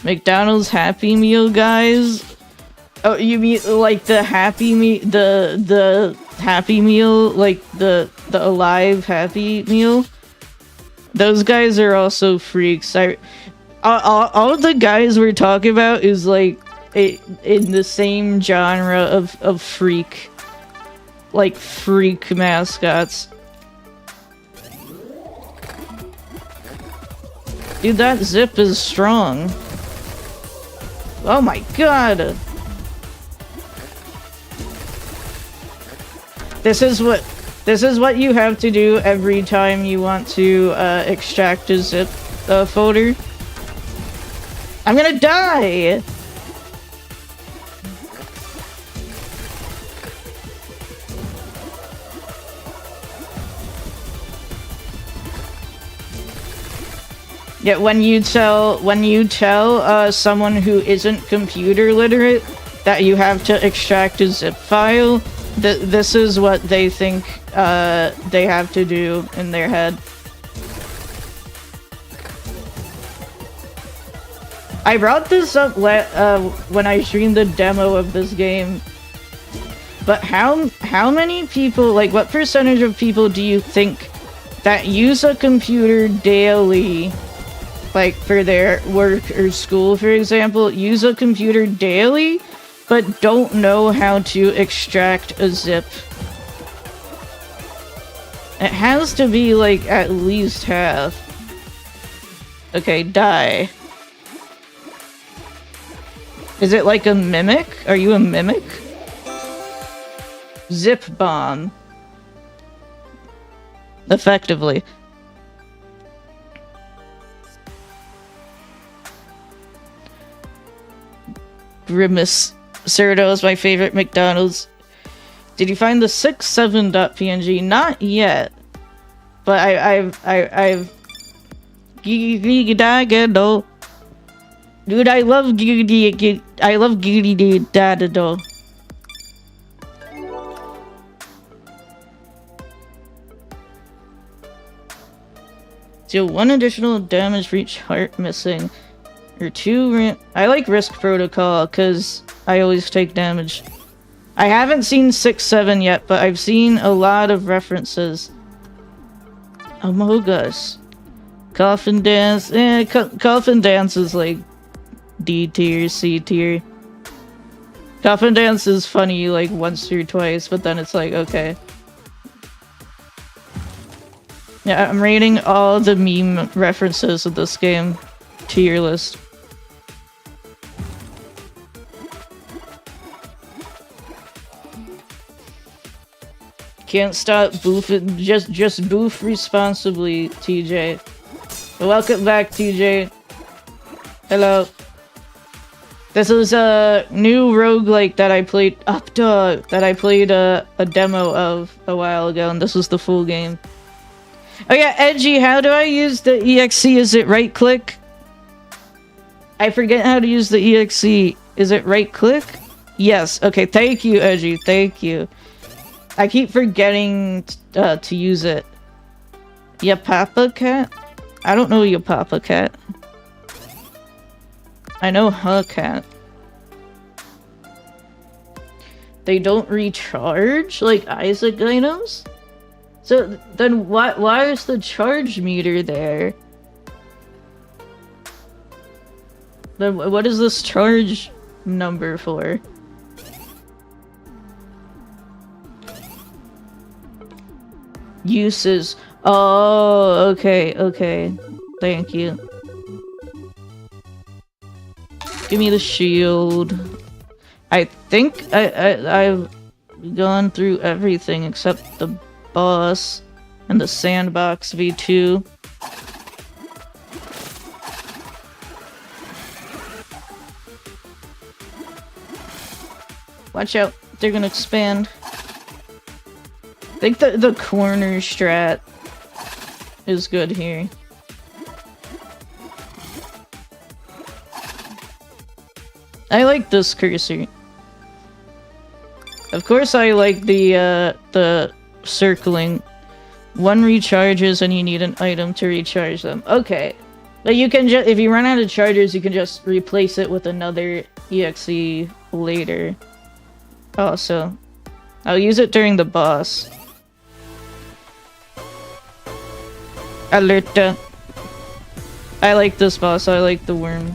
McDonald's Happy Meal, guys? Oh, you mean like the Happy Meal, the Happy Meal, like the Alive Happy Meal? Those guys are also freaks. All of the guys we're talking about is like in the same genre of freak, like freak mascots. Dude, that zip is strong. Oh my god. This is what you have to do every time you want to extract a zip folder. I'm gonna die! Yeah, when you tell someone who isn't computer literate that you have to extract a zip file, this is what they think they have to do in their head. I brought this up when I streamed the demo of this game, but how many people, like what percentage of people do you think that use a computer daily, like for their work or school, for example, use a computer daily, but don't know how to extract a zip? It has to be like at least half. Okay, die. Is it like a mimic? Are you a mimic? Zip bomb. Effectively. Grimace. Cerdo is my favorite McDonald's. Did you find the 67.png? Not yet. But I've Dude, I love Giggity. I love Giggity Dadado. Deal 1 additional damage for each heart missing. Or 2 I like Risk Protocol, because I always take damage. I haven't seen 6, 7 yet, but I've seen a lot of references. Among Us. Coffin Dance. Coffin Dance is like D tier, C tier. Coffin Dance is funny like once or twice, but then it's like, okay. Yeah, I'm rating all the meme references of this game. Tier list. Can't stop boofing. Just boof responsibly, TJ. Welcome back, TJ. Hello. This is a new roguelike that I played that I played a demo of a while ago, and this was the full game. Oh yeah, Edgy, how do I use the EXE? Is it right click? I forget how to use the EXE. Is it right click? Yes. Okay, thank you, Edgy. Thank you. I keep forgetting to use it. Ya Papa Cat? I don't know Ya Papa Cat. I know her cat. They don't recharge like Isaac items? So then why is the charge meter there? Then what is this charge number for? Uses. Oh, okay, okay. Thank you. Give me the shield. I think I've gone through everything except the boss and the sandbox V2. Watch out, they're gonna expand. I think the corner strat is good here. I like this cursor. Of course I like the circling. One recharges and you need an item to recharge them. Okay. But you can just, if you run out of chargers, you can just replace it with another EXE later. Also, I'll use it during the boss. Alerta. I like this boss, I like the worm.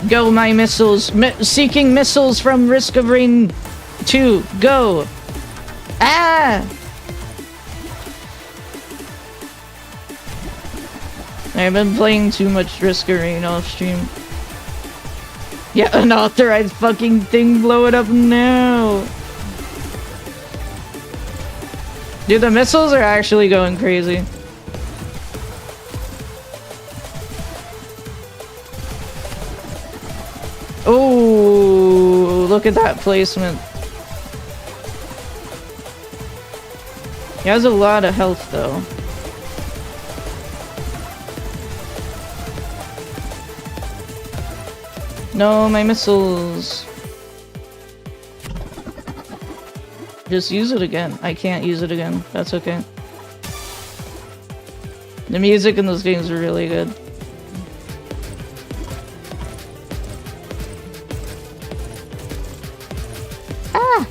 Go, my missiles! Seeking missiles from Risk of Rain 2. Go! Ah! I've been playing too much Risk of Rain off stream. Yeah, unauthorized fucking thing, blow it up now! Dude, the missiles are actually going crazy. Oh, look at that placement. He has a lot of health though. No, my missiles. Just use it again. I can't use it again. That's okay. The music in those games are really good. Ah!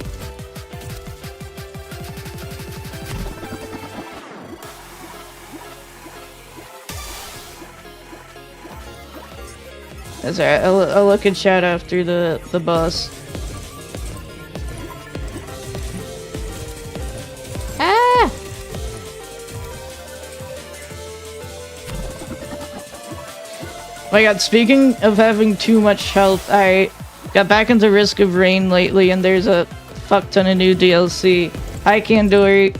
That's alright. I'll look at chat after the boss. Ah! Oh my god, speaking of having too much health, I got back into Risk of Rain lately and there's a fuck ton of new DLC. Hi Kandori.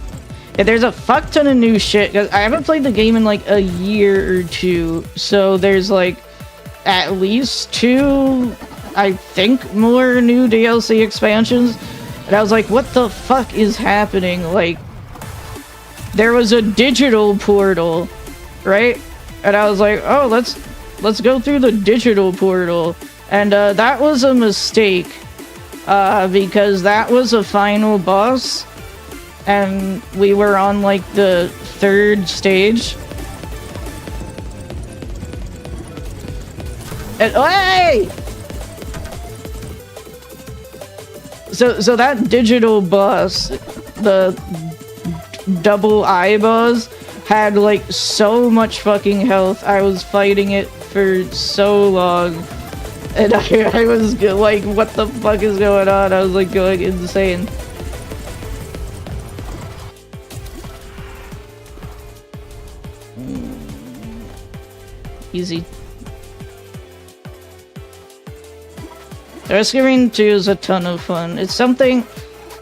Yeah, there's a fuck ton of new shit, cause I haven't played the game in like a year or two, so there's like at least 2, I think, more new DLC expansions. And I was like, what the fuck is happening? Like, there was a digital portal, right? And I was like, oh, let's go through the digital portal. And that was a mistake, because that was a final boss. and we were on like the 3rd stage. And, hey! So that digital boss, the double eye boss, had like so much fucking health. I was fighting it for so long, and I was like, what the fuck is going on? I was like going insane. Easy. Risk of Rain 2 is a ton of fun. It's something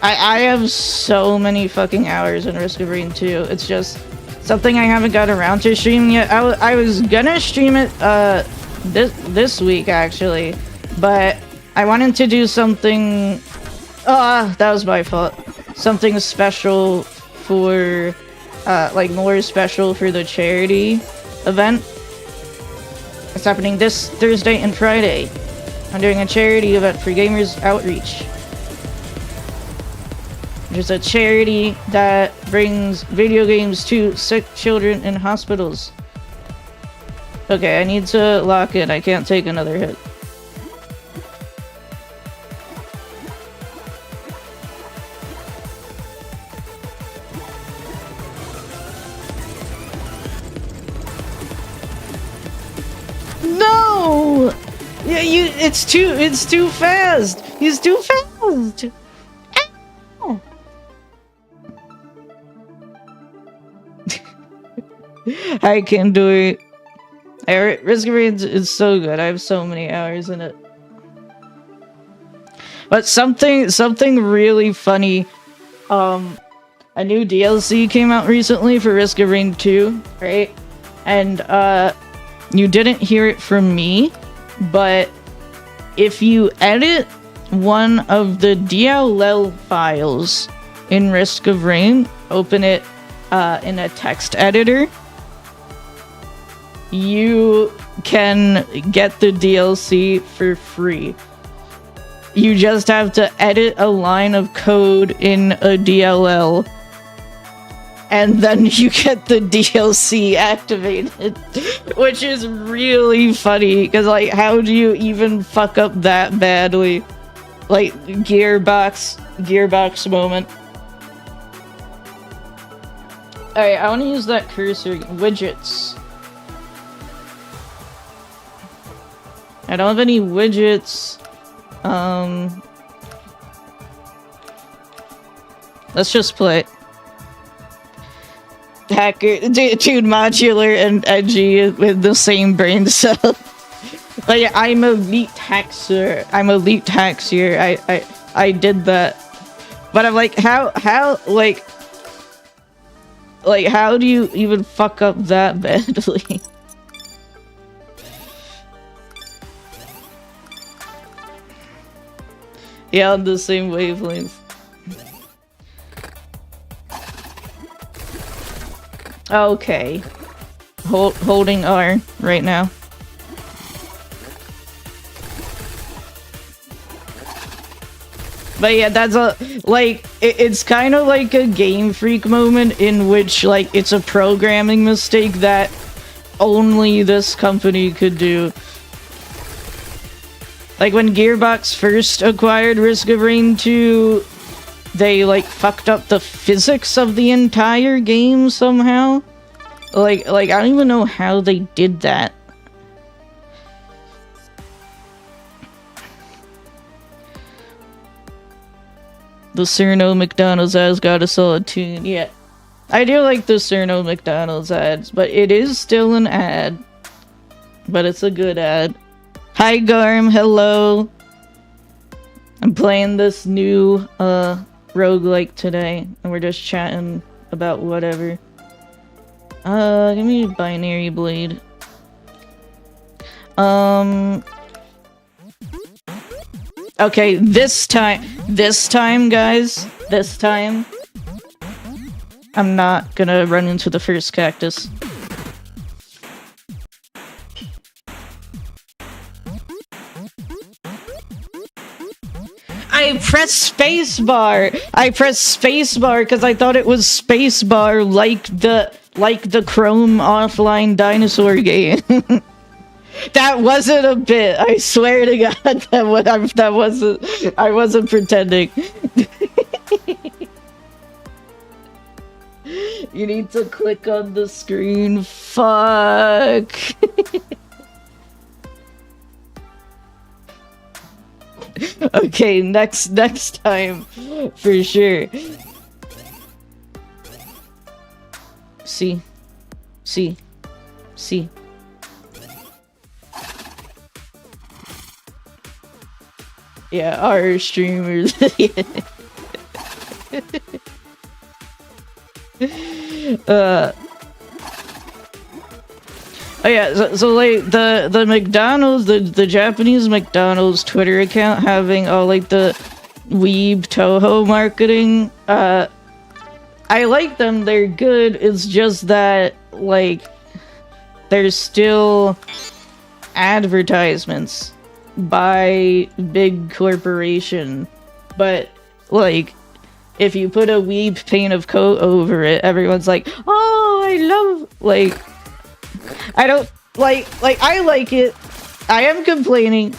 I have so many fucking hours in Risk of Rain 2. It's just something I haven't got around to streaming yet. I was gonna stream it this week actually, but I wanted to do something. That was my fault. Something special for like more special for the charity event. It's happening this Thursday and Friday. I'm doing a charity event for Gamers Outreach, which is a charity that brings video games to sick children in hospitals. Okay, I need to lock in. I can't take another hit. No! Yeah, it's too fast! He's too fast! Ow! I can do it. Risk of Rain is so good. I have so many hours in it. But something really funny. A new DLC came out recently for Risk of Rain 2, right? And you didn't hear it from me, but if you edit one of the DLL files in Risk of Rain, open it in a text editor, you can get the DLC for free. You just have to edit a line of code in a DLL, and then you get the DLC activated, which is really funny, because, like, how do you even fuck up that badly? Like, gearbox moment. Alright, I want to use that cursor. Widgets. I don't have any widgets. Let's just play. Hacker, dude, modular and edgy with the same brain cell. But yeah, I'm elite hacker. I did that. But I'm like, how, like, how do you even fuck up that badly? Yeah, on the same wavelength. Okay. Holding R right now. But yeah, that's it's kind of like a Game Freak moment in which, like, it's a programming mistake that only this company could do. Like, when Gearbox first acquired Risk of Rain 2, they, like, fucked up the physics of the entire game somehow. Like, I don't even know how they did that. The Cerno McDonald's ads got a solid tune. Yeah, I do like the Cerno McDonald's ads, but it is still an ad. But it's a good ad. Hi Garm, hello. I'm playing this new roguelike today, and we're just chatting about whatever. Give me a binary blade. Okay, this time, guys, I'm not gonna run into the first cactus. I pressed spacebar. I pressed spacebar because I thought it was spacebar like the Chrome offline dinosaur game. That wasn't a bit. I swear to God, that wasn't. I wasn't pretending. You need to click on the screen. Fuck. Okay, next time for sure. See. Yeah, our streamers. Oh yeah, so like the McDonald's, the Japanese McDonald's Twitter account having all like the weeb Toho marketing, I like them, they're good, it's just that like there's still advertisements by big corporation, but like if you put a weeb paint of coat over it, everyone's like, oh, I love, like, I don't like I like it. I am complaining,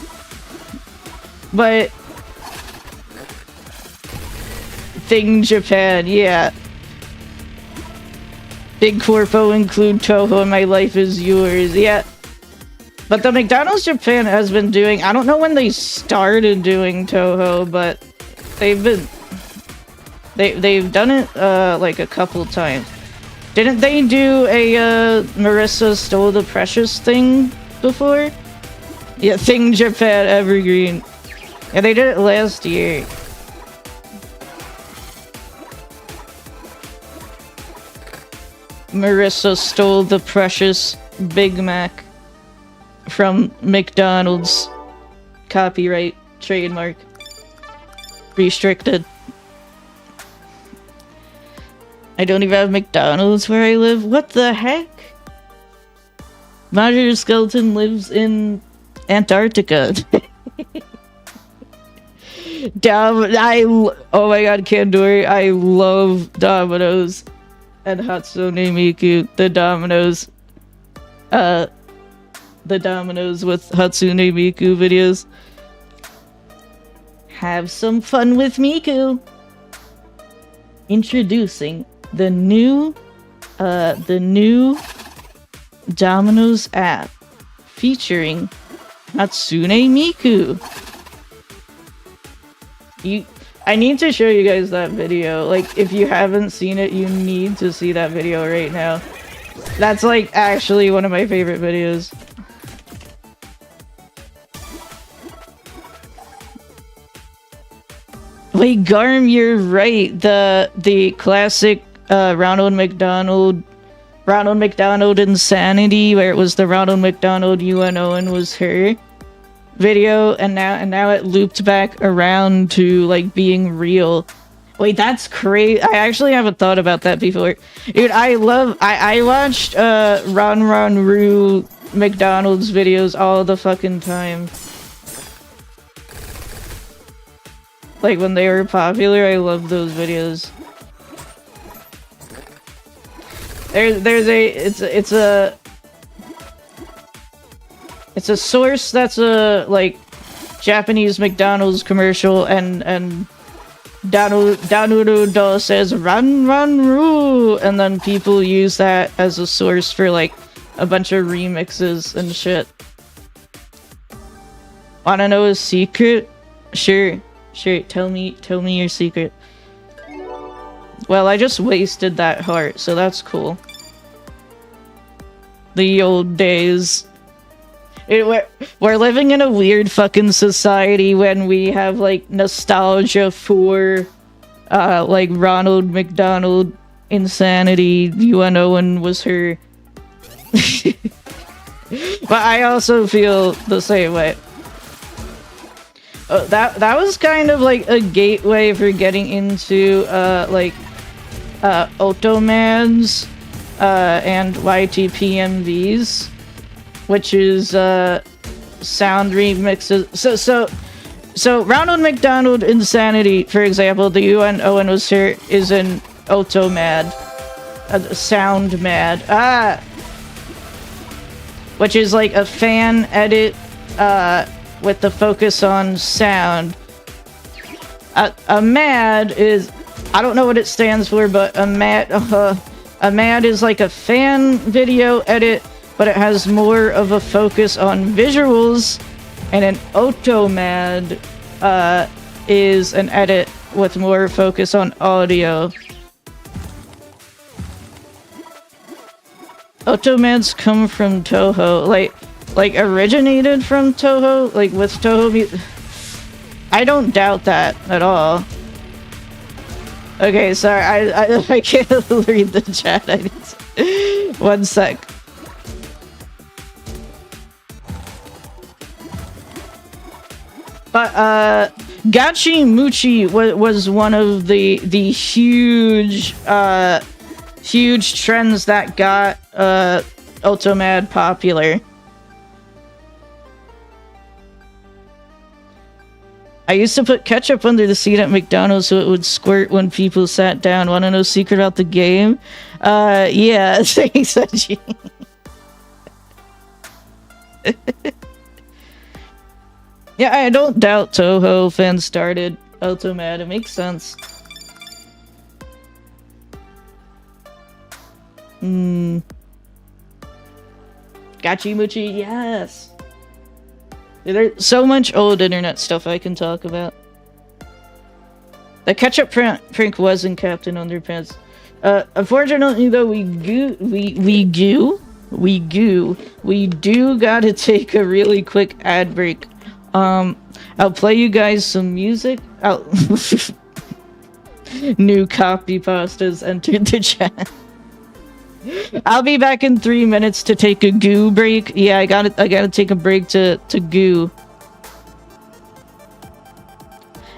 but Thing Japan, yeah. Big corpo include Toho and my life is yours, yeah. But the McDonald's Japan has been doing, I don't know when they started doing Toho, but they've done it like a couple times. Didn't they do a Marissa Stole the Precious thing before? Yeah, Thing Japan Evergreen. Yeah, they did it last year. Marissa stole the precious Big Mac from McDonald's. Copyright, trademark, restricted. I don't even have McDonald's where I live. What the heck? Roger Skeleton lives in Antarctica. Oh my god, Kandori, I love Domino's and Hatsune Miku. The Domino's with Hatsune Miku videos. Have some fun with Miku. Introducing the new Domino's app featuring Hatsune Miku. I need to show you guys that video. Like, if you haven't seen it, you need to see that video right now. That's like actually one of my favorite videos. Wait, Garm, you're right. The classic Ronald McDonald Insanity, where it was the Ronald McDonald UNO and was her video, and now it looped back around to like being real. Wait, that's crazy. I actually haven't thought about that before. Dude, I watched Ron Roo McDonald's videos all the fucking time. Like when they were popular, I loved those videos. It's a source that's a like Japanese McDonald's commercial, and Danuru says run roo, and then people use that as a source for like a bunch of remixes and shit. Wanna know a secret? Sure, tell me your secret. Well, I just wasted that heart, so that's cool. The old days. We're living in a weird fucking society when we have like nostalgia for like Ronald McDonald Insanity, UNO and was her. But I also feel the same way. That was kind of like a gateway for getting into like Otomans and YTPMVs, which is sound remixes. So So Ronald McDonald Insanity, for example, the UN Owen was here, is an Auto Mad. Sound Mad. Which is like a fan edit with the focus on sound. A MAD is, I don't know what it stands for, but a MAD is like a fan video edit, but it has more of a focus on visuals, and an Automad is an edit with more focus on audio. Automads come from Toho, like originated from Toho, like with Toho. I don't doubt that at all. Okay, sorry, I can't read the chat. One sec. But Gachi Muchi was one of the huge huge trends that got Automad popular. I used to put ketchup under the seat at McDonald's so it would squirt when people sat down. Want to know secret about the game? Yeah, thanks, Edgy. Yeah, I don't doubt Toho fans started Automad. It makes sense. Gachimuchi, yes! There's so much old internet stuff I can talk about. The ketchup prank was in Captain Underpants. Unfortunately though, we do gotta take a really quick ad break. I'll play you guys some music. New copy pastas entered the chat. I'll be back in 3 minutes to take a goo break. Yeah, I gotta take a break to goo.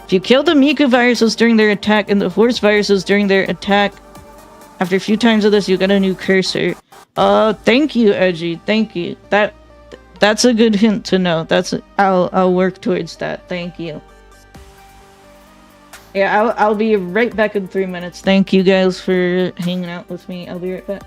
If you kill the Miku viruses during their attack and the horse viruses during their attack, after a few times of this, you get a new cursor. Thank you, Edgy. Thank you. That's a good hint to know. I'll work towards that. Thank you. Yeah, I'll be right back in 3 minutes. Thank you guys for hanging out with me. I'll be right back.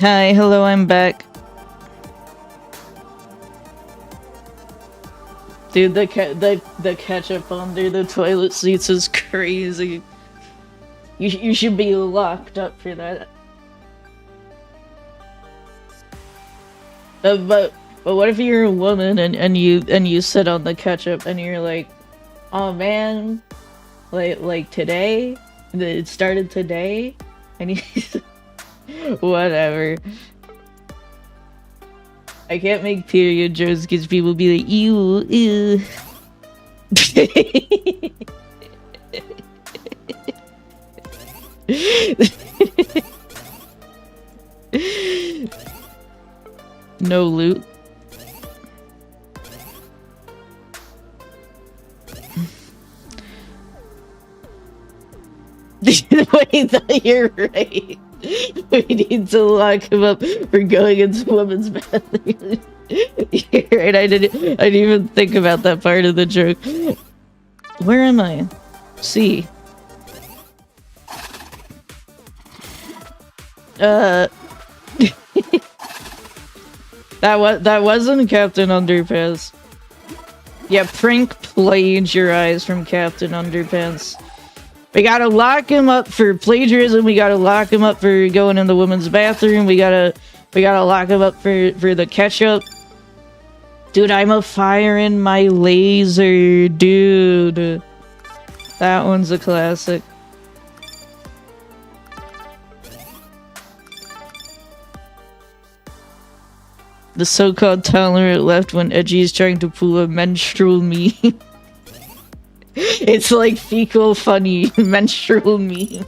Hi, hello, I'm back. Dude, the ketchup under the toilet seats is crazy. You should be locked up for that. But what if you're a woman and you sit on the ketchup and you're like, oh man, like today, it started today, and you whatever. I can't make period jokes because people be like, ew, ew. No loot. Wait, you're right. We need to lock him up for going into women's bathroom. You're right, I didn't even think about that part of the joke. Where am I? C. That wasn't Captain Underpants. Yeah, prank plagiarize from Captain Underpants. We gotta lock him up for plagiarism. We gotta lock him up for going in the women's bathroom. We gotta lock him up for the ketchup. Dude, I'm a fire in my laser, dude. That one's a classic. The so-called tolerant left when Edgy is trying to pull a menstrual meme. It's like fecal funny menstrual meme.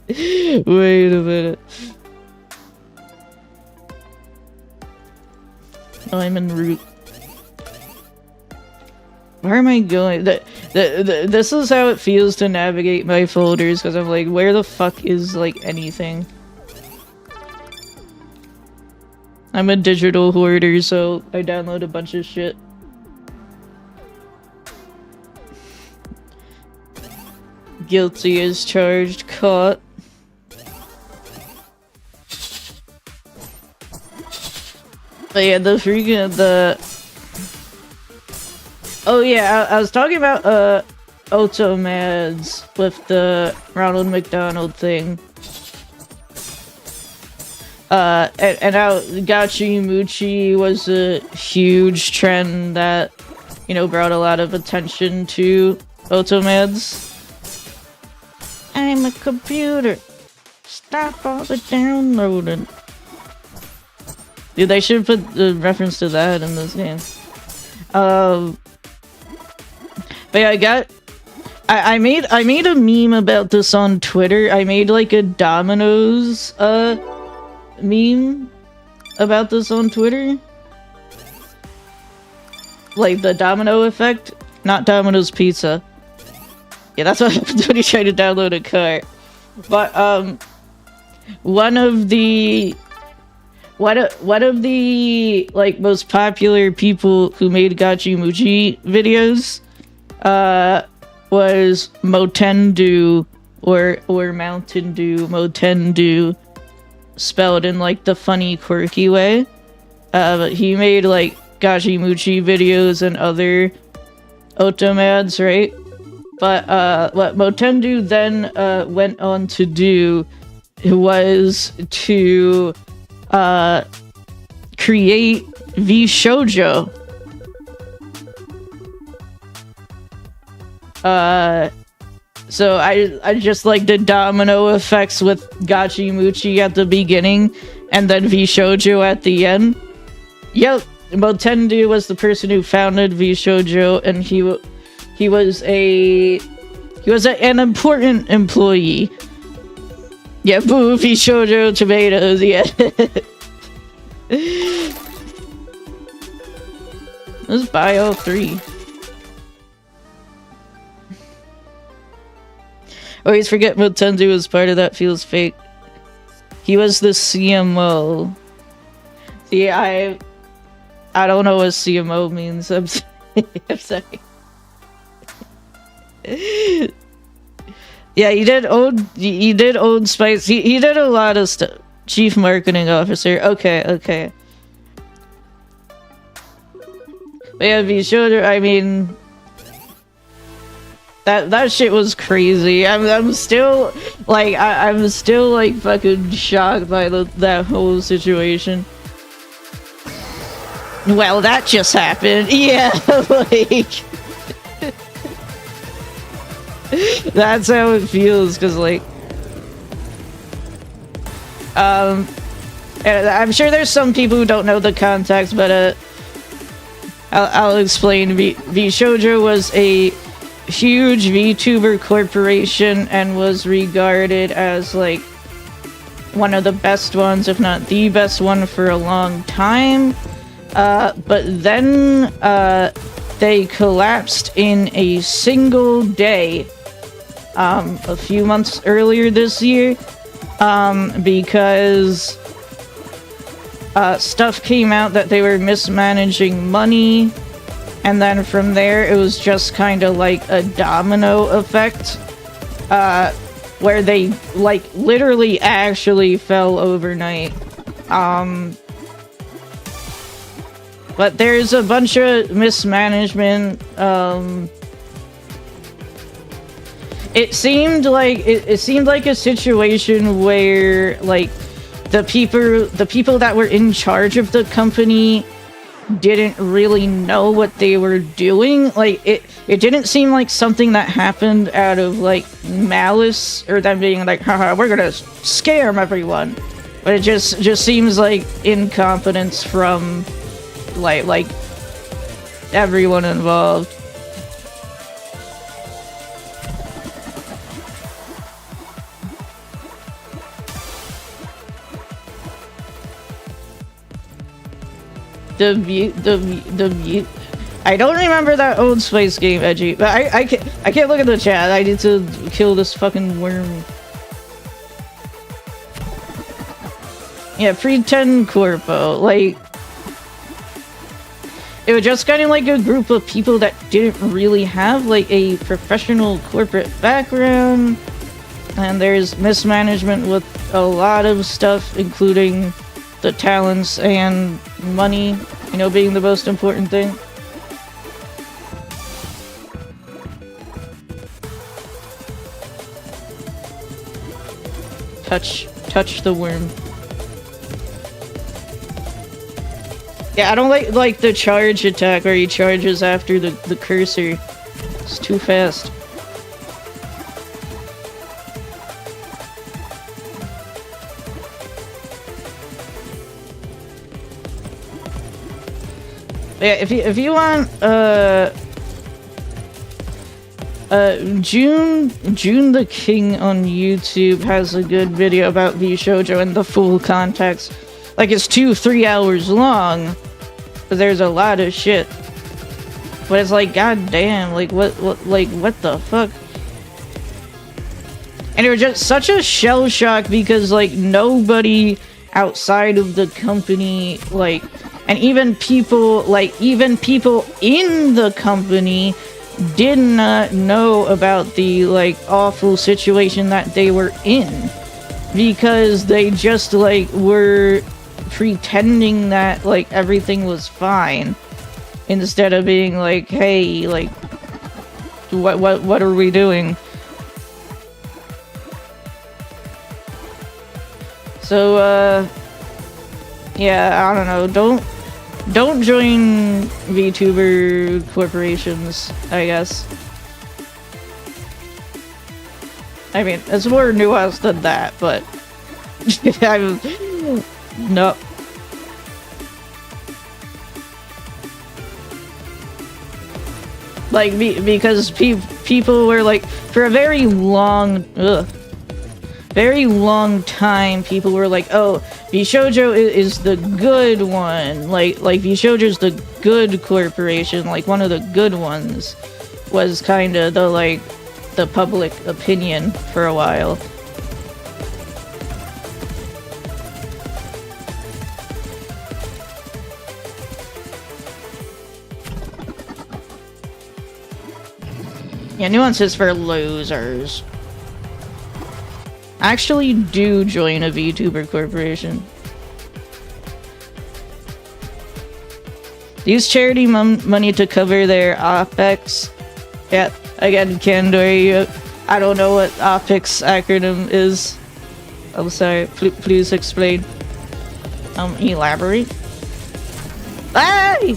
Wait a minute. Oh, I'm en route. Where am I going? This is how it feels to navigate my folders, because I'm like, where the fuck is, like, anything? I'm a digital hoarder, so I download a bunch of shit. Guilty as charged, caught. But yeah, the freaking, oh yeah, I was talking about, Otomads with the Ronald McDonald thing. And how Gachi Muchi was a huge trend that, you know, brought a lot of attention to Otomads. I'm a computer. Stop all the downloading. Dude, they should put the reference to that in this game. But yeah, I made a meme about this on Twitter. I made like a Domino's meme about this on Twitter. Like the domino effect, not Domino's Pizza. Yeah, that's what happens when you try to download a cart. But one of the like most popular people who made Gachi Muchi videos was Motendu or Mountain Dew, Motendu, spelled in like the funny quirky way. But he made like Gachi Muchi videos and other Otomads, right? But what Motendu then went on to do was to create VShojo. So I just like the domino effects with Gachi Muchi at the beginning and then VShojo at the end. Yep, Motendu was the person who founded VShojo, and he was an important employee. Yeah, boo, VShojo tomatoes, yeah. Let's buy all three. Always forget Motendu was part of That Feels Fake. He was the CMO. See, I don't know what CMO means. I'm sorry. Yeah, he did Old Spice. He did a lot of stuff. Chief Marketing Officer. Okay, okay. But yeah, VTuber, I mean, that shit was crazy. I'm still like I'm still like fucking shocked by that whole situation. Well, that just happened. Yeah, like that's how it feels, cause like and I'm sure there's some people who don't know the context, but I'll explain. VShojo was a huge VTuber corporation and was regarded as like one of the best ones, if not the best one, for a long time. But then they collapsed in a single day a few months earlier this year because stuff came out that they were mismanaging money, and then from there it was just kind of like a domino effect where they like literally actually fell overnight. But there's a bunch of mismanagement. It seemed like a situation where like the people that were in charge of the company didn't really know what they were doing. Like it didn't seem like something that happened out of like malice or them being like, haha, we're gonna scare everyone. But it just seems like incompetence from like everyone involved. The view. I don't remember that Old Spice game, Edgy, but I can't look at the chat. I need to kill this fucking worm. Yeah, Pretend Corpo, like it was just kind of like a group of people that didn't really have like a professional corporate background, and there's mismanagement with a lot of stuff, including the talents and money, you know, being the most important thing. Touch the worm. Yeah, I don't like the charge attack where he charges after the cursor. It's too fast. Yeah, if you want June the King on YouTube has a good video about VShojo and the full context. Like it's 2-3 hours long, but there's a lot of shit. But it's like, god damn, like what the fuck? And it was just such a shell shock because like nobody outside of the company, like, and even people in the company did not know about the like awful situation that they were in, because they just like were pretending that like everything was fine instead of being like, hey, like what are we doing? So yeah, I don't know, don't join VTuber corporations, I guess. I mean, it's more nuanced than that, but no. Like, because people were like, for a very long time, people were like, oh, VShojo is the good one. Like VShojo's the good corporation, like one of the good ones, was kind of the public opinion for a while. Yeah, nuances for losers. actually do join a VTuber corporation. Use charity money to cover their OPEX. Yeah, again, Kandor, I don't know what OPEX acronym is. I'm sorry, please explain. Elaborate. Hey!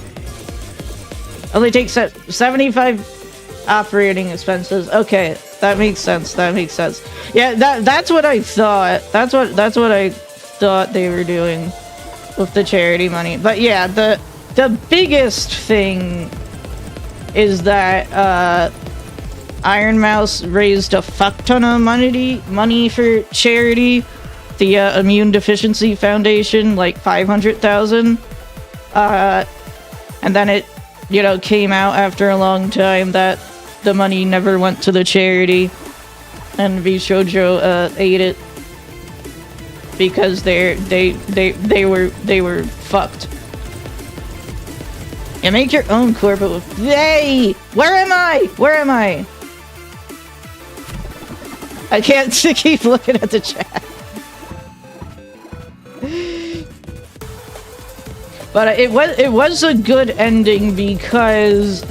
Only takes 75 operating expenses. Okay, that makes sense. That makes sense. Yeah, that's what I thought. That's what I thought they were doing with the charity money. But yeah, the biggest thing is that Iron Mouse raised a fuck ton of money for charity. The Immune Deficiency Foundation, like 500,000. And then it, you know, came out after a long time that the money never went to the charity, and VShojo ate it because they were fucked. You make your own corporate. Hey, where am I? Where am I? I can't keep looking at the chat. But it was a good ending because,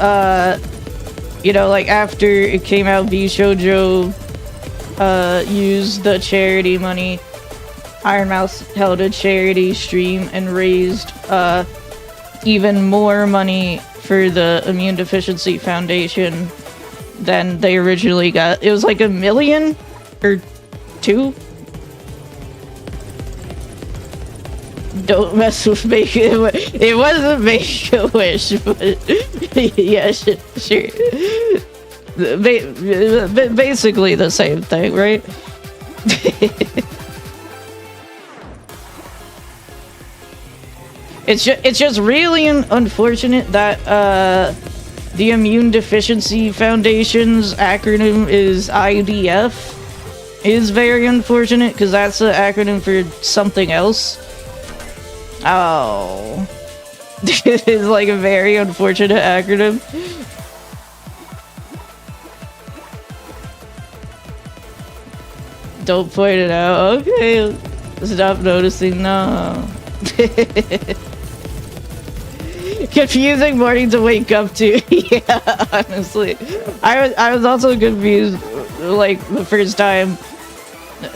you know, like after it came out, VShojo used the charity money. Iron Mouse held a charity stream and raised even more money for the Immune Deficiency Foundation than they originally got. It was like $1 million or $2 million. Don't mess with Make-A-Wish. It wasn't Make-A-Wish, but yeah, sure. Basically the same thing, right? It's just really unfortunate that the Immune Deficiency Foundation's acronym is IDF. Is very unfortunate because that's an acronym for something else. Oh. It is like a very unfortunate acronym. Don't point it out. Okay. Stop noticing. No. Confusing morning to wake up to. Yeah, honestly. I was also confused like the first time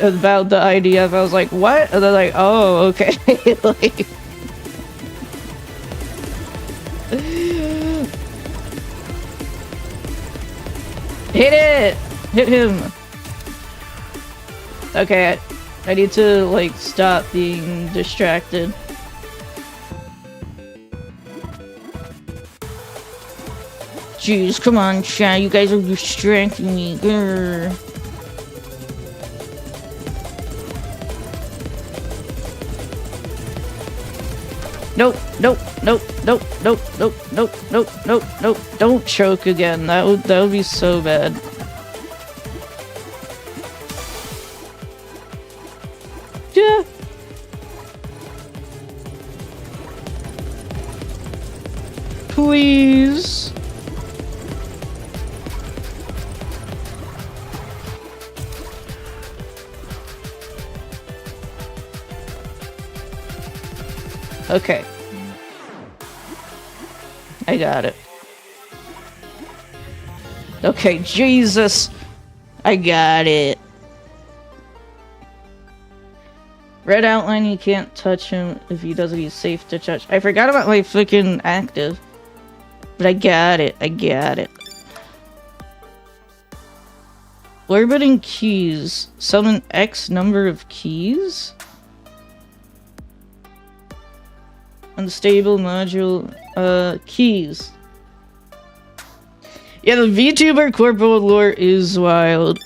about the IDF. I was like, what? And they're like, oh, okay. Like, hit it! Hit him! Okay, I need to, like, stop being distracted. Jeez, come on, chat. You guys are distracting me. Grr. Nope, nope, nope, nope, nope, nope, nope, nope, nope, nope. Don't choke again. That would be so bad. Yeah. Please. Okay. I got it. Okay, Jesus. I got it. Red outline, you can't touch him if he doesn't, he's safe to touch. I forgot about my freaking active. But I got it. I got it. Orbiting keys. Summon X number of keys? Unstable module, keys. Yeah, the VTuber corporal lore is wild.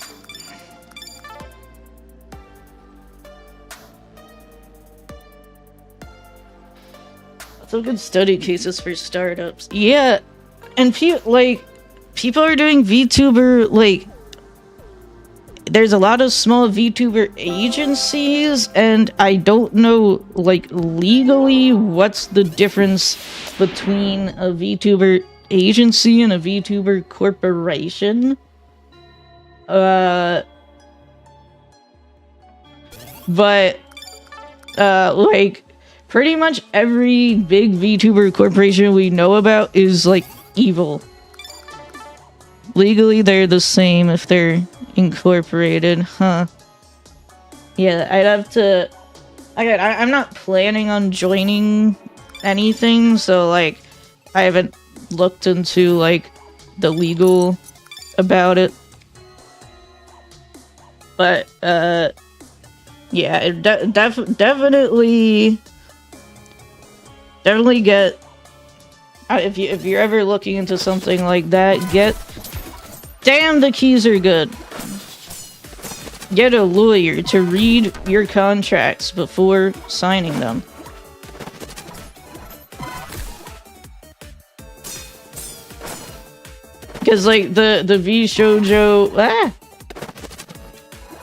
Some good study cases for startups. Yeah, and people are doing VTuber, like, there's a lot of small VTuber agencies, and I don't know, like, legally what's the difference between a VTuber agency and a VTuber corporation. but like pretty much every big VTuber corporation we know about is like evil. Legally, they're the same if they're incorporated, huh? Yeah, I'd have to. Again, I'm not planning on joining anything, so like, I haven't looked into like the legal about it. But yeah, it definitely get. If you're ever looking into something like that, get. Damn, the keys are good. Get a lawyer to read your contracts before signing them. Because like the VShojo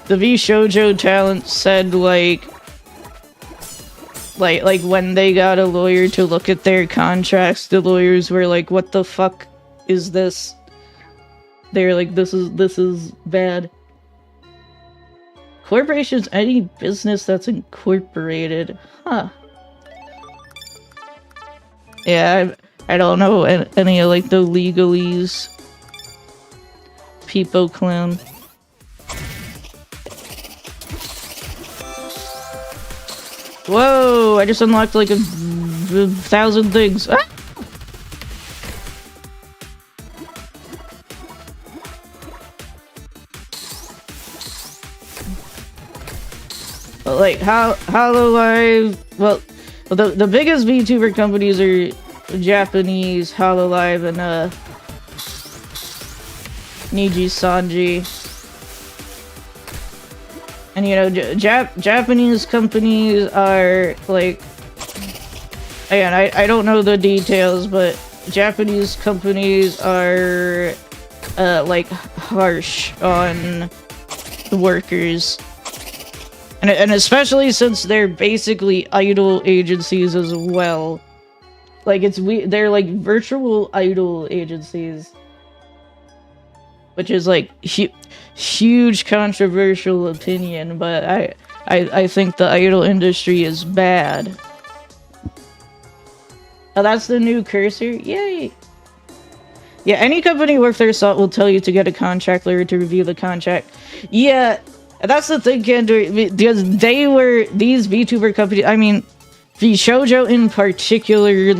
the VShojo talent said like when they got a lawyer to look at their contracts, the lawyers were like, "What the fuck is this?" They're like, "This is bad." Corporations, any business that's incorporated, huh? Yeah, I don't know any of like the legalese. Peepo clown. Whoa! I just unlocked like a 1,000 things. Ah! Like Hololive. Well, the biggest VTuber companies are Japanese, Hololive, and Niji Sanji. And you know, Japanese companies are like, again, I don't know the details, but Japanese companies are like harsh on the workers. And especially since they're basically idol agencies as well. Like they're like virtual idol agencies. Which is like huge controversial opinion, but I think the idol industry is bad. Oh, that's the new cursor? Yay! Yeah, any company worth their salt will tell you to get a contract lawyer to review the contract. Yeah, that's the thing, Kendra, because these VTuber companies, I mean, VShojo in particular,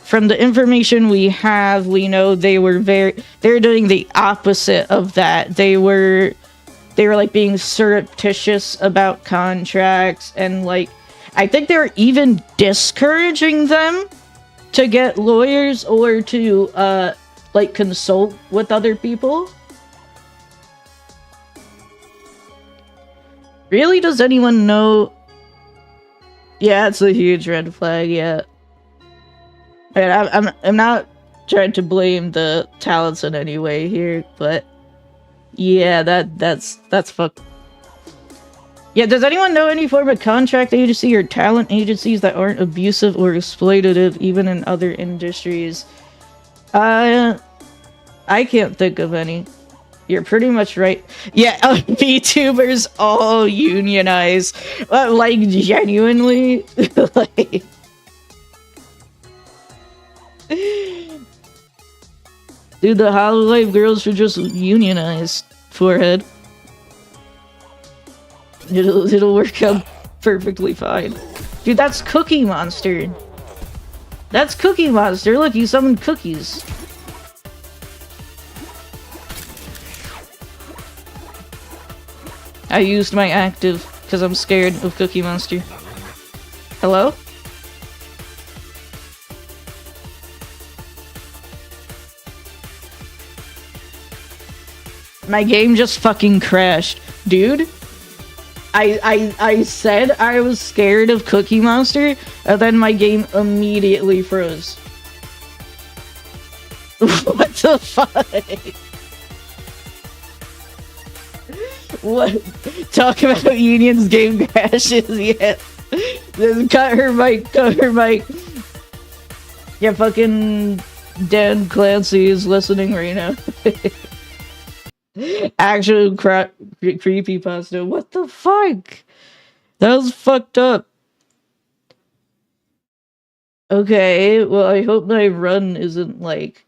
from the information we have, we know they're doing the opposite of that. They were like being surreptitious about contracts, and like, I think they were even discouraging them to get lawyers or to, like, consult with other people. Really? Does anyone know? Yeah, it's a huge red flag, yeah. And I'm not trying to blame the talents in any way here, but yeah, that's fuck. Yeah, does anyone know any form of contract agency or talent agencies that aren't abusive or exploitative, even in other industries? I can't think of any. You're pretty much right. Yeah, VTubers all unionize. Like, genuinely. Like... Dude, the Hololive girls should just unionize. Forehead. It'll work out perfectly fine. Dude, that's Cookie Monster. That's Cookie Monster. Look, you summoned cookies. I used my active because I'm scared of Cookie Monster. Hello? My game just fucking crashed. Dude, I said I was scared of Cookie Monster, and then my game immediately froze. What the fuck? What? Talk about Union's game crashes, yeah. Cut her mic, cut her mic. Yeah, fucking Dan Clancy is listening right now. Actual creepypasta. What the fuck? That was fucked up. Okay, well, I hope my run isn't, like,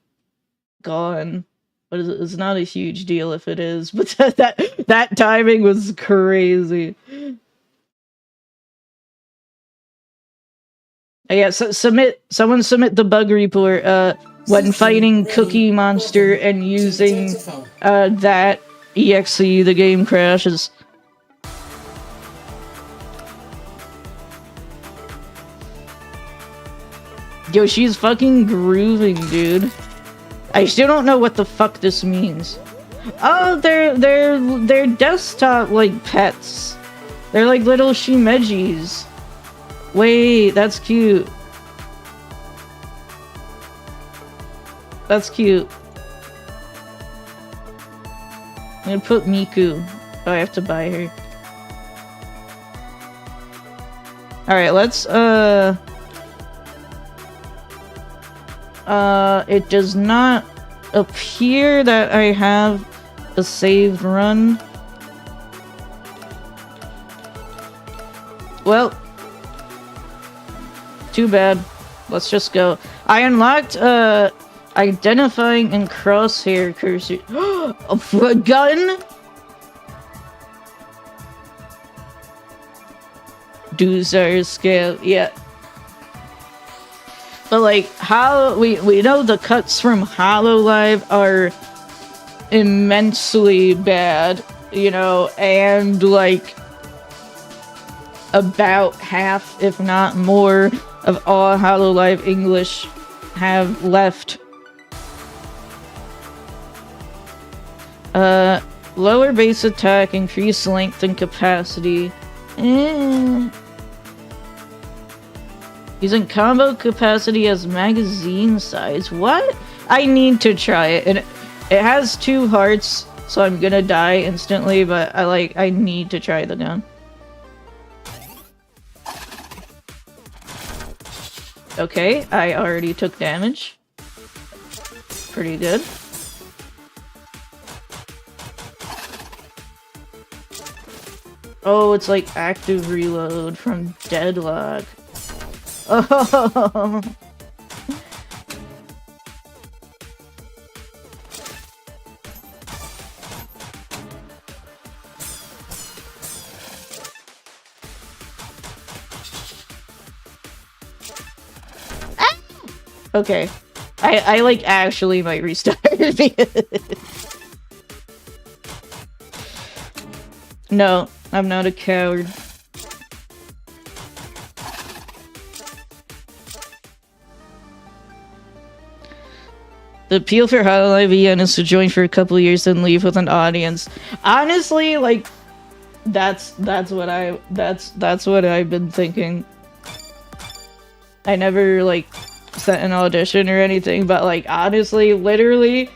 gone. But it's not a huge deal if it is. But that timing was crazy. Yeah, someone submit the bug report, when fighting Cookie Monster and using, that EXE, the game crashes. Yo, she's fucking grooving, dude. I still don't know what the fuck this means. Oh, they're desktop, like, pets. They're like little shimejis. Wait, that's cute. That's cute. I'm gonna put Miku. Oh, I have to buy her. Alright, let's, it does not appear that I have a saved run. Well, too bad. Let's just go. I unlocked, identifying and crosshair cursor. A gun? Dozer scale, yeah. But like, how we know the cuts from Hololive are immensely bad, you know, and like about half, if not more, of all Hololive English have left. Lower base attack, increased length and capacity. Using combo capacity as magazine size. What? I need to try it. And it has 2 hearts, so I'm gonna die instantly, but I need to try the gun. Okay, I already took damage. Pretty good. Oh, it's like active reload from Deadlock. Oh. Okay. I like actually might restart. No, I'm not a coward. The appeal for Hololive EN is to join for a couple years and leave with an audience. Honestly, like, that's what I've been thinking. I never like sent an audition or anything, but like honestly, literally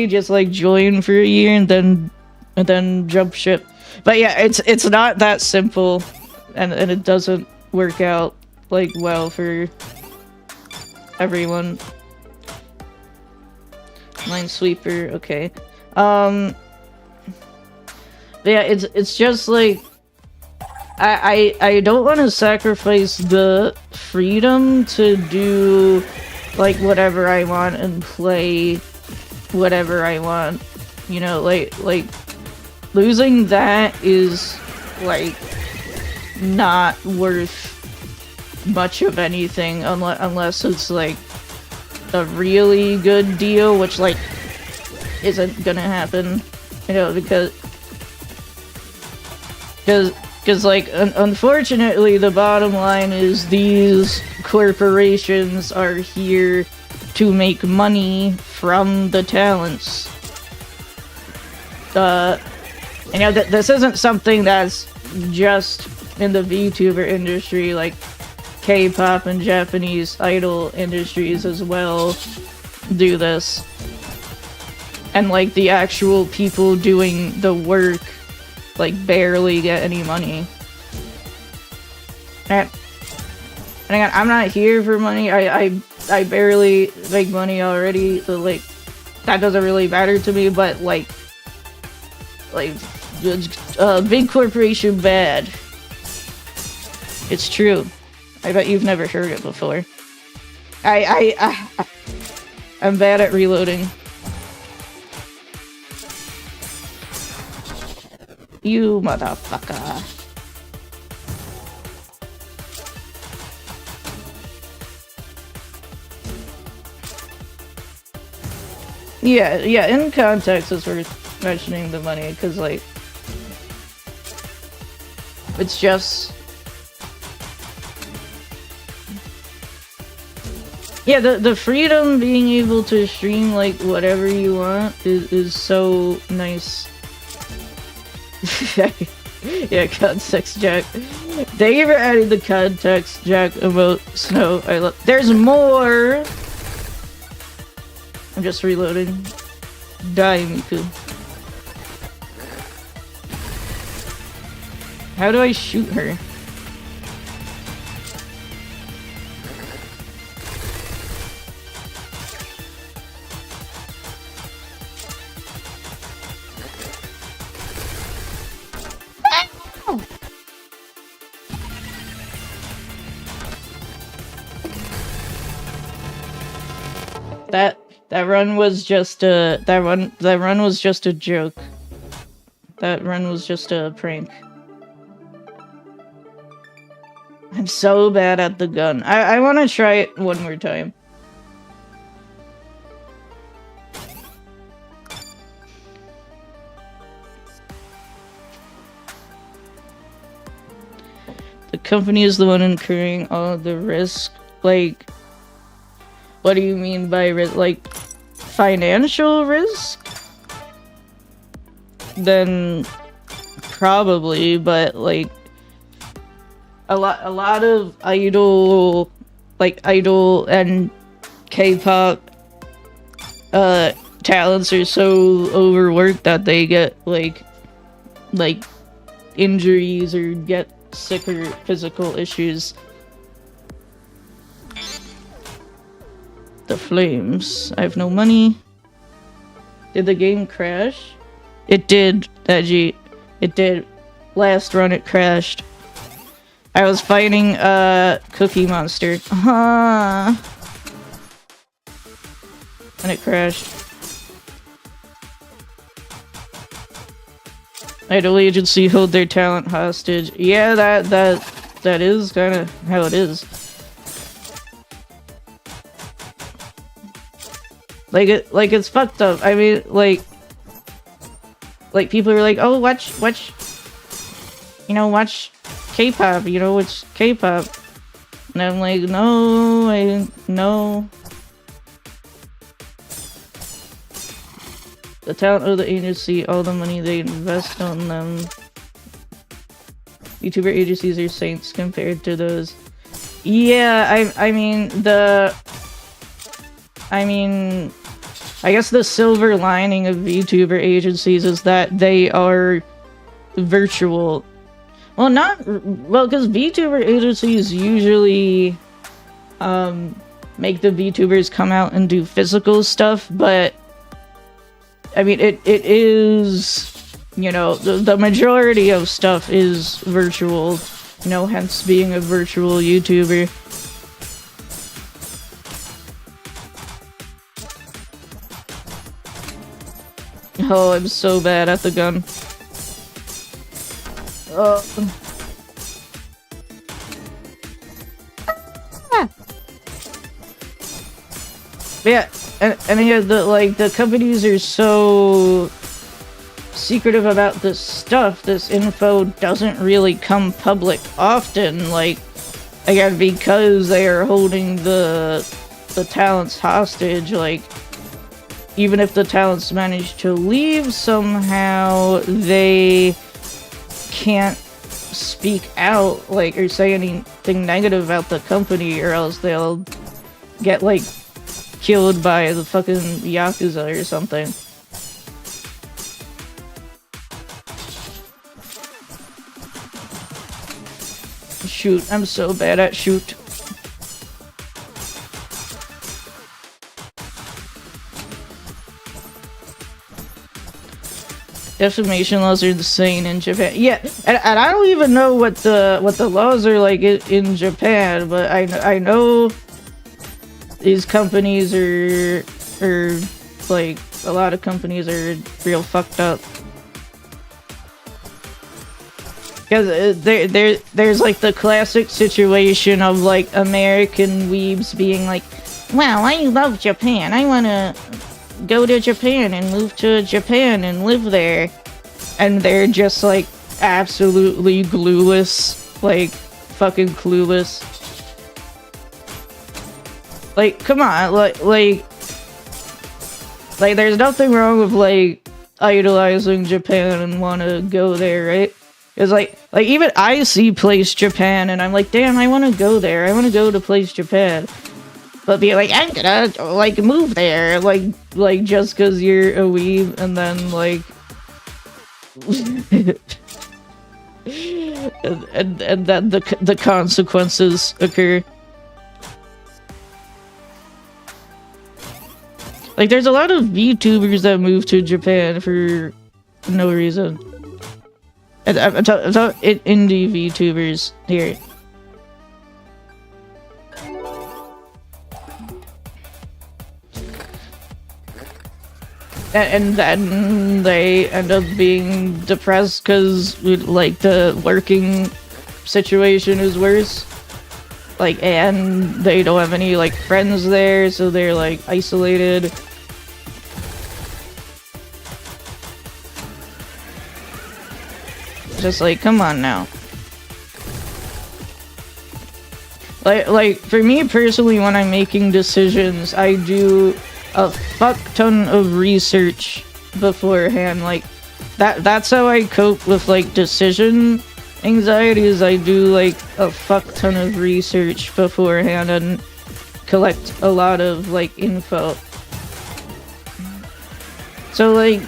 just like join for a year and then jump ship. But yeah, it's not that simple, and it doesn't work out like well for everyone. Minesweeper, okay. But yeah, it's just like I don't want to sacrifice the freedom to do like whatever I want and play whatever I want. You know, like losing that is like not worth much of anything unless it's like a really good deal, which like isn't gonna happen, you know, because like unfortunately the bottom line is these corporations are here to make money from the talents. You know, this isn't something that's just in the VTuber industry, like K-pop and Japanese idol industries as well do this. And like the actual people doing the work like barely get any money. And again, I'm not here for money. I barely make money already, so like that doesn't really matter to me, but like like, big corporation bad. It's true. I bet you've never heard it before. I'm bad at reloading. You motherfucker. Yeah, in context it's worth mentioning the money, because, like, it's just... Yeah, the freedom being able to stream, like, whatever you want is so nice. Yeah, context jack. Thank you for adding the context jack emote, Snow. I love. There's more! I'm just reloading. Die, Miku. How do I shoot her? That run was just a that run was just a joke. That run was just a prank. I'm so bad at the gun. I want to try it one more time. The company is the one incurring all the risk. Like, what do you mean by risk? Like, financial risk? Then probably, but like a lot of idol and K-pop talents are so overworked that they get like injuries or get sick or physical issues. The flames. I have no money. Did the game crash? It did, Edgy. It did. Last run it crashed. I was fighting a Cookie Monster. And it crashed. Idol agency hold their talent hostage. Yeah, that is kind of how it is. Like it's fucked up. I mean, like people are like, oh, watch K-pop, it's K-pop. And I'm like, no. The talent of the agency, all the money they invest on them. YouTuber agencies are saints compared to those. Yeah, I guess the silver lining of VTuber agencies is that they are virtual. Well, because VTuber agencies usually make the VTubers come out and do physical stuff, but I mean, it is, the majority of stuff is virtual, hence being a virtual YouTuber. Oh, I'm so bad at the gun. Yeah, and yeah, the companies are so secretive about this stuff. This info doesn't really come public often, again, because they are holding the talents hostage. Even if the talents manage to leave somehow, they can't speak out, or say anything negative about the company, or else they'll get, killed by the fucking Yakuza or something. Shoot, I'm so bad at shoot. defamation laws are insane in Japan. Yeah, and I don't even know what the laws are like in Japan, but I know these companies are like, a lot of companies are real fucked up. Because there's like the classic situation of like American weebs being like, wow, I love Japan. I want to go to Japan and move to Japan and live there. And they're just like absolutely glueless. Like, fucking clueless. Like, come on, like there's nothing wrong with like idolizing Japan and want to go there, right? It's like even I see Place Japan and I'm like, damn, I want to go there. I want to go to Place Japan. But be like, I'm gonna like move there, like just because you're a weeb, and then like, and then the consequences occur. Like, there's a lot of VTubers that move to Japan for no reason. I'm talking indie VTubers here. And then they end up being depressed because, like, the working situation is worse. Like, and they don't have any, like, friends there, so they're, like, isolated. Just like, come on now. Like, for me personally, when I'm making decisions, I do a fuck ton of research beforehand. Like, that's how I cope with, like, decision anxiety, is I do, like, a fuck ton of research beforehand and collect a lot of, like, info. So, like,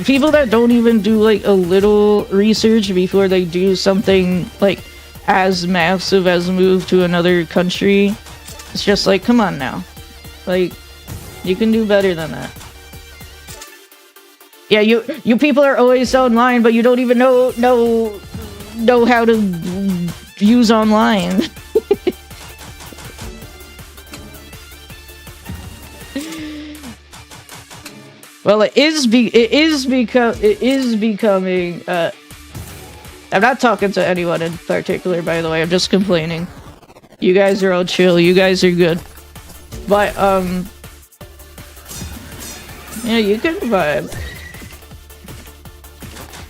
people that don't even do, like, a little research before they do something, like, as massive as move to another country, it's just like, come on now. Like, you can do better than that. Yeah, you people are always online, but you don't even know how to use online. Well, it is becoming. I'm not talking to anyone in particular, by the way. I'm just complaining. You guys are all chill. You guys are good. But yeah, you can vibe.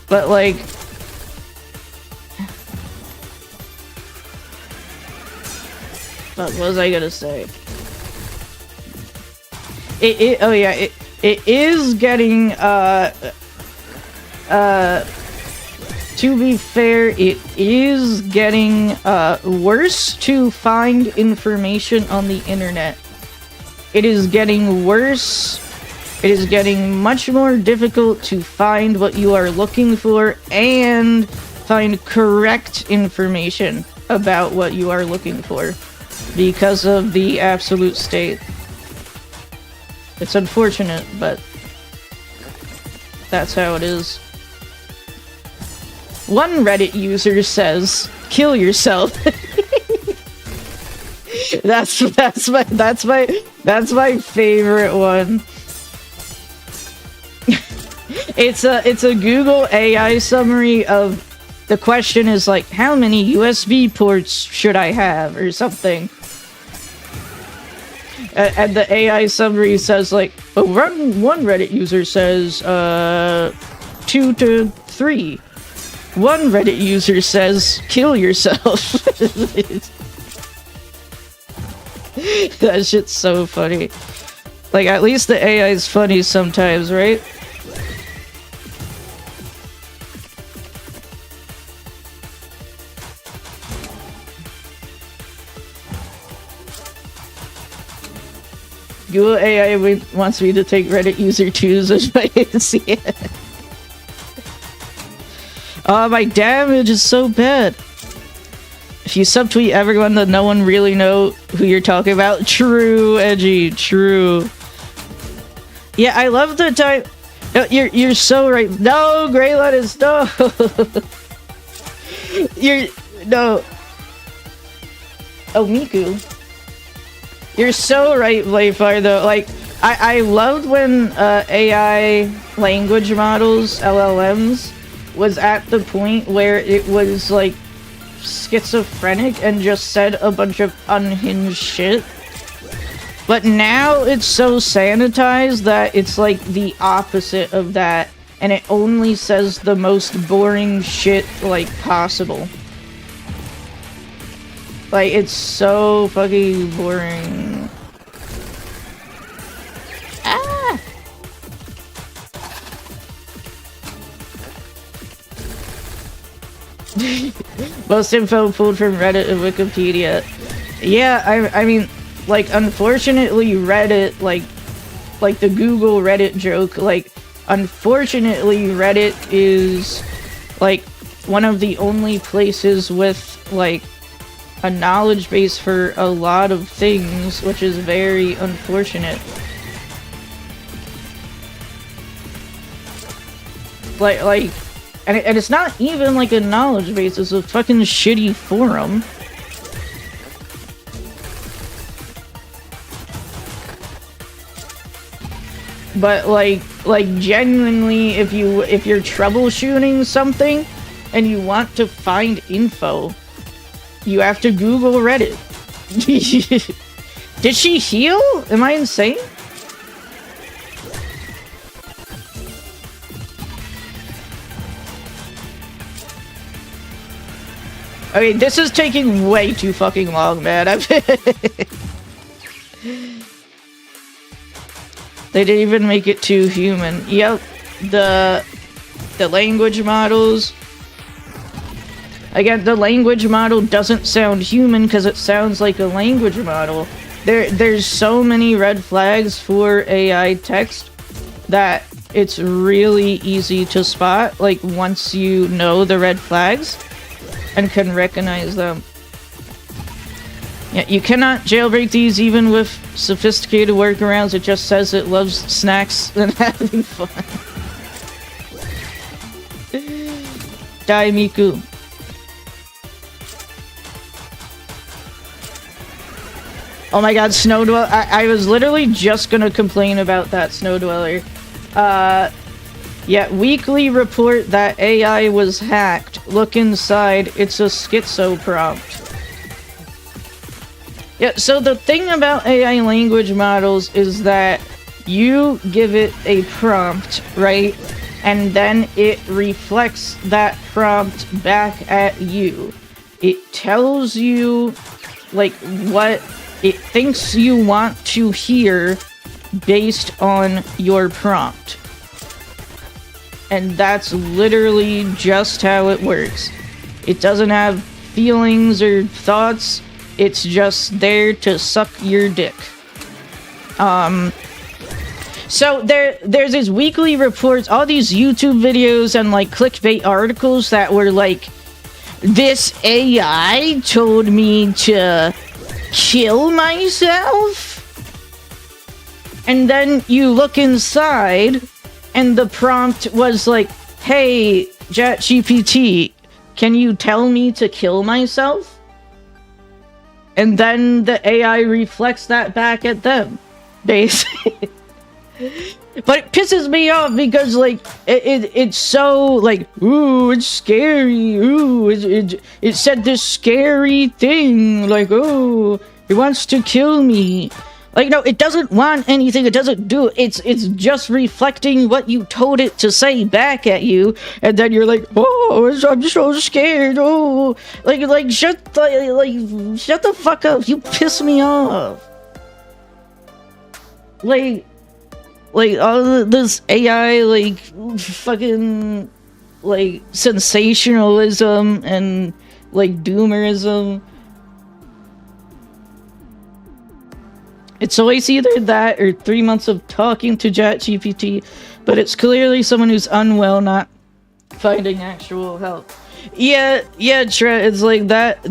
But like, what was I gonna say? Oh yeah, it is getting, to be fair, it is getting, worse to find information on the internet. It is getting worse. It is getting much more difficult to find what you are looking for and find correct information about what you are looking for because of the absolute state. It's unfortunate, but that's how it is. One Reddit user says, "Kill yourself." that's my favorite one. It's a Google AI summary of the question is like, how many USB ports should I have, or something. And the AI summary says like, oh, one Reddit user says 2 to 3. One Reddit user says, kill yourself. That shit's so funny. Like, at least the AI is funny sometimes, right? Google AI wants me to take Reddit user 2's if I didn't see it. Oh, my damage is so bad. If you subtweet everyone, then no one really know who you're talking about. True, Edgy, true. Yeah, I love the time. No, you're so right. No, gray lettuce, no. No. Oh, Miku. You're so right, Playfire, though. Like, I loved when AI language models, LLMs, was at the point where it was, like, schizophrenic and just said a bunch of unhinged shit. But now it's so sanitized that it's, like, the opposite of that. And it only says the most boring shit, like, possible. Like, it's so fucking boring. Ah! Most info pulled from Reddit and Wikipedia. Yeah, I mean, like, unfortunately, Reddit, like the Google Reddit joke, like, unfortunately, Reddit is, like, one of the only places with, like, a knowledge base for a lot of things, which is very unfortunate. Like, and it's not even like a knowledge base, it's a fucking shitty forum. But like genuinely, if you're troubleshooting something and you want to find info, you have to Google Reddit. Did she heal? Am I insane? Okay, this is taking way too fucking long, man. They didn't even make it too human. Yep, the language models. Again, the language model doesn't sound human because it sounds like a language model. There's so many red flags for AI text that it's really easy to spot, like, once you know the red flags and can recognize them. Yeah, you cannot jailbreak these even with sophisticated workarounds. It just says it loves snacks and having fun. Die, Miku. Oh my god, Snow Dweller. I was literally just gonna complain about that Snow Dweller. Yeah, weekly report that AI was hacked. Look inside, it's a schizo prompt. Yeah, so the thing about AI language models is that you give it a prompt, right? And then it reflects that prompt back at you. It tells you, like, what it thinks you want to hear based on your prompt. And that's literally just how it works. It doesn't have feelings or thoughts. It's just there to suck your dick. So there's these weekly reports, all these YouTube videos and, like, clickbait articles that were like, this AI told me to kill myself? And then you look inside and the prompt was like, hey, ChatGPT, can you tell me to kill myself? And then the AI reflects that back at them, basically. But it pisses me off because, like, it's so, like, ooh, it's scary, ooh, it said this scary thing, like, ooh, it wants to kill me. Like, no, it doesn't want anything, it doesn't do it, it's just reflecting what you told it to say back at you, and then you're like, oh, I'm so scared, oh, like, shut the fuck up, you piss me off. Like, all of this AI, like, fucking, like, sensationalism and, like, doomerism. It's always either that or 3 months of talking to ChatGPT, but it's clearly someone who's unwell, not finding actual help. Yeah, Tre, it's like that.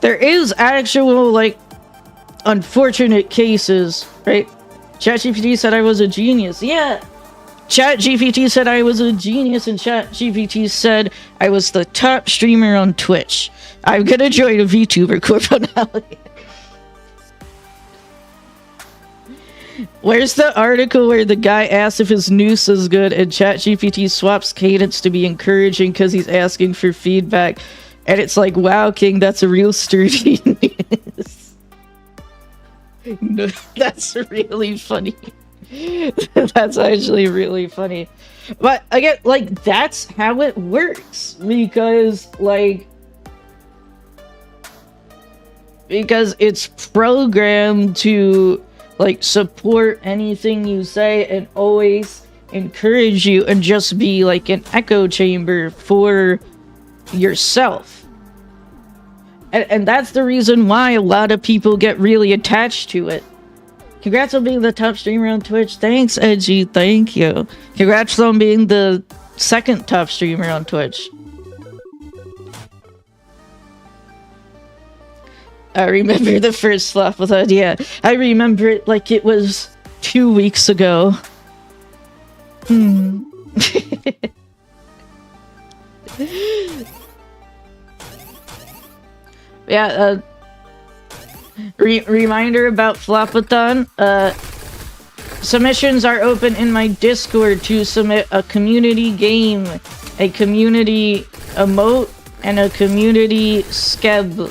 There is actual, like, unfortunate cases, right? ChatGPT said I was a genius. Yeah, ChatGPT said I was a genius, and ChatGPT said I was the top streamer on Twitch. I'm gonna join a VTuber corp now. Where's the article where the guy asks if his noose is good and ChatGPT swaps cadence to be encouraging because he's asking for feedback? And it's like, wow, King, that's a real sturdy noose. No, that's really funny. That's actually really funny. But again, like, that's how it works. Because it's programmed to like support anything you say and always encourage you and just be like an echo chamber for yourself. And that's the reason why a lot of people get really attached to it. Congrats on being the top streamer on Twitch. Thanks, Edgy. Thank you. Congrats on being the second top streamer on Twitch. I remember the first Floppa. Yeah, I remember it like it was 2 weeks ago. Yeah, reminder about Flopathon. Submissions are open in my Discord to submit a community game, a community emote, and a community skeb.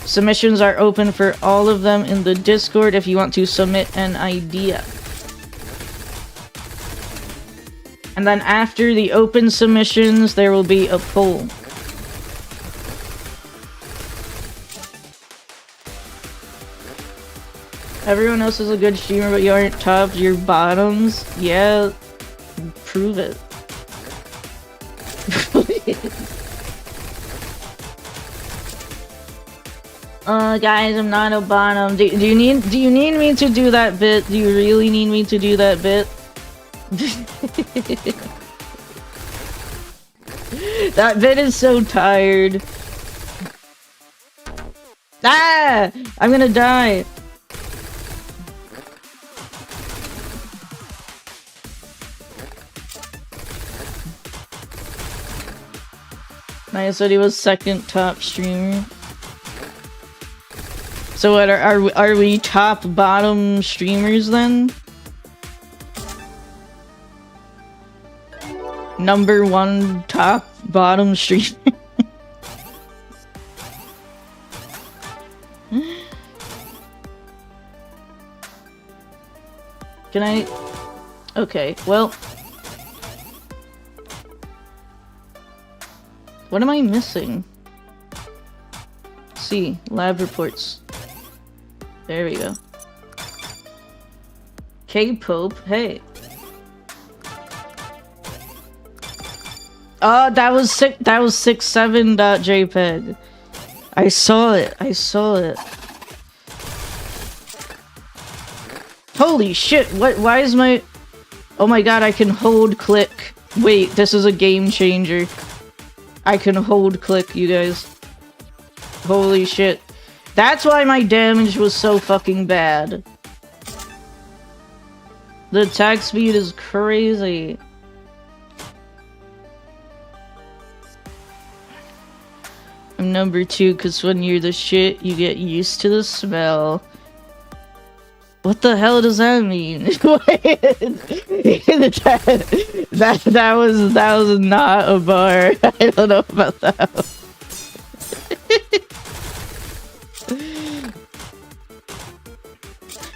Submissions are open for all of them in the Discord if you want to submit an idea. And then after the open submissions, there will be a poll. Everyone else is a good streamer, but you aren't top, you're bottoms. Yeah, prove it. Guys, I'm not a bottom. Do you need me to do that bit? Do you really need me to do that bit? That bit is so tired. Ah! I'm gonna die. I said he was second top streamer. So what are we top bottom streamers then? Number one top bottom streamer. Can I? Okay, well. What am I missing? See, lab reports. There we go. K-Pope, hey. Oh, that was 67.jpg. I saw it. Holy shit, why is my... Oh my god, I can hold click. Wait, this is a game changer. I can hold click, you guys. Holy shit. That's why my damage was so fucking bad. The attack speed is crazy. I'm number 2 because when you're the shit, you get used to the smell. What the hell does that mean? that was not a bar. I don't know about that.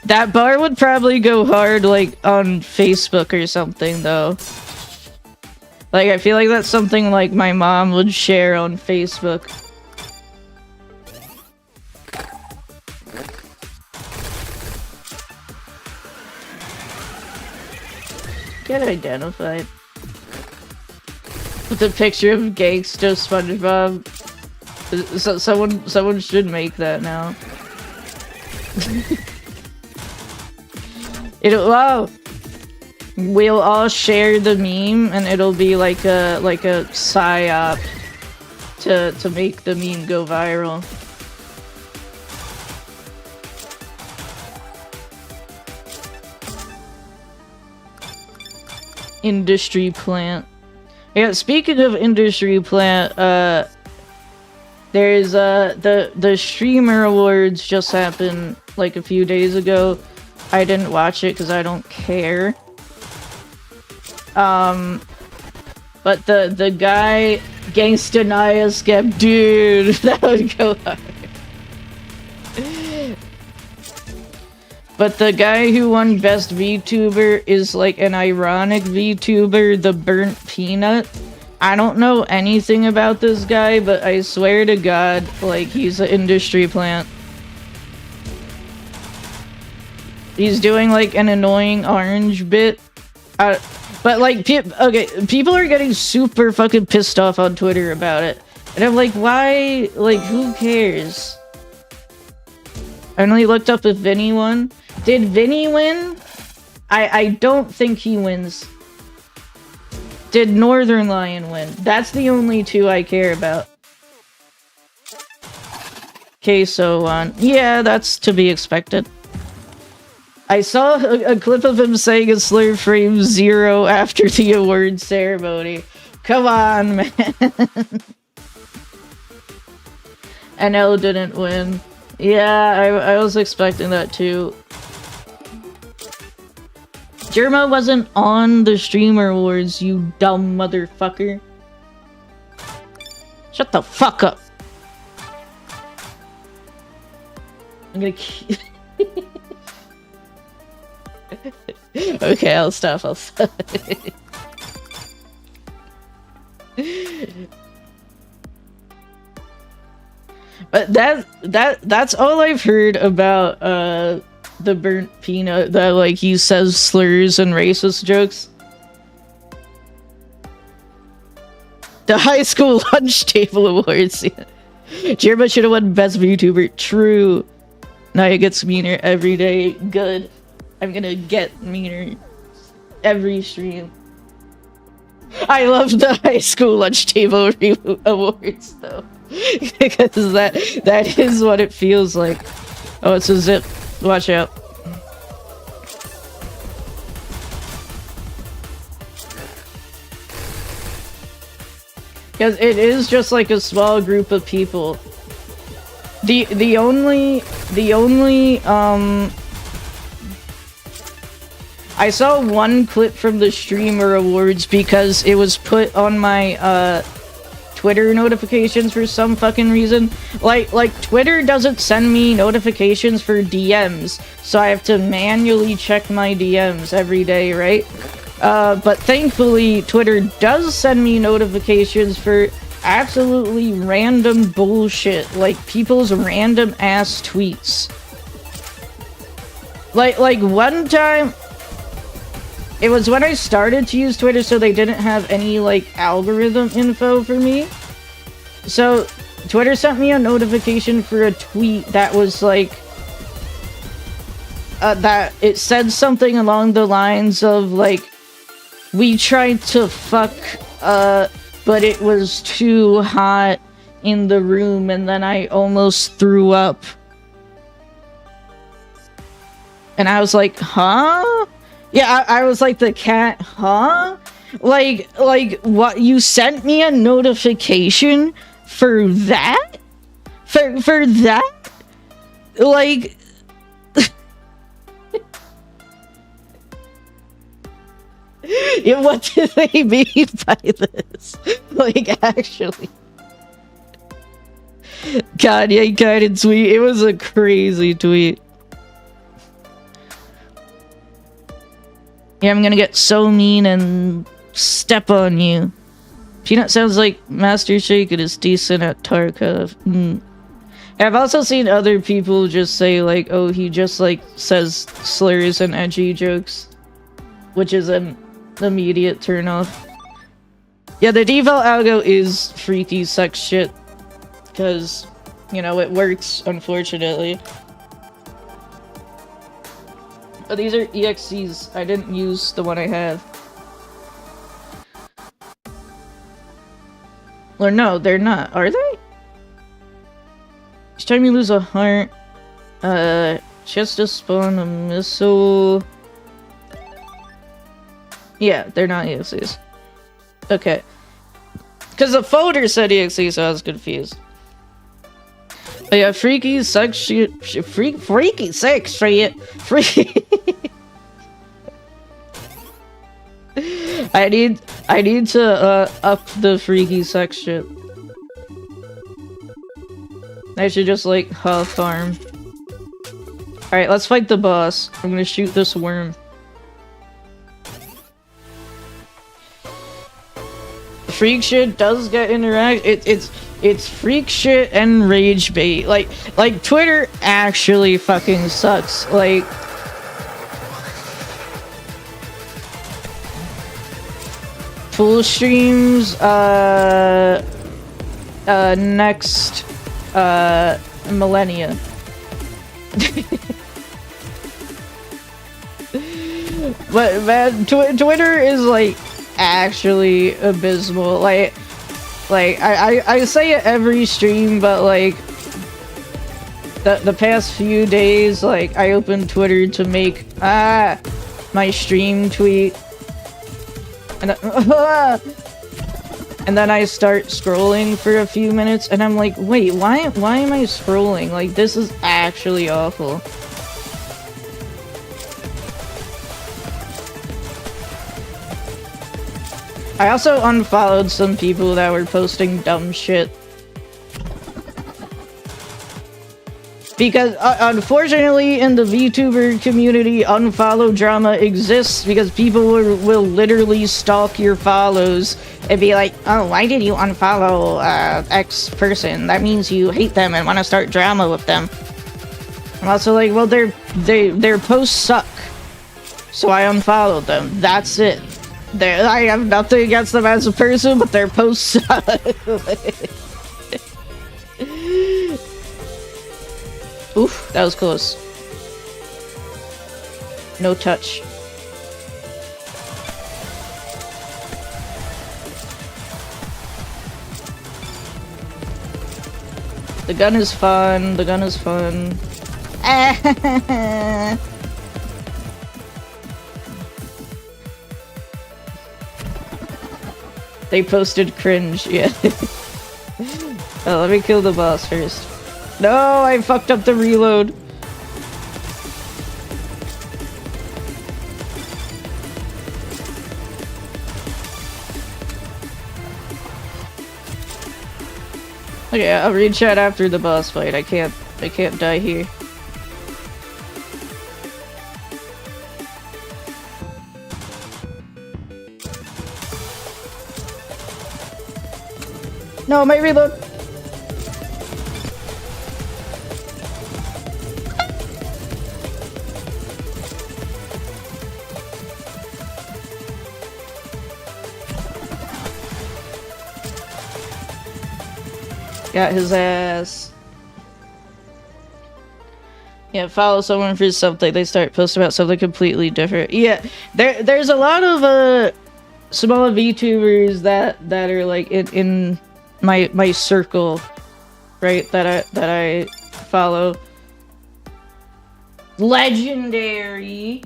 That bar would probably go hard, like, on Facebook or something, though. Like, I feel like that's something, like, my mom would share on Facebook. Get identified. With a picture of Gangsta SpongeBob. Someone should make that now. Wow. We'll all share the meme, and it'll be like a psyop to make the meme go viral. industry plant. Yeah, speaking of industry plant, there's the streamer awards just happened like a few days ago. I didn't watch it because I don't care. But the guy Gangsta Naya Skep, dude, that would go hard. But the guy who won Best VTuber is like an ironic VTuber, the Burnt Peanut. I don't know anything about this guy, but I swear to God, like, he's an industry plant. He's doing like an annoying orange bit. But like, people are getting super fucking pissed off on Twitter about it. And I'm like, why? Like, who cares? I only looked up if Vinny won. Did Vinny win? I don't think he wins. Did Northern Lion win? That's the only two I care about. Queso won. Yeah, that's to be expected. I saw a clip of him saying a slur frame 0 after the award ceremony. Come on, man. NL didn't win. Yeah, I was expecting that too. Jerma wasn't on the Streamer Awards, you dumb motherfucker. Shut the fuck up. I'm gonna keep... Okay, I'll stop. But that's all I've heard about the Burnt Peanut, that like he says slurs and racist jokes. The high school lunch table awards. Jerma should have won Best VTuber. True. Naya gets meaner every day. Good. I'm gonna get meaner every stream. I love the high school lunch table awards though. Because that is what it feels like. Oh, it's a zip. Watch out. Because it is just like a small group of people. The only I saw one clip from the Streamer Awards because it was put on my Twitter notifications for some fucking reason. Like Twitter doesn't send me notifications for DMs, so I have to manually check my DMs every day, right? But thankfully, Twitter does send me notifications for absolutely random bullshit, like people's random ass tweets. Like one time, it was when I started to use Twitter, so they didn't have any like algorithm info for me. So Twitter sent me a notification for a tweet that was like that it said something along the lines of like, we tried to fuck but it was too hot in the room and then I almost threw up. And I was like, huh? Yeah, I was like, the cat, huh? Like, what? You sent me a notification for that? For that? Like... Yeah, what do they mean by this? Like, actually. Kanye guided tweet. It was a crazy tweet. Yeah, I'm gonna get so mean and step on you. Peanut sounds like Master Shake and is decent at Tarkov. I've also seen other people just say like, oh, he just like says slurs and edgy jokes, which is an immediate turnoff. Yeah, the default algo is freaky sex shit, because, you know, it works, unfortunately. Oh, these are EXCs. I didn't use the one I have. Or no, they're not. Are they? Each time you lose a heart, she has to spawn a missile. Yeah, they're not EXEs. Okay. Because the folder said EXE, so I was confused. But yeah, freaky sex shit. Freaky sex shit. Freaky. I need to up the freaky sex shit. I should just like farm. Alright, let's fight the boss. I'm gonna shoot this worm. Freak shit does get interact. It's freak shit and rage bait. Like Twitter actually fucking sucks. Like full streams next millennia. But man, Twitter is like actually abysmal. Like I say it every stream, but like the past few days, like I opened Twitter to make my stream tweet, and and then I start scrolling for a few minutes, and I'm like, wait, why am I scrolling? Like, this is actually awful. I also unfollowed some people that were posting dumb shit. Because, unfortunately, in the VTuber community, unfollow drama exists because people will literally stalk your follows and be like, oh, why did you unfollow X person? That means you hate them and want to start drama with them. I'm also like, well, their posts suck. So I unfollowed them. That's it. I have nothing against them as a person, but their posts suck. Oof, that was close. No touch. The gun is fun. The gun is fun. They posted cringe, yeah. Oh, let me kill the boss first. No, I fucked up the reload. Okay, I'll read chat after the boss fight. I can't die here. No, my reload. Got his ass. Yeah, follow someone for something, they start posting about something completely different. Yeah, there's a lot of small VTubers that are like in my circle, right? That I follow. Legendary.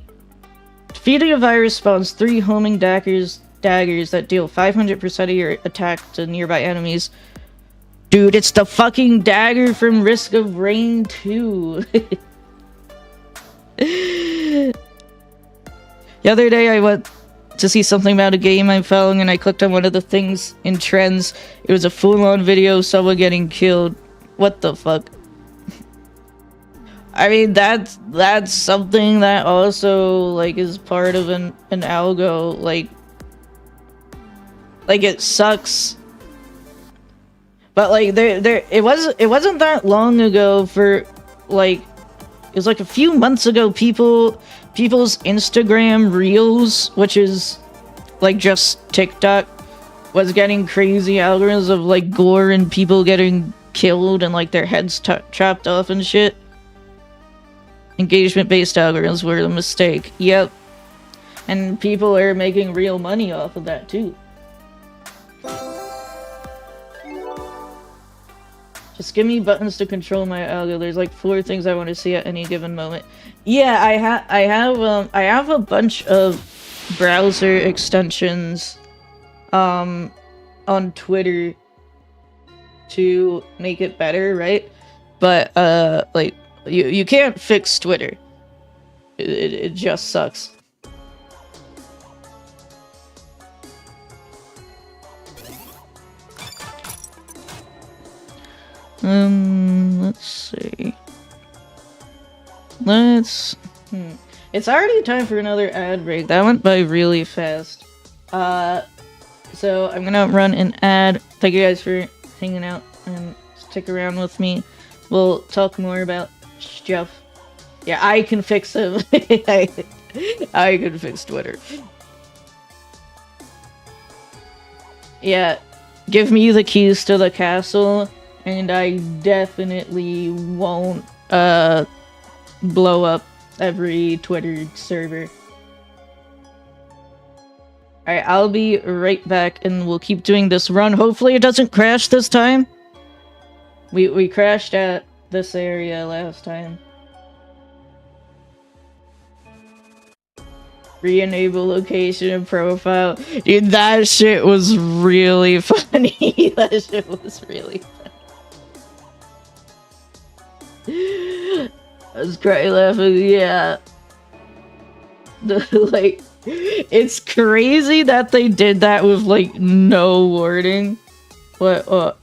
Defeating a virus spawns 3 homing daggers that deal 500% of your attack to nearby enemies. Dude, it's the fucking dagger from Risk of Rain 2. The other day I went to see something about a game I'm following and I clicked on one of the things in trends. It was a full-on video of someone getting killed. What the fuck? I mean, that's something that also, like, is part of an algo. Like, it sucks. But like it wasn't that long ago for like it was like a few months ago people's Instagram Reels, which is like just TikTok, was getting crazy algorithms of like gore and people getting killed and like their heads chopped off and shit. Engagement based algorithms were a mistake. Yep. And people are making real money off of that too. Just give me buttons to control my algo. There's like 4 things I want to see at any given moment. Yeah, I have a bunch of browser extensions on Twitter to make it better, right? But like you can't fix Twitter. It just sucks. Let's see. It's already time for another ad break. That went by really fast. So I'm gonna run an ad. Thank you guys for hanging out and stick around with me. We'll talk more about stuff. Yeah, I can fix him. I can fix Twitter. Yeah, give me the keys to the castle, and I definitely won't blow up every Twitter server. Alright, I'll be right back, and we'll keep doing this run. Hopefully it doesn't crash this time. We crashed at this area last time. Re-enable location and profile. Dude, that shit was really funny. That shit was really funny. I was crying laughing, yeah. Like, it's crazy that they did that with, like, no warning. What?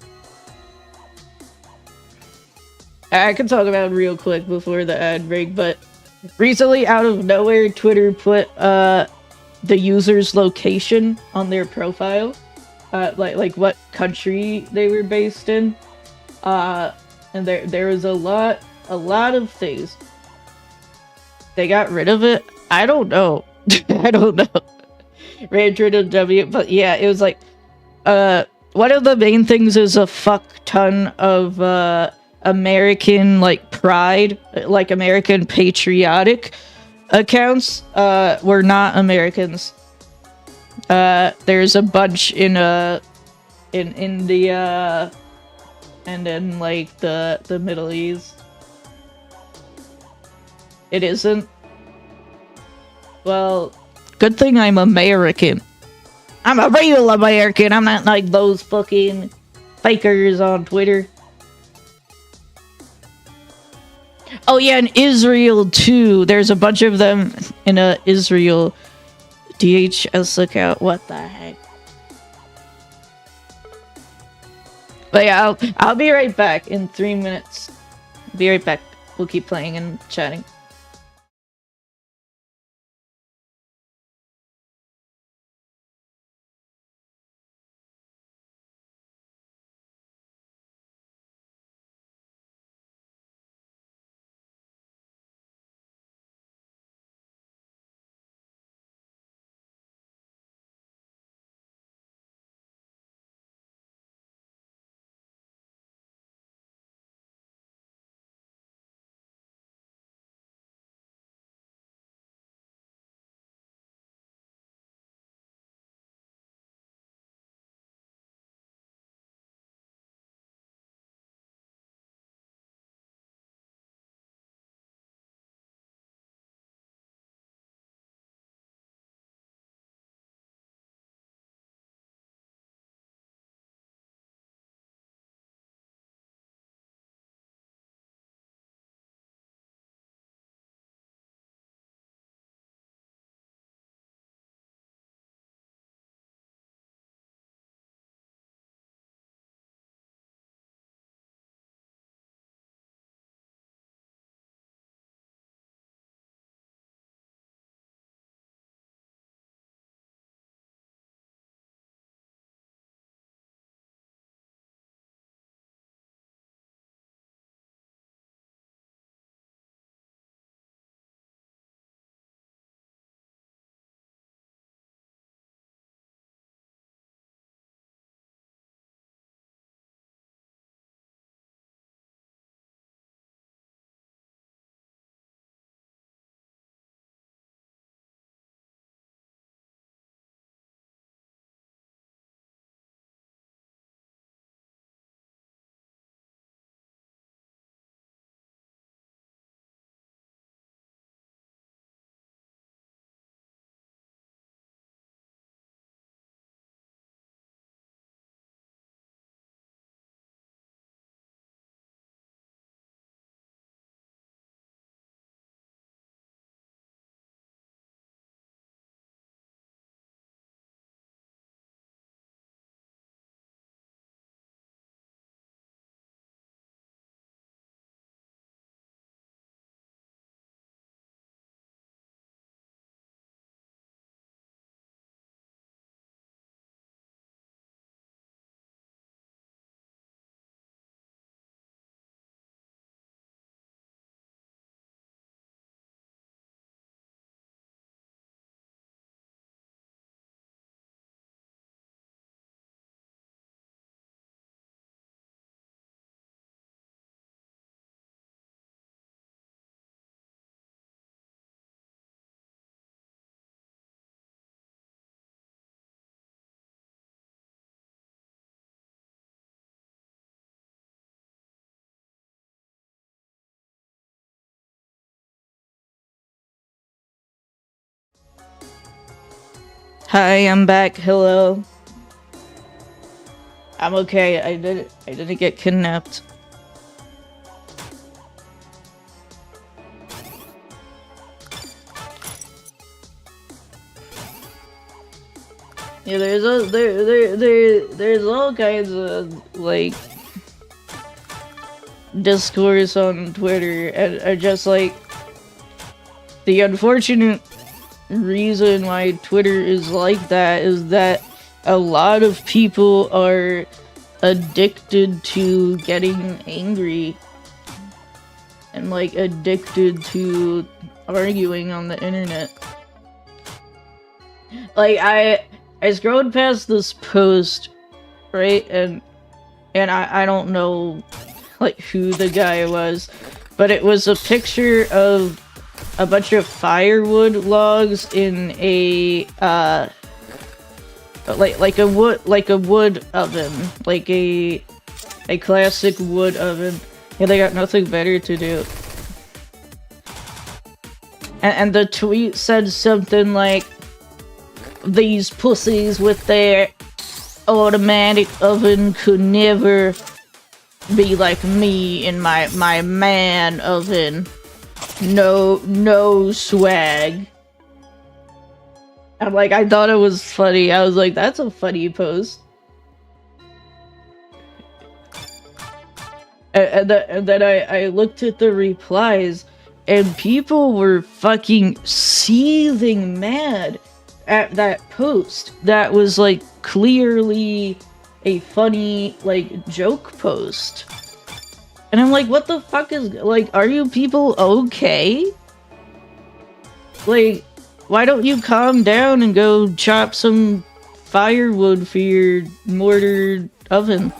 I can talk about it real quick before the ad break, but recently, out of nowhere, Twitter put, the user's location on their profile. Like what country they were based in. And there was a lot of things. They got rid of it? I don't know. I don't know. Ran through the W, but yeah, it was like, one of the main things is a fuck ton of, American, like, pride, like, American patriotic accounts, were not Americans. There's a bunch in India, and in, like, the Middle East. It isn't? Well, good thing I'm American. I'm a real American. I'm not like those fucking fakers on Twitter. Oh yeah, in Israel too. There's a bunch of them in a Israel DHS account. What the heck? But yeah, I'll be right back in 3 minutes. Be right back. We'll keep playing and chatting. Hi, I'm back. Hello. I'm okay. I didn't get kidnapped. Yeah, there's all kinds of like discourse on Twitter, and just like the unfortunate reason why Twitter is like that is that a lot of people are addicted to getting angry and like addicted to arguing on the internet. Like I scrolled past this post, right, and I don't know like who the guy was, but it was a picture of a bunch of firewood logs in a like a wood oven, like a classic wood oven. Yeah, they got nothing better to do. And the tweet said something like, "These pussies with their automatic oven could never be like me in my man oven. No swag." I'm like, I thought it was funny. I was like, that's a funny post. And then I looked at the replies, and people were fucking seething mad at that post. That was like clearly a funny like joke post. And I'm like, what the fuck is, like, are you people okay? Like, why don't you calm down and go chop some firewood for your mortar oven?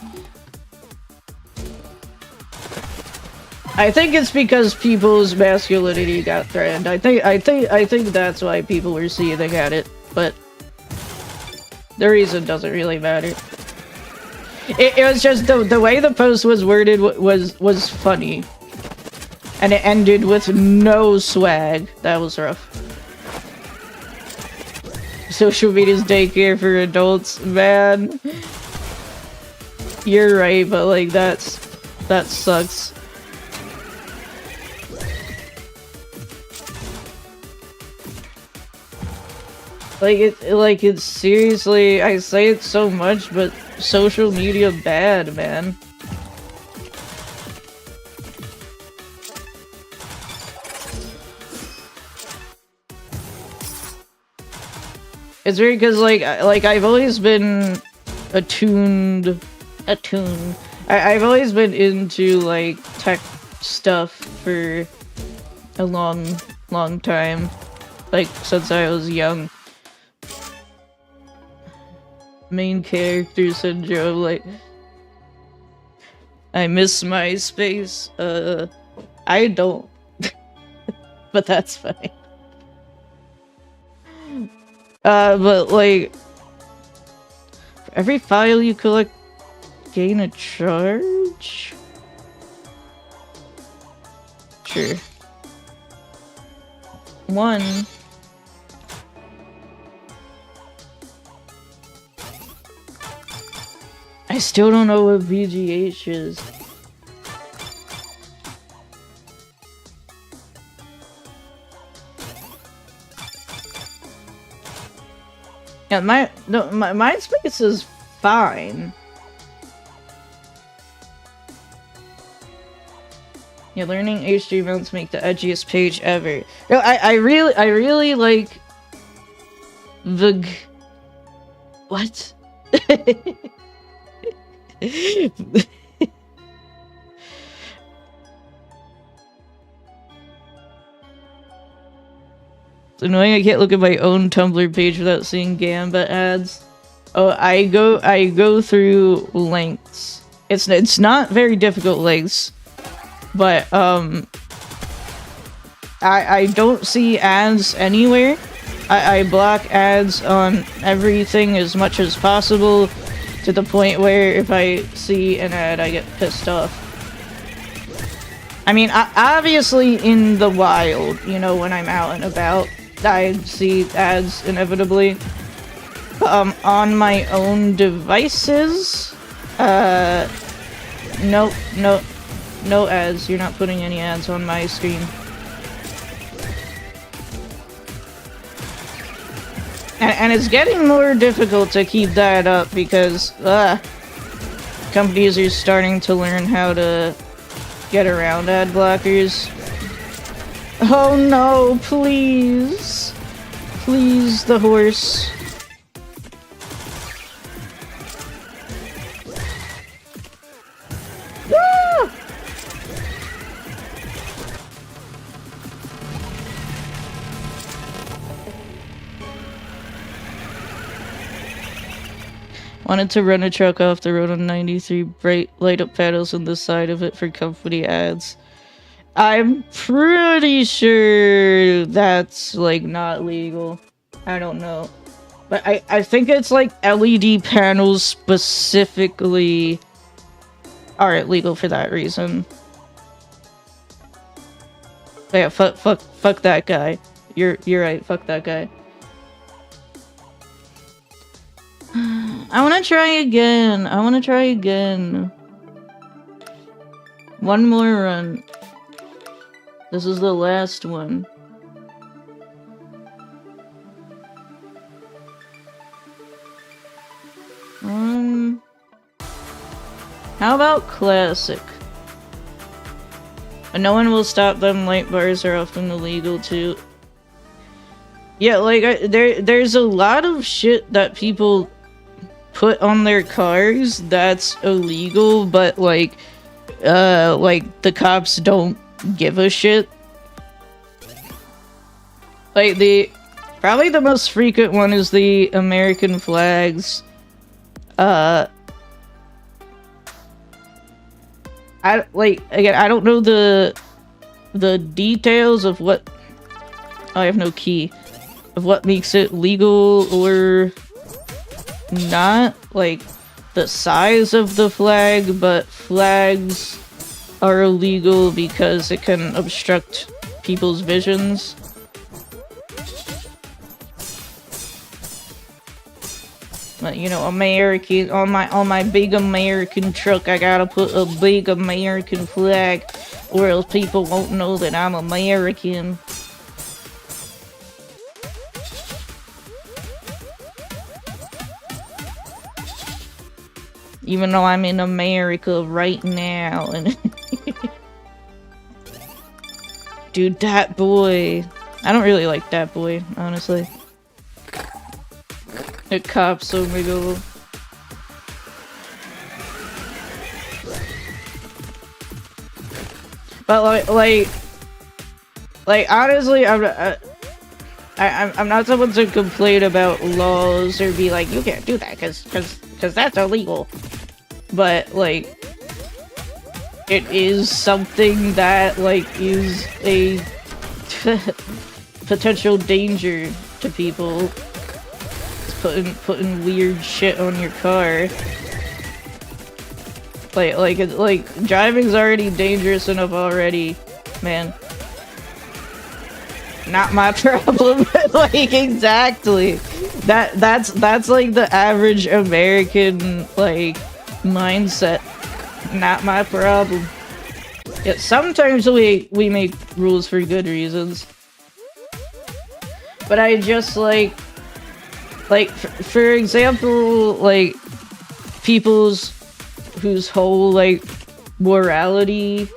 I think it's because people's masculinity got threatened. I think that's why people were seething at it, but the reason doesn't really matter. It was just the way the post was worded was funny. And it ended with no swag. That was rough. Social media's daycare for adults, man. You're right, but like that sucks. Like it's seriously, I say it so much, but social media bad, man. It's weird because like I've always been attuned. I've always been into like tech stuff for a long time, like since I was young. Main character syndrome, like I miss MySpace. I don't, but that's fine. But like, for every file you collect, gain a charge? Sure. One. I still don't know what VGH is. Yeah, my MySpace is fine. Yeah, learning HTML to make the edgiest page ever. No, I really like the what? It's annoying I can't look at my own Tumblr page without seeing Gamba ads. Oh, I go through links. It's not very difficult links, but I don't see ads anywhere. I block ads on everything as much as possible, to the point where if I see an ad, I get pissed off. I mean, obviously in the wild, you know, when I'm out and about, I see ads inevitably. on my own devices. Nope, no ads. You're not putting any ads on my screen. And it's getting more difficult to keep that up because, companies are starting to learn how to get around ad blockers. Oh no, please. Please, the horse. Ah! Wanted to run a truck off the road on 93, bright light up panels on the side of it for company ads. I'm pretty sure that's, like, not legal. I don't know. But I think it's, like, LED panels specifically are illegal for that reason. But yeah, fuck that guy. You're right, fuck that guy. I wanna try again. One more run. This is the last one. How about classic? And no one will stop them. Light bars are often illegal too. Yeah, like there's a lot of shit that people put on their cars that's illegal, but like the cops don't give a shit. Like probably the most frequent one is the American flags. I don't know the details of what. I have no key of what makes it legal or not, like the size of the flag, but flags are illegal because it can obstruct people's visions. But, you know, American on my big American truck, I gotta put a big American flag, or else people won't know that I'm American. Even though I'm in America right now, and dude, that boy. I don't really like that boy, honestly. The cops, oh my god. But like honestly, I'm not someone to complain about laws or be like, you can't do that because that's illegal. But like, it is something that like is a potential danger to people. It's putting weird shit on your car. Like driving's already dangerous enough already, man. Not my problem. Like, exactly. That's like the average American like mindset. Not my problem. Yeah, sometimes we make rules for good reasons. But I just like for example, like people's whose whole like morality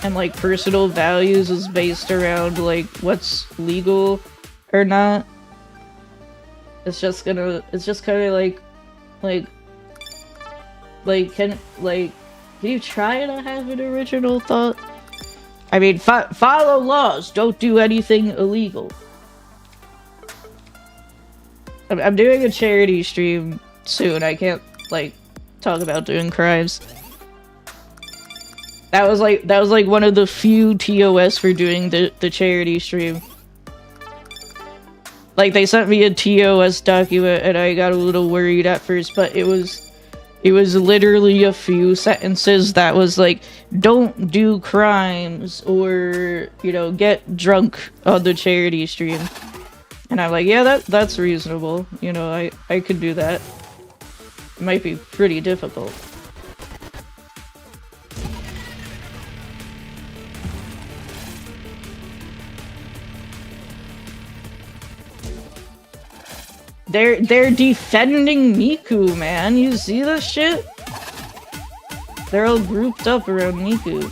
and like personal values is based around like what's legal or not. It's just kind of can you try to have an original thought? I mean, follow laws, don't do anything illegal. I'm doing a charity stream soon. I can't like talk about doing crimes. That was like one of the few TOS for doing the charity stream. Like, they sent me a TOS document and I got a little worried at first, but it was literally a few sentences that was like, don't do crimes or, you know, get drunk on the charity stream. And I'm like, yeah, that's reasonable. You know, I could do that. It might be pretty difficult. They're defending Miku, man. You see this shit? They're all grouped up around Miku.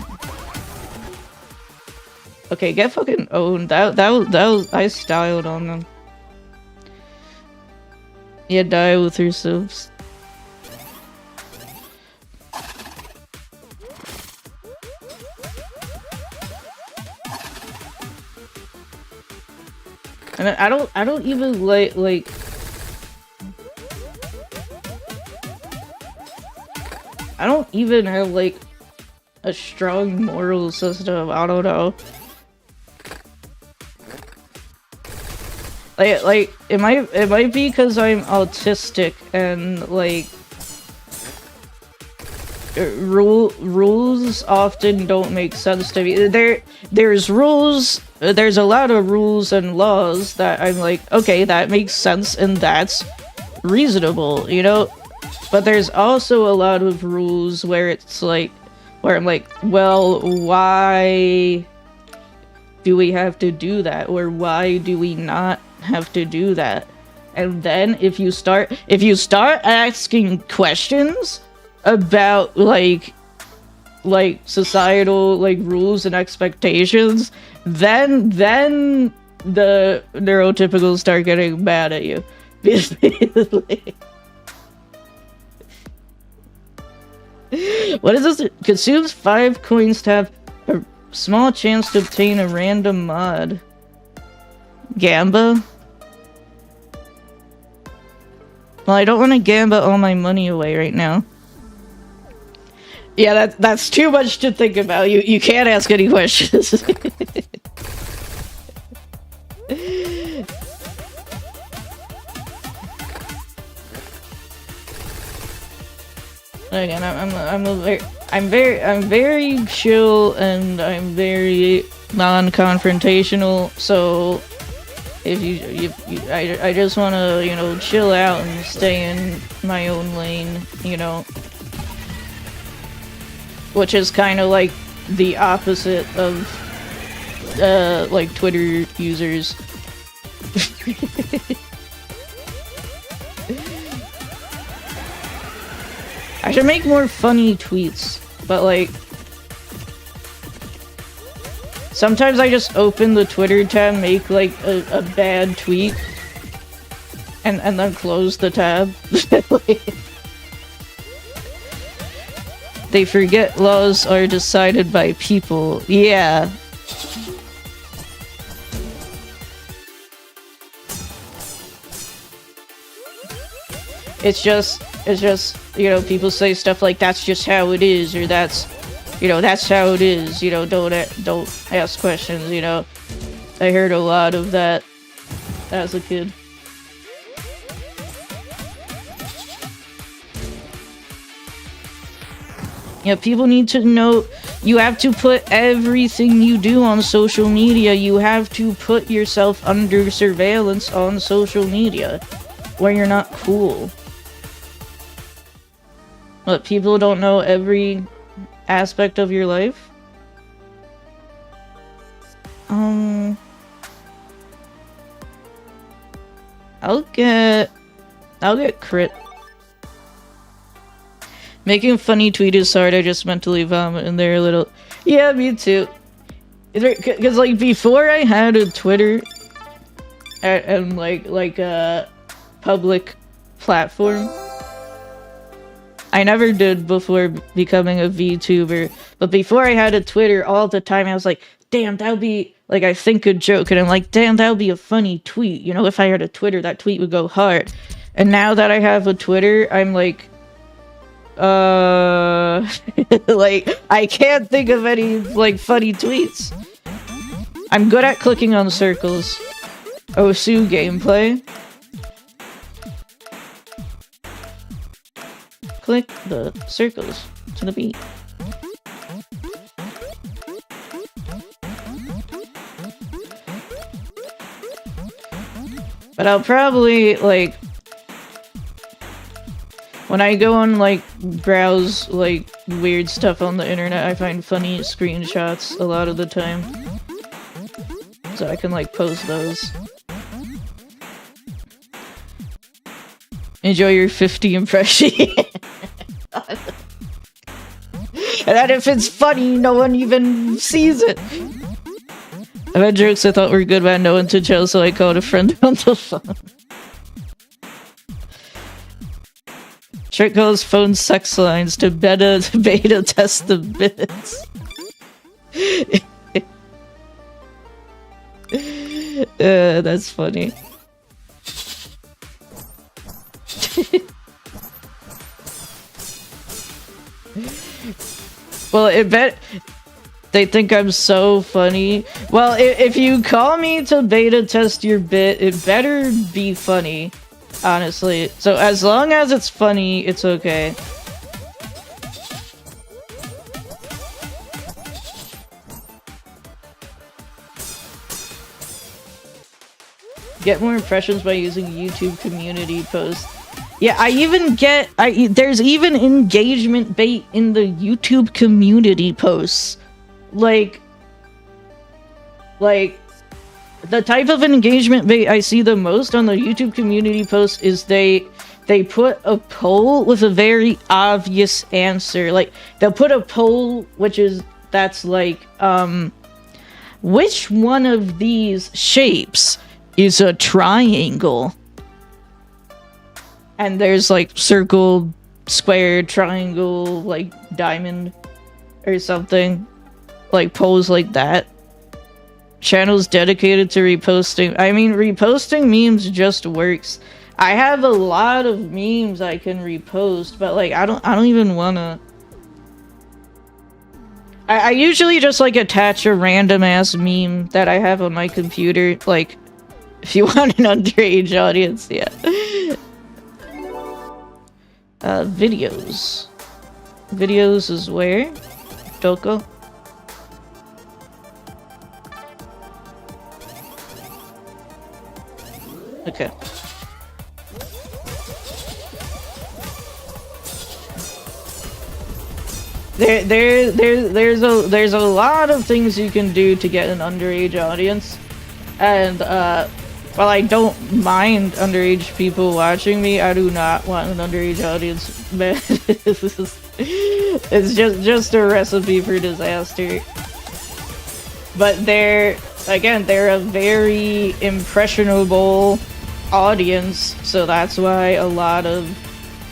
Okay, get fucking owned. That was I styled on them. Yeah, die with yourselves. And I don't even like I don't even have like a strong moral system. I don't know. Like it might be because I'm autistic and like rules often don't make sense to me. There's rules. There's a lot of rules and laws that I'm like, okay, that makes sense and that's reasonable, you know? But there's also a lot of rules where it's like, where I'm like, well, why do we have to do that? Or why do we not have to do that? And then if you start asking questions about like societal like rules and expectations, then the neurotypicals start getting mad at you. What is this? Consumes 5 coins to have a small chance to obtain a random mod. Gamba? Well, I don't want to gamba all my money away right now. Yeah, that's too much to think about. You can't ask any questions. Again, I'm very chill and I'm very non-confrontational. So if I just want to, you know, chill out and stay in my own lane, you know, which is kind of like the opposite of like Twitter users. I should make more funny tweets, but like sometimes I just open the Twitter tab, make like a bad tweet, and then close the tab. They forget laws are decided by people. Yeah. It's just, you know, people say stuff like, that's just how it is, or that's, you know, that's how it is, you know, don't ask questions, you know. I heard a lot of that as a kid. Yeah, people need to know you have to put everything you do on social media, you have to put yourself under surveillance on social media, where you're not cool. But people don't know every aspect of your life? I'll get crit. Making a funny tweet is hard, I just mentally vomit in there a little. Yeah, me too. Because like before I had a Twitter and like a public platform, I never did before becoming a VTuber, but before I had a Twitter all the time, I was like, damn, that would be, like, I think a joke, and I'm like, damn, that would be a funny tweet. You know, if I had a Twitter, that tweet would go hard. And now that I have a Twitter, I'm like, like, I can't think of any, like, funny tweets. I'm good at clicking on circles. Osu gameplay. Click the circles to the beat. But I'll probably, like, when I go on, like, browse, like, weird stuff on the internet, I find funny screenshots a lot of the time. So I can, like, post those. Enjoy your 50 impression. And then if it's funny, no one even sees it. I've had jokes I thought were good, but no one to tell, so I called a friend on the phone. Trick calls phone sex lines to beta test the bits. That's funny. Well, they think I'm so funny. Well, if you call me to beta test your bit, it better be funny, honestly. So as long as it's funny, it's okay. Get more impressions by using YouTube community posts. Yeah, there's even engagement bait in the YouTube community posts. Like, the type of engagement bait I see the most on the YouTube community posts is they put a poll with a very obvious answer. Like, they'll put a poll that's like, which one of these shapes is a triangle? And there's like circle, square, triangle, like diamond or something. Like polls like that. Channels dedicated to reposting. I mean, reposting memes just works. I have a lot of memes I can repost, but like I don't even wanna. I usually just like attach a random ass meme that I have on my computer. Like, if you want an underage audience, yeah. Videos. Videos is where? Doko? Okay. There's a lot of things you can do to get an underage audience. And while I don't mind underage people watching me, I do not want an underage audience. It's just a recipe for disaster. But they're a very impressionable audience, so that's why a lot of,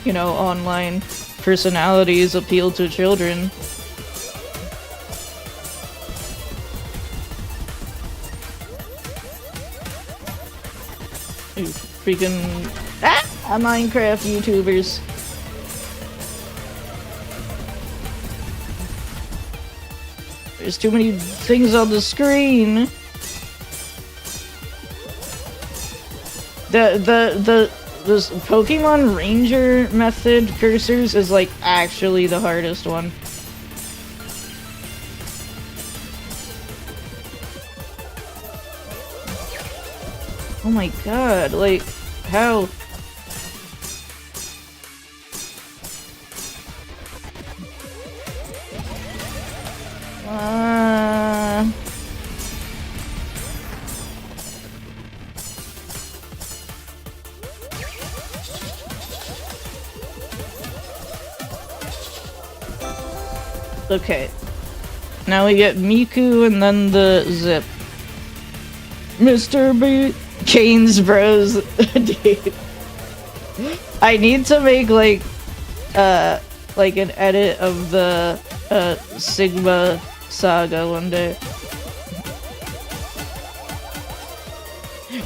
online personalities appeal to children. Freaking Minecraft YouTubers. There's too many things on the screen. The Pokemon Ranger method cursors is like actually the hardest one. Oh my god, like, how? Okay. Now we get Miku and then the zip. Mr. B. Kane's bros. Dude. I need to make like an edit of the Sigma saga one day.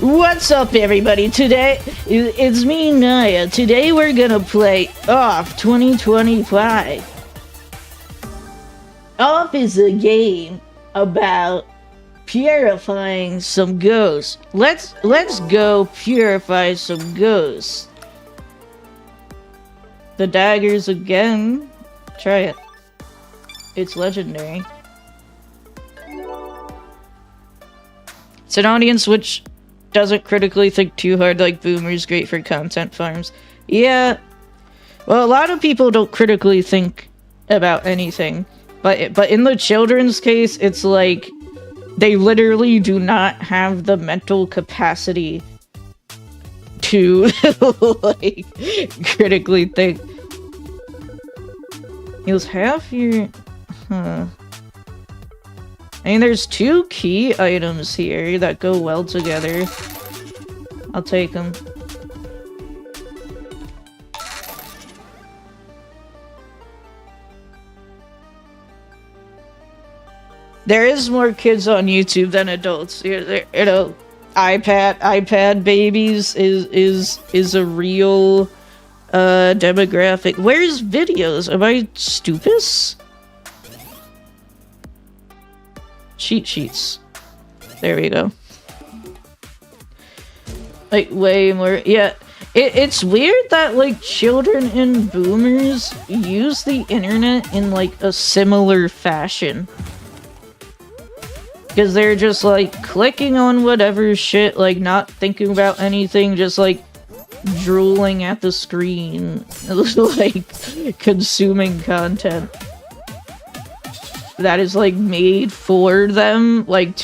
What's up, everybody? Today it's me, Naya. Today we're gonna play Off 2025. Off is a game about purifying some ghosts. Let's go purify some ghosts. The daggers again. Try it. It's legendary. It's an audience which doesn't critically think too hard like boomers, great for content farms. Yeah. Well, a lot of people don't critically think about anything. But in the children's case, it's like they literally do not have the mental capacity to like critically think. It was half your... Huh. I mean, there's 2 key items here that go well together. I'll take them. There is more kids on YouTube than adults. You know, iPad babies is a real demographic. Where's videos? Am I stupid? Cheat sheets. There we go. Like, way more. Yeah, it's weird that, like, children and boomers use the internet in, like, a similar fashion. Because they're just, like, clicking on whatever shit, like, not thinking about anything, just, like, drooling at the screen. Like, consuming content that is, like, made for them, like,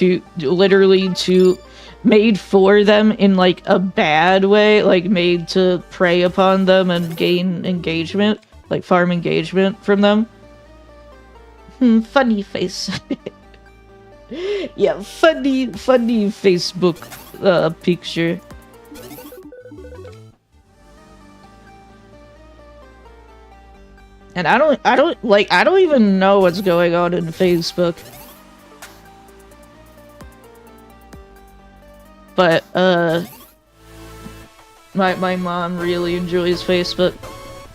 made for them in, like, a bad way, like, made to prey upon them and gain engagement, like, farm engagement from them. Funny face. Yeah, funny Facebook picture. And I don't even know what's going on in Facebook. But my mom really enjoys Facebook.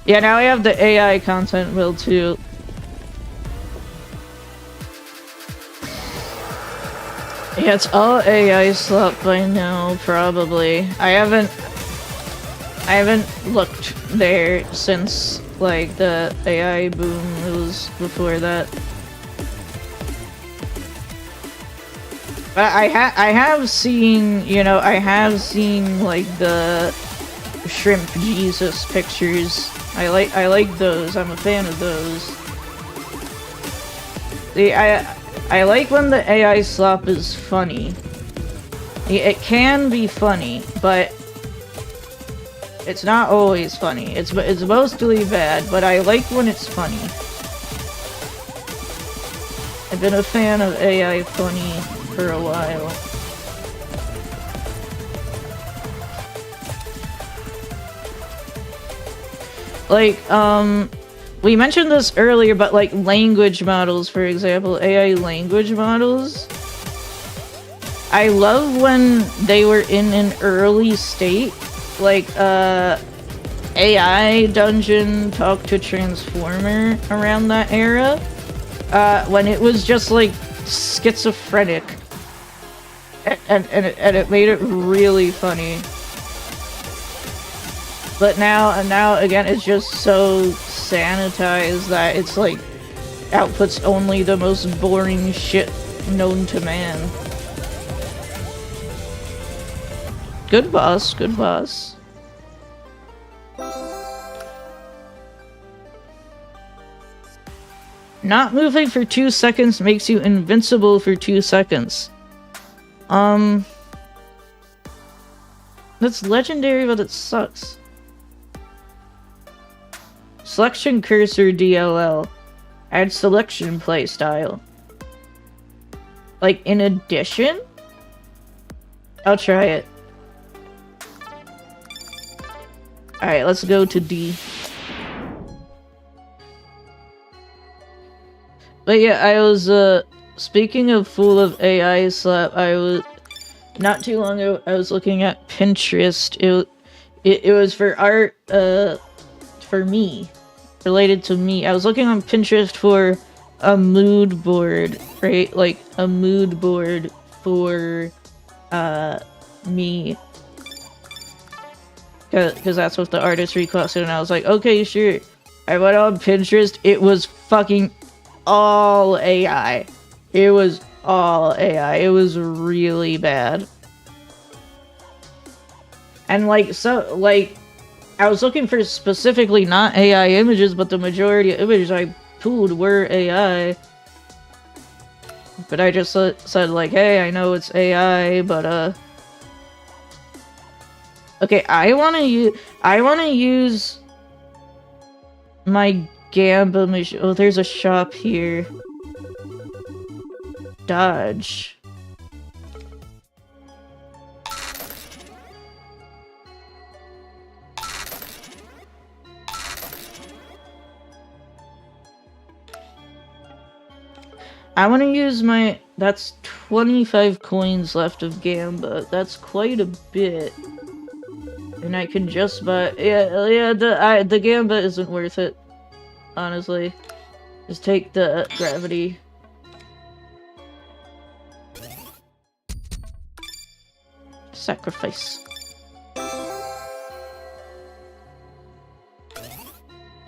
Yeah, now I have the AI content wheel too. Yeah, it's all AI slop by now, probably. I haven't looked there since, like, the AI boom. It was before that. But I have seen, you know, like, the Shrimp Jesus pictures. I like those. I'm a fan of those. See, I like when the AI slop is funny. It can be funny, but it's not always funny. It's mostly bad, but I like when it's funny. I've been a fan of AI funny for a while. Like, we mentioned this earlier, but, like, language models, for example, AI language models. I love when they were in an early state, like, AI Dungeon Talk to Transformer around that era, when it was just, like, schizophrenic, and it made it really funny. But now again, it's just so sanitized that it's like outputs only the most boring shit known to man. Good boss, good boss. Not moving for 2 seconds makes you invincible for 2 seconds. That's legendary, but it sucks. Selection cursor DLL. Add selection playstyle. Like, in addition? I'll try it. Alright, let's go to D. But yeah, I was, speaking of full of AI slap, not too long ago, I was looking at Pinterest. It was for art, for me. Related to me. I was looking on Pinterest for a mood board, right? Like, a mood board for, me. Because that's what the artist requested, and I was like, okay, sure. I went on Pinterest, it was fucking all AI. It was all AI. It was really bad. And like, so, like, I was looking for specifically not AI images, but the majority of images I pulled were AI. But I just said like, hey, I know it's AI, but okay, I wanna use my Gamba machine. Oh, there's a shop here. Dodge. I want to use my... That's 25 coins left of Gamba. That's quite a bit. And I can just buy... Yeah, the Gamba isn't worth it. Honestly. Just take the gravity. Sacrifice.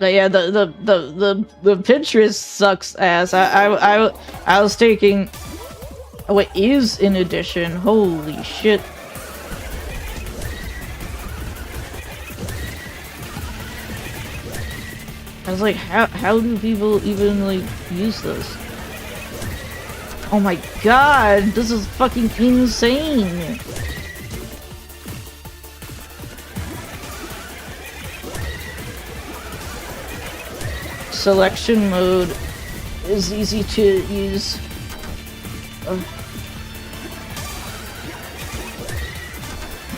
But yeah, the Pinterest sucks ass. I was taking... Oh, it is in addition. Holy shit. I was like, how do people even, like, use this? Oh my god, this is fucking insane! Selection mode is easy to use.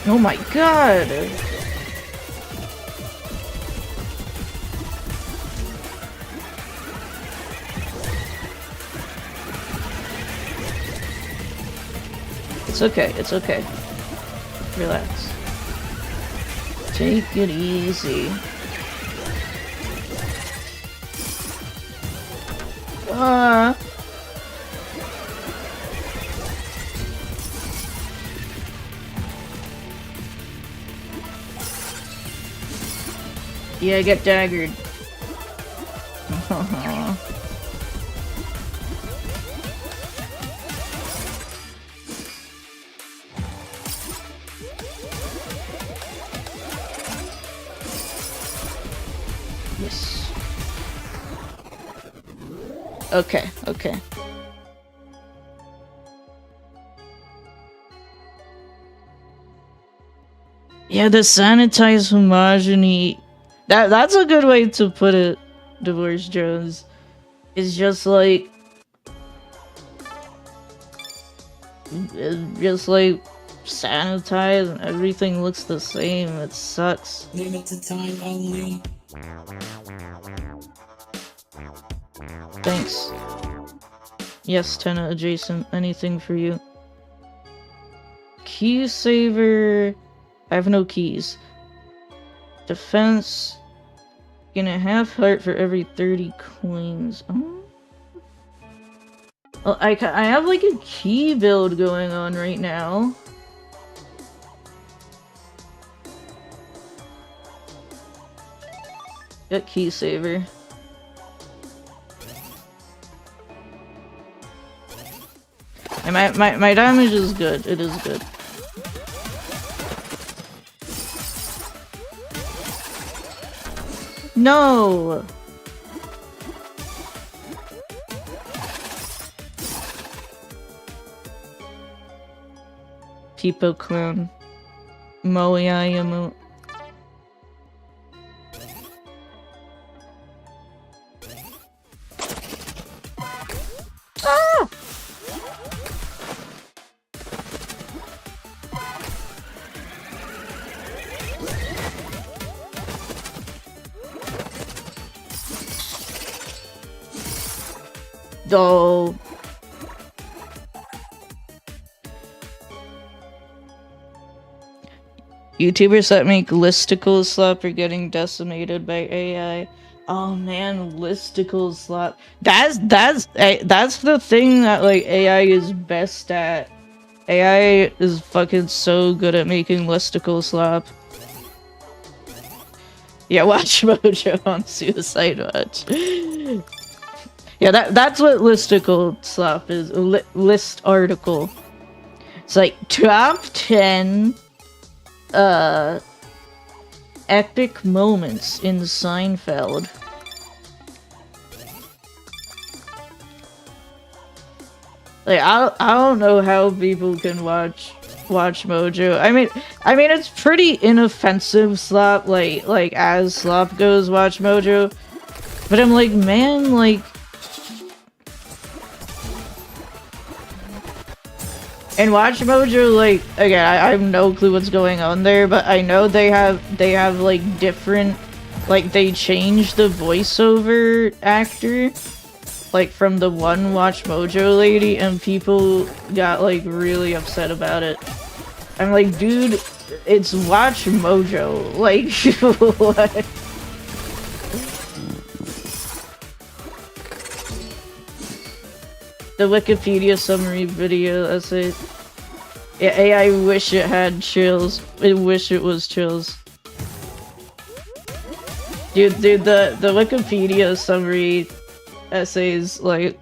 Oh my god! It's okay, it's okay. Relax. Take it easy. Yeah, get daggered. Yes. Okay, okay. Yeah, the sanitized homogeny. That's a good way to put it, Divorce Jones. It's just like sanitized and everything looks the same. It sucks. Limited time only. Thanks. Yes, Tenna adjacent. Anything for you. Key saver. I have no keys. Defense. Gain a half heart for every 30 coins. Oh. Well, I have like a key build going on right now. Get key saver. And my damage is good. It is good. No! Tipo clone. Moyayamu. Ah! Oh. YouTubers that make listicle slop are getting decimated by AI. Oh man, listicle slop. That's the thing that like AI is best at. AI is fucking so good at making listicle slop. Yeah, watch Mojo on Suicide Watch. Yeah, that's what listicle slop is. A list article. It's like top 10 epic moments in Seinfeld. Like, I don't know how people can watch Mojo. I mean it's pretty inoffensive, Slop, like as Slop goes, watch Mojo. But I'm like, man, like, and Watch Mojo, like, again, I have no clue what's going on there, but I know they have like different, like, they changed the voiceover actor, like, from the one Watch Mojo lady, and people got, like, really upset about it. I'm like, dude, it's Watch Mojo, like, what? The Wikipedia summary video essay. Yeah, I wish it had chills. I wish it was chills. Dude, the Wikipedia summary essays, like,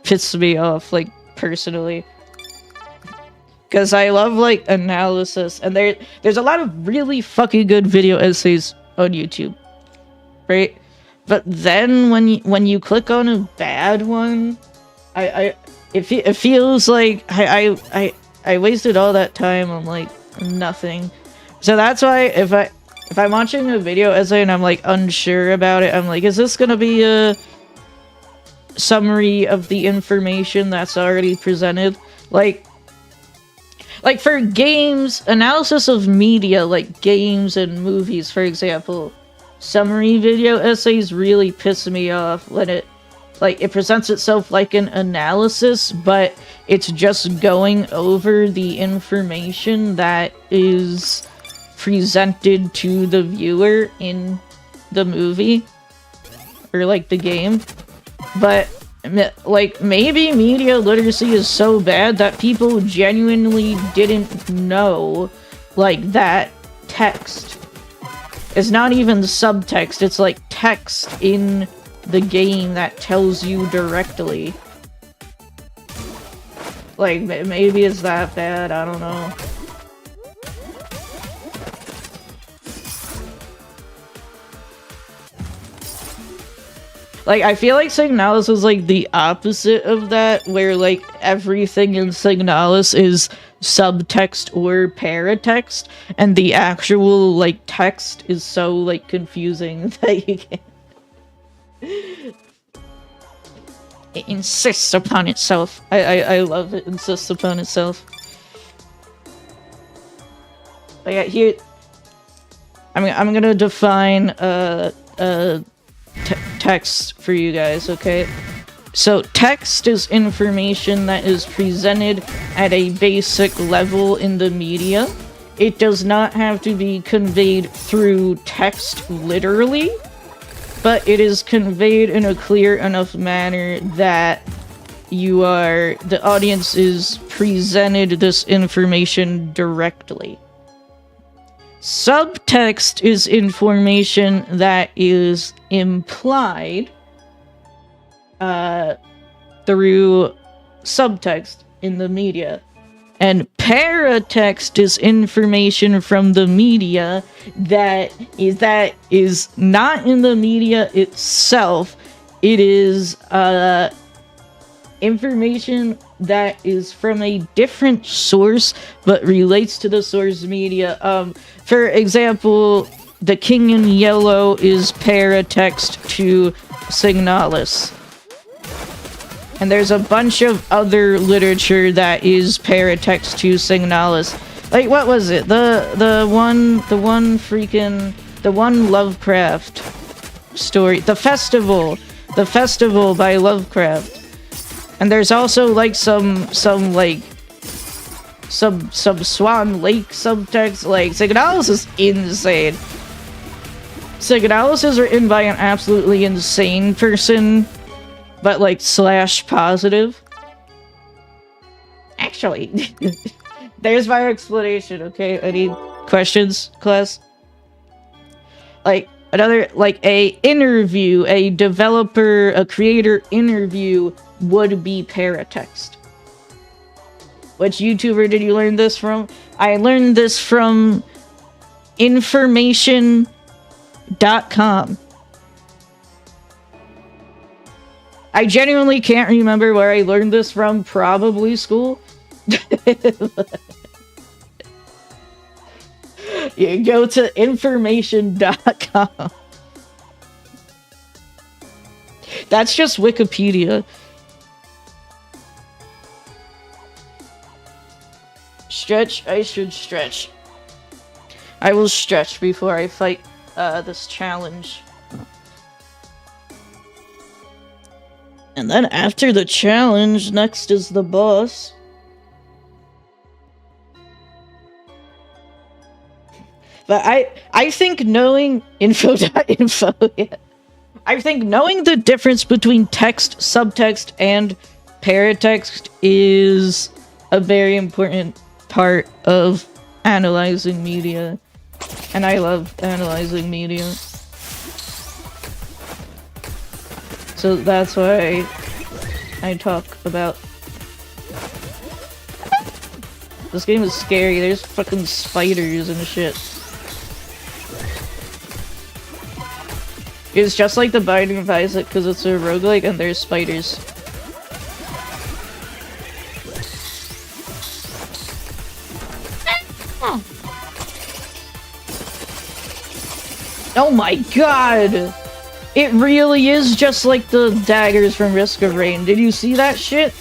piss me off, like, personally. Because I love, like, analysis, and there's a lot of really fucking good video essays on YouTube, right? But then when you click on a bad one, it feels like I wasted all that time on, like, nothing. So that's why if I'm watching a video essay and I'm, like, unsure about it, I'm like, is this gonna be a summary of the information that's already presented? Like for games, analysis of media, like games and movies, for example, summary video essays really piss me off when it presents itself like an analysis, but it's just going over the information that is presented to the viewer in the movie or, like, the game. But, like, maybe media literacy is so bad that people genuinely didn't know, like, that text. It's not even subtext, it's like text in the game that tells you directly. Like, maybe it's that bad, I don't know. Like, I feel like Signalis is, like, the opposite of that, where, like, everything in Signalis is subtext or paratext, and the actual, like, text is so, like, confusing that you can't. It insists upon itself. I love it. Insists upon itself. But yeah, here I'm gonna define text for you guys, okay? So text is information that is presented at a basic level in the media. It does not have to be conveyed through text literally, but it is conveyed in a clear enough manner that the audience is presented this information directly. Subtext is information that is implied through subtext in the media. And paratext is information from the media that is not in the media itself. It is information that is from a different source but relates to the source media. For example, The King in Yellow is paratext to Signalis. And there's a bunch of other literature that is paratext to Signalis. Like, what was it? The one Lovecraft story. The Festival by Lovecraft. And there's also, like, some Swan Lake subtext. Like, Signalis is insane. Signalis is written by an absolutely insane person, but, like, / positive. Actually, there's my explanation, okay? Any questions, class? Like, another, like, a creator interview would be paratext. Which YouTuber did you learn this from? I learned this from information.com. I genuinely can't remember where I learned this from, probably school. You go to information.com. That's just Wikipedia. Stretch, I should stretch. I will stretch before I fight this challenge. And then after the challenge, next is the boss. But I think knowing info.info, yeah. I think knowing the difference between text, subtext, and paratext is a very important part of analyzing media. And I love analyzing media. So that's why I talk about... This game is scary, there's fucking spiders and shit. It's just like the Binding of Isaac because it's a roguelike and there's spiders. Oh my god! It really is just like the daggers from Risk of Rain. Did you see that shit?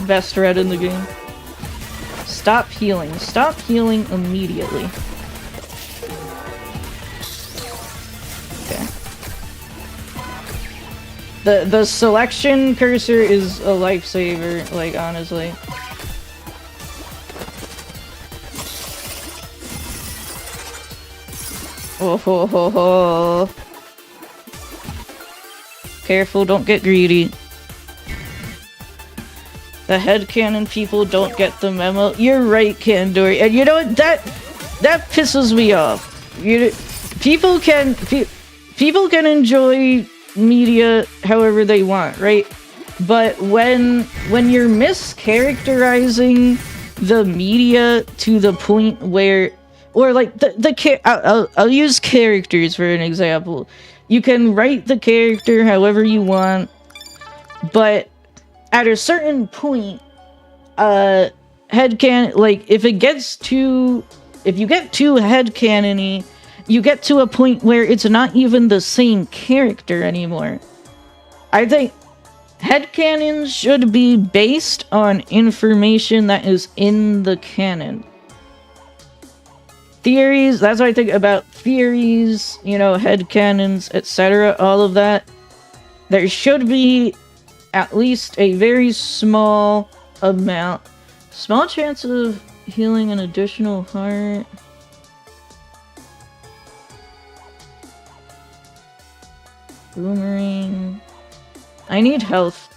Best red in the game. Stop healing. Stop healing immediately. Okay. The selection cursor is a lifesaver, like, honestly. Oh ho ho ho. Careful, don't get greedy. The headcanon people don't get the memo. You're right, Kandori. And you know what? That pisses me off. People can enjoy media however they want, right? But when you're mischaracterizing the media to the point where, or like I'll use characters for an example. You can write the character however you want, but at a certain point, headcanon, like if you get too headcanon-y, you get to a point where it's not even the same character anymore. I think headcanons should be based on information that is in the canon. Theories, that's what I think about theories, you know, headcanons, etc., all of that. There should be at least a very small chance of healing an additional heart. Boomerang. I need health.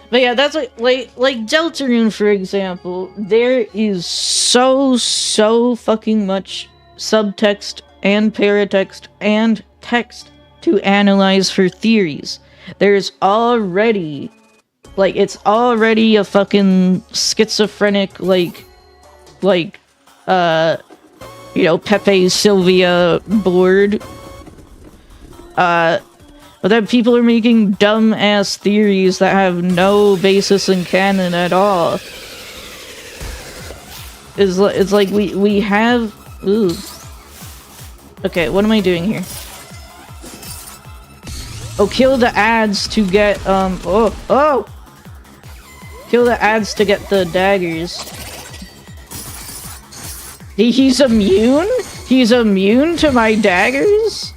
But yeah, that's like Deltarune, for example. There is so fucking much subtext and paratext and text to analyze for theories. There's already, like, it's already a fucking schizophrenic, you know, Pepe Sylvia board. But then people are making dumb-ass theories that have no basis in canon at all. It's like we have... Ooh. Okay, what am I doing here? Oh, kill the ads to get, oh! Kill the ads to get the daggers. He's immune? He's immune to my daggers?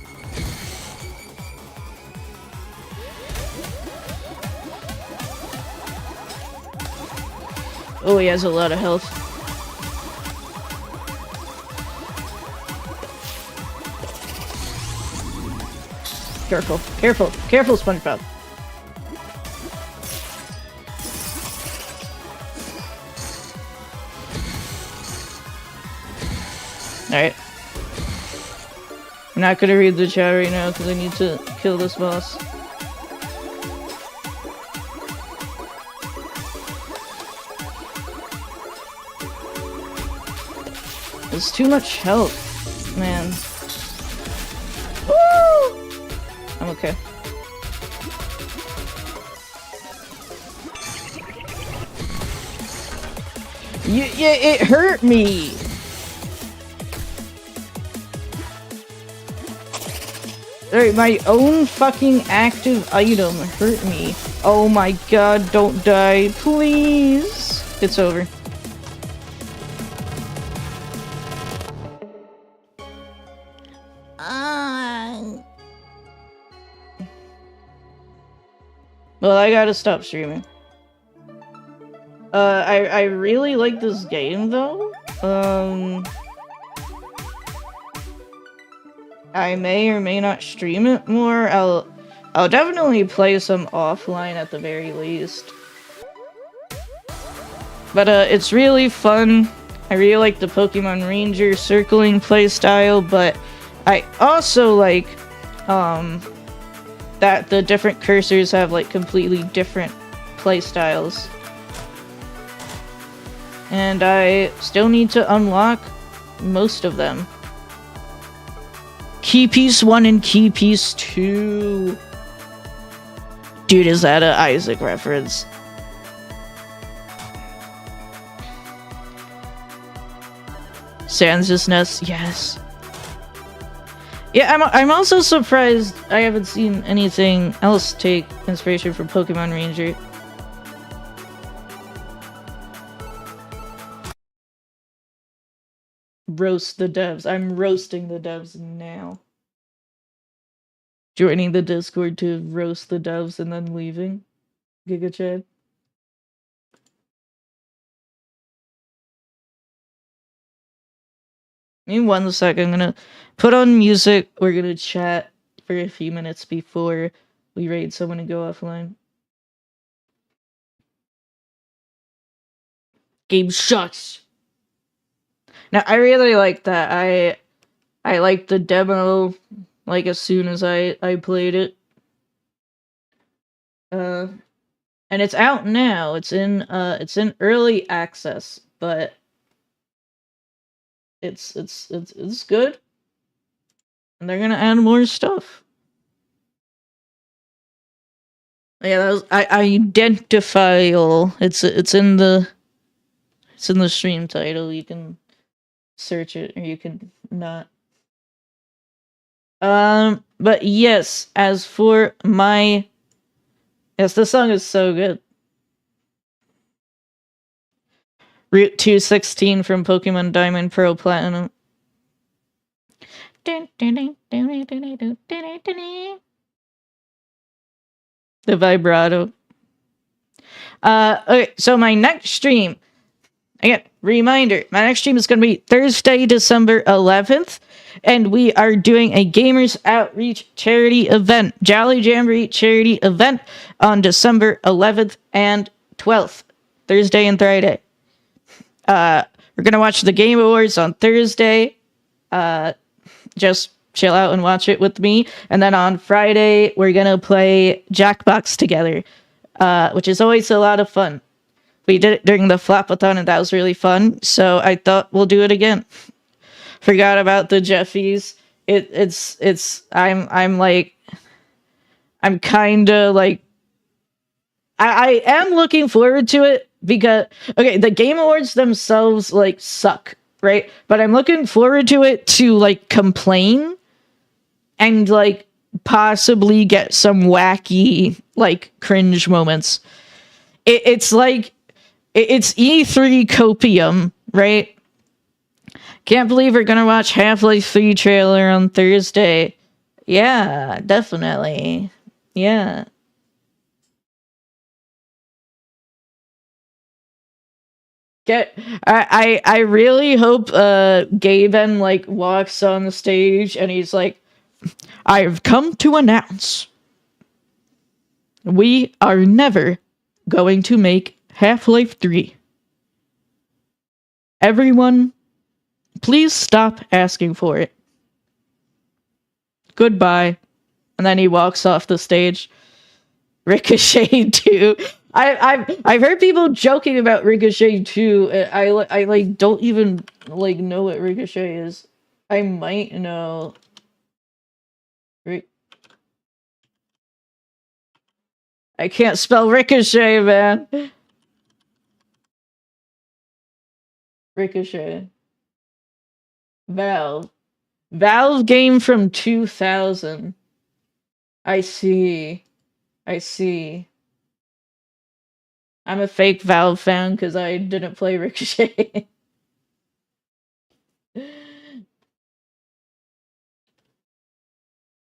Oh, he has a lot of health. Careful, careful, careful, SpongeBob. Alright. I'm not gonna read the chat right now because I need to kill this boss. There's too much health, man. Woo! I'm okay. Yeah, it hurt me. Alright, my own fucking active item hurt me. Oh my god, don't die, please. It's over. Well, I gotta stop streaming. I really like this game though. I may or may not stream it more. I'll definitely play some offline at the very least. But it's really fun. I really like the Pokemon Ranger circling playstyle, but I also like that the different cursors have like completely different playstyles. And I still need to unlock most of them. Key Piece 1 and Key Piece 2. Dude, is that an Isaac reference? Sans' Nest, yes. Yeah, I'm also surprised I haven't seen anything else take inspiration from Pokemon Ranger. Roast the devs. I'm roasting the devs now. Joining the Discord to roast the devs and then leaving. Giga Chad. Give me 1 second. I'm gonna put on music. We're gonna chat for a few minutes before we raid someone and go offline. Game sucks. Now, I really like that. I liked the demo, like, as soon as I played it. And it's out now. It's in early access, but it's good. And they're gonna add more stuff. Yeah, that was Identifial. It's in the stream title. You can search it or you can not. But yes, as for my... Yes, this song is so good. Route 216 from Pokemon Diamond, Pearl, Platinum. The vibrato. Okay, so my next stream... Again, reminder, my next stream is going to be Thursday, December 11th, and we are doing a Gamers Outreach charity event, Jolly Jamboree charity event on December 11th and 12th, Thursday and Friday. We're going to watch the Game Awards on Thursday. Just chill out and watch it with me. And then on Friday, we're going to play Jackbox together, which is always a lot of fun. We did it during the Flopathon, and that was really fun. So I thought we'll do it again. Forgot about the Jeffies. I'm kind of like, I am looking forward to it because, okay, the Game Awards themselves like suck, right? But I'm looking forward to it to like complain and like possibly get some wacky like cringe moments. It's like, it's E3 copium, right? Can't believe we're gonna watch Half-Life 3 trailer on Thursday. Yeah, definitely. Yeah. I really hope Gaben like walks on the stage and he's like, I've come to announce we are never going to make Half-Life 3. Everyone, please stop asking for it. Goodbye. And then he walks off the stage. Ricochet too. I've heard people joking about Ricochet too. I like don't even like know what Ricochet is. I might know. I can't spell Ricochet, man. Ricochet. Valve. Valve game from 2000. I see. I see. I'm a fake Valve fan because I didn't play Ricochet.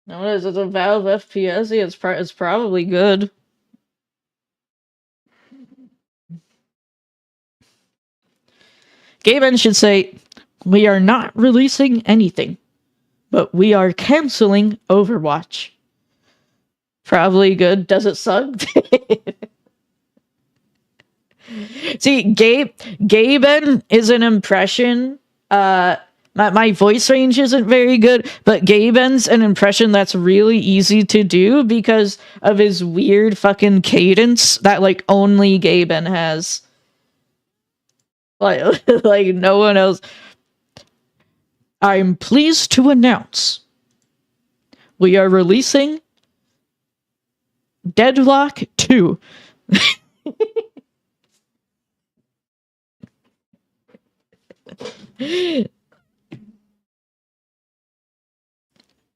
No, what is it? A Valve FPS? Yeah, it's probably good. Gaben should say, "We are not releasing anything, but we are canceling Overwatch." Probably good. Does it suck? See, Gaben is an impression. My voice range isn't very good, but Gaben's an impression that's really easy to do because of his weird fucking cadence that like only Gaben has. Like no one else. I'm pleased to announce we are releasing Deadlock 2.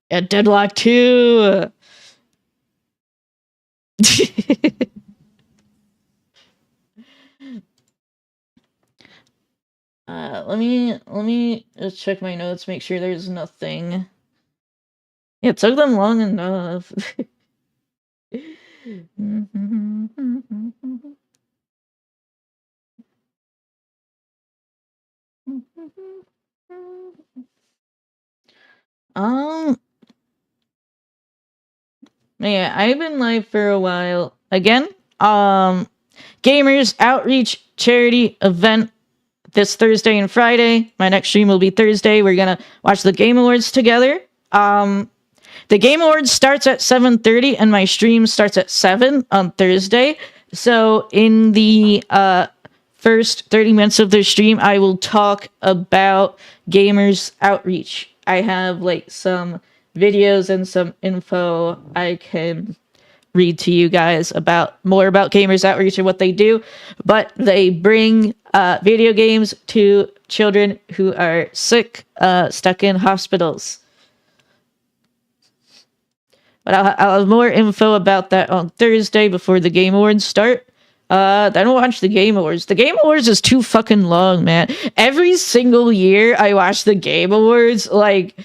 Yeah, Deadlock 2. Let me just check my notes, make sure there's nothing. Yeah, it took them long enough. Yeah, I've been live for a while. Again, Gamers Outreach Charity event this Thursday and Friday. My next stream will be Thursday. We're gonna watch the Game Awards together. The Game Awards starts at 7:30 and my stream starts at 7 on Thursday. So in the first 30 minutes of the stream, I will talk about Gamers Outreach. I have like some videos and some info I can read to you guys about more about Gamers Outreach and what they do, but they bring video games to children who are sick, stuck in hospitals. But I'll have more info about that on Thursday before the Game Awards start. Then we'll watch the Game Awards. The Game Awards is too fucking long, man. Every single year I watch the Game Awards, like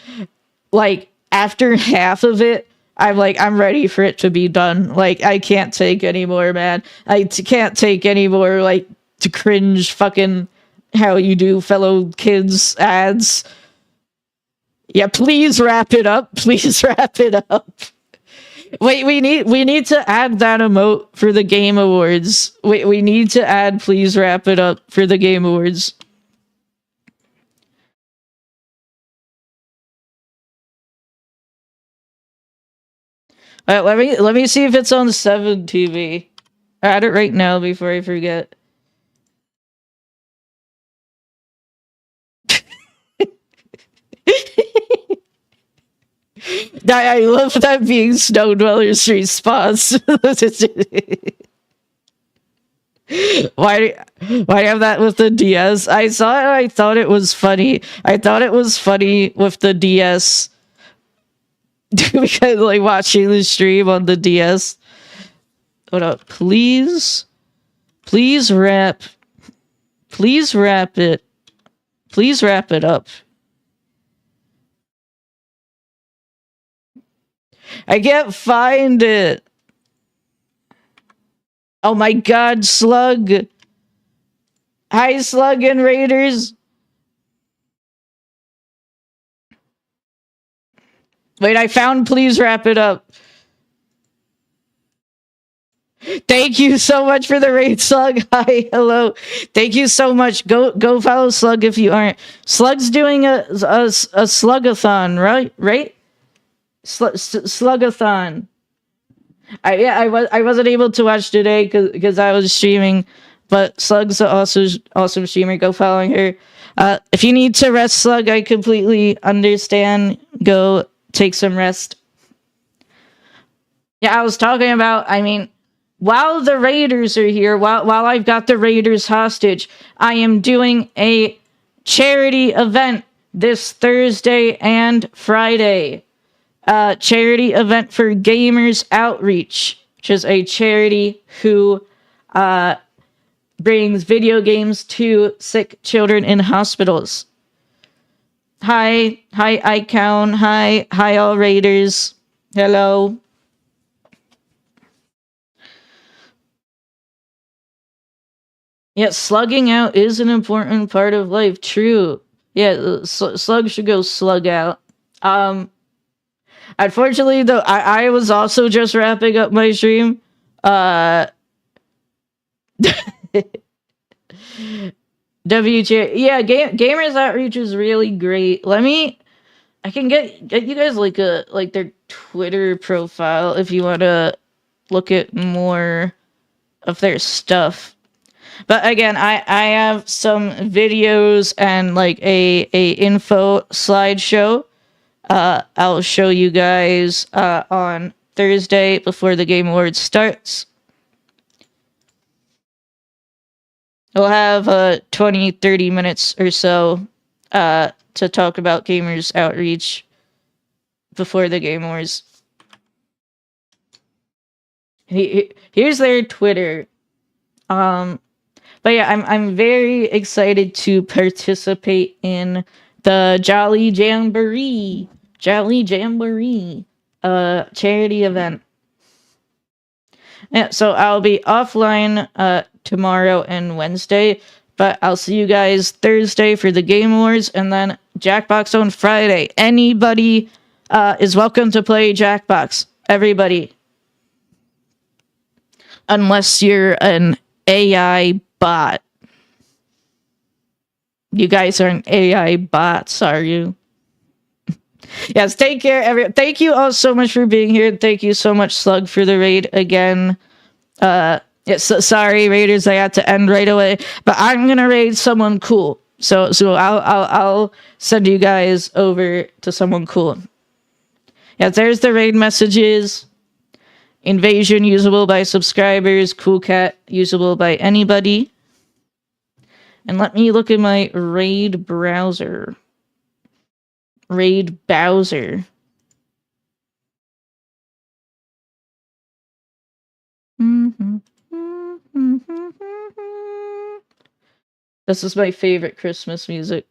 after half of it, I'm ready for it to be done. Like, I can't take anymore, man. Can't take any more, like, to cringe fucking how you do fellow kids ads. Yeah, please wrap it up. Please wrap it up. Wait, we need to add that emote for the Game Awards. We need to add please wrap it up for the Game Awards. Let me see if it's on 7 TV. Add it right now before I forget. I love that being Snow Dweller's response. Why do you have that with the DS? I saw it, I thought it was funny. I thought it was funny with the DS. Because, like, watching the stream on the DS. Hold up. Please wrap it. Please wrap it up. I can't find it. Oh my god, Slug. Hi, Slug and Raiders. Wait, I found please wrap it up. Thank you so much for the raid, Slug. Hi, hello. Thank you so much. Go follow Slug if you aren't. Slug's doing a slugathon, right? Slugathon. I wasn't able to watch today because I was streaming, but Slug's also awesome streamer. Go following her. If you need to rest, Slug, I completely understand. Go take some rest. Yeah, I was talking about. I mean, while the Raiders are here, while I've got the Raiders hostage, I am doing a charity event this Thursday and Friday. Charity event for Gamers Outreach, which is a charity who brings video games to sick children in hospitals. Hi, Icon. Hi, all Raiders. Hello. Yeah, slugging out is an important part of life. True. Yeah, slug should go slug out. Unfortunately, though, I was also just wrapping up my stream. WJ, yeah, Gamers Outreach is really great. I can get you guys like their Twitter profile if you want to look at more of their stuff. But again, I have some videos and like a info slideshow. I'll show you guys on Thursday before the Game Awards starts. We'll have 20, 30 minutes or so to talk about Gamers Outreach before the Game Awards. Here's their Twitter. But yeah, I'm very excited to participate in the Jolly Jamboree charity event. Yeah, so I'll be offline tomorrow and Wednesday, but I'll see you guys Thursday for the Game Awards, and then Jackbox on Friday. Anybody is welcome to play Jackbox. Everybody. Unless you're an AI bot. You guys aren't AI bots, are you? Yes, take care, thank you all so much for being here. Thank you so much, Slug, for the raid again. Yes, sorry, Raiders, I had to end right away, but I'm gonna raid someone cool. So I'll send you guys over to someone cool. Yeah, there's the raid messages. Invasion usable by subscribers. Cool Cat usable by anybody. And let me look at my raid browser. Raid Bowser. This is my favorite Christmas music.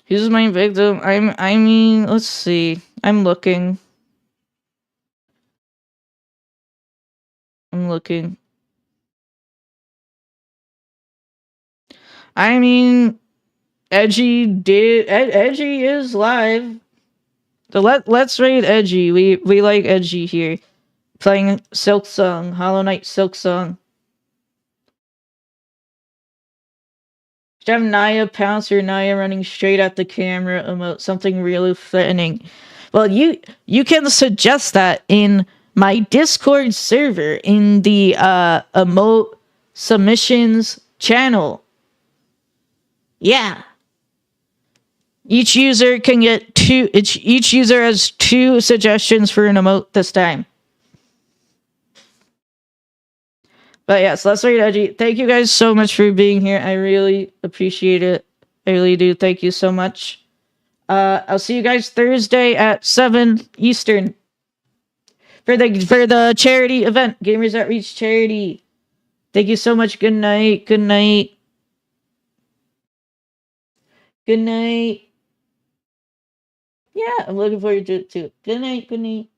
Who's my victim? I mean, let's see. I'm looking. I mean, Edgy is live. So let's raid Edgy. We like Edgy here. Playing Silk Song, Hollow Knight Silk Song. Should have Naya pounce or Naya running straight at the camera emote, something really threatening. Well, you can suggest that in my Discord server in the emote submissions channel. Yeah. Each user can get each user has 2 suggestions for an emote this time. But yeah, so let's read Edgy. Thank you guys so much for being here. I really appreciate it. I really do. Thank you so much. I'll see you guys Thursday at 7 Eastern for the charity event, Gamers Outreach charity. Thank you so much. Good night. Good night. Good night. Yeah, I'm looking forward to it too. Good night. Good night.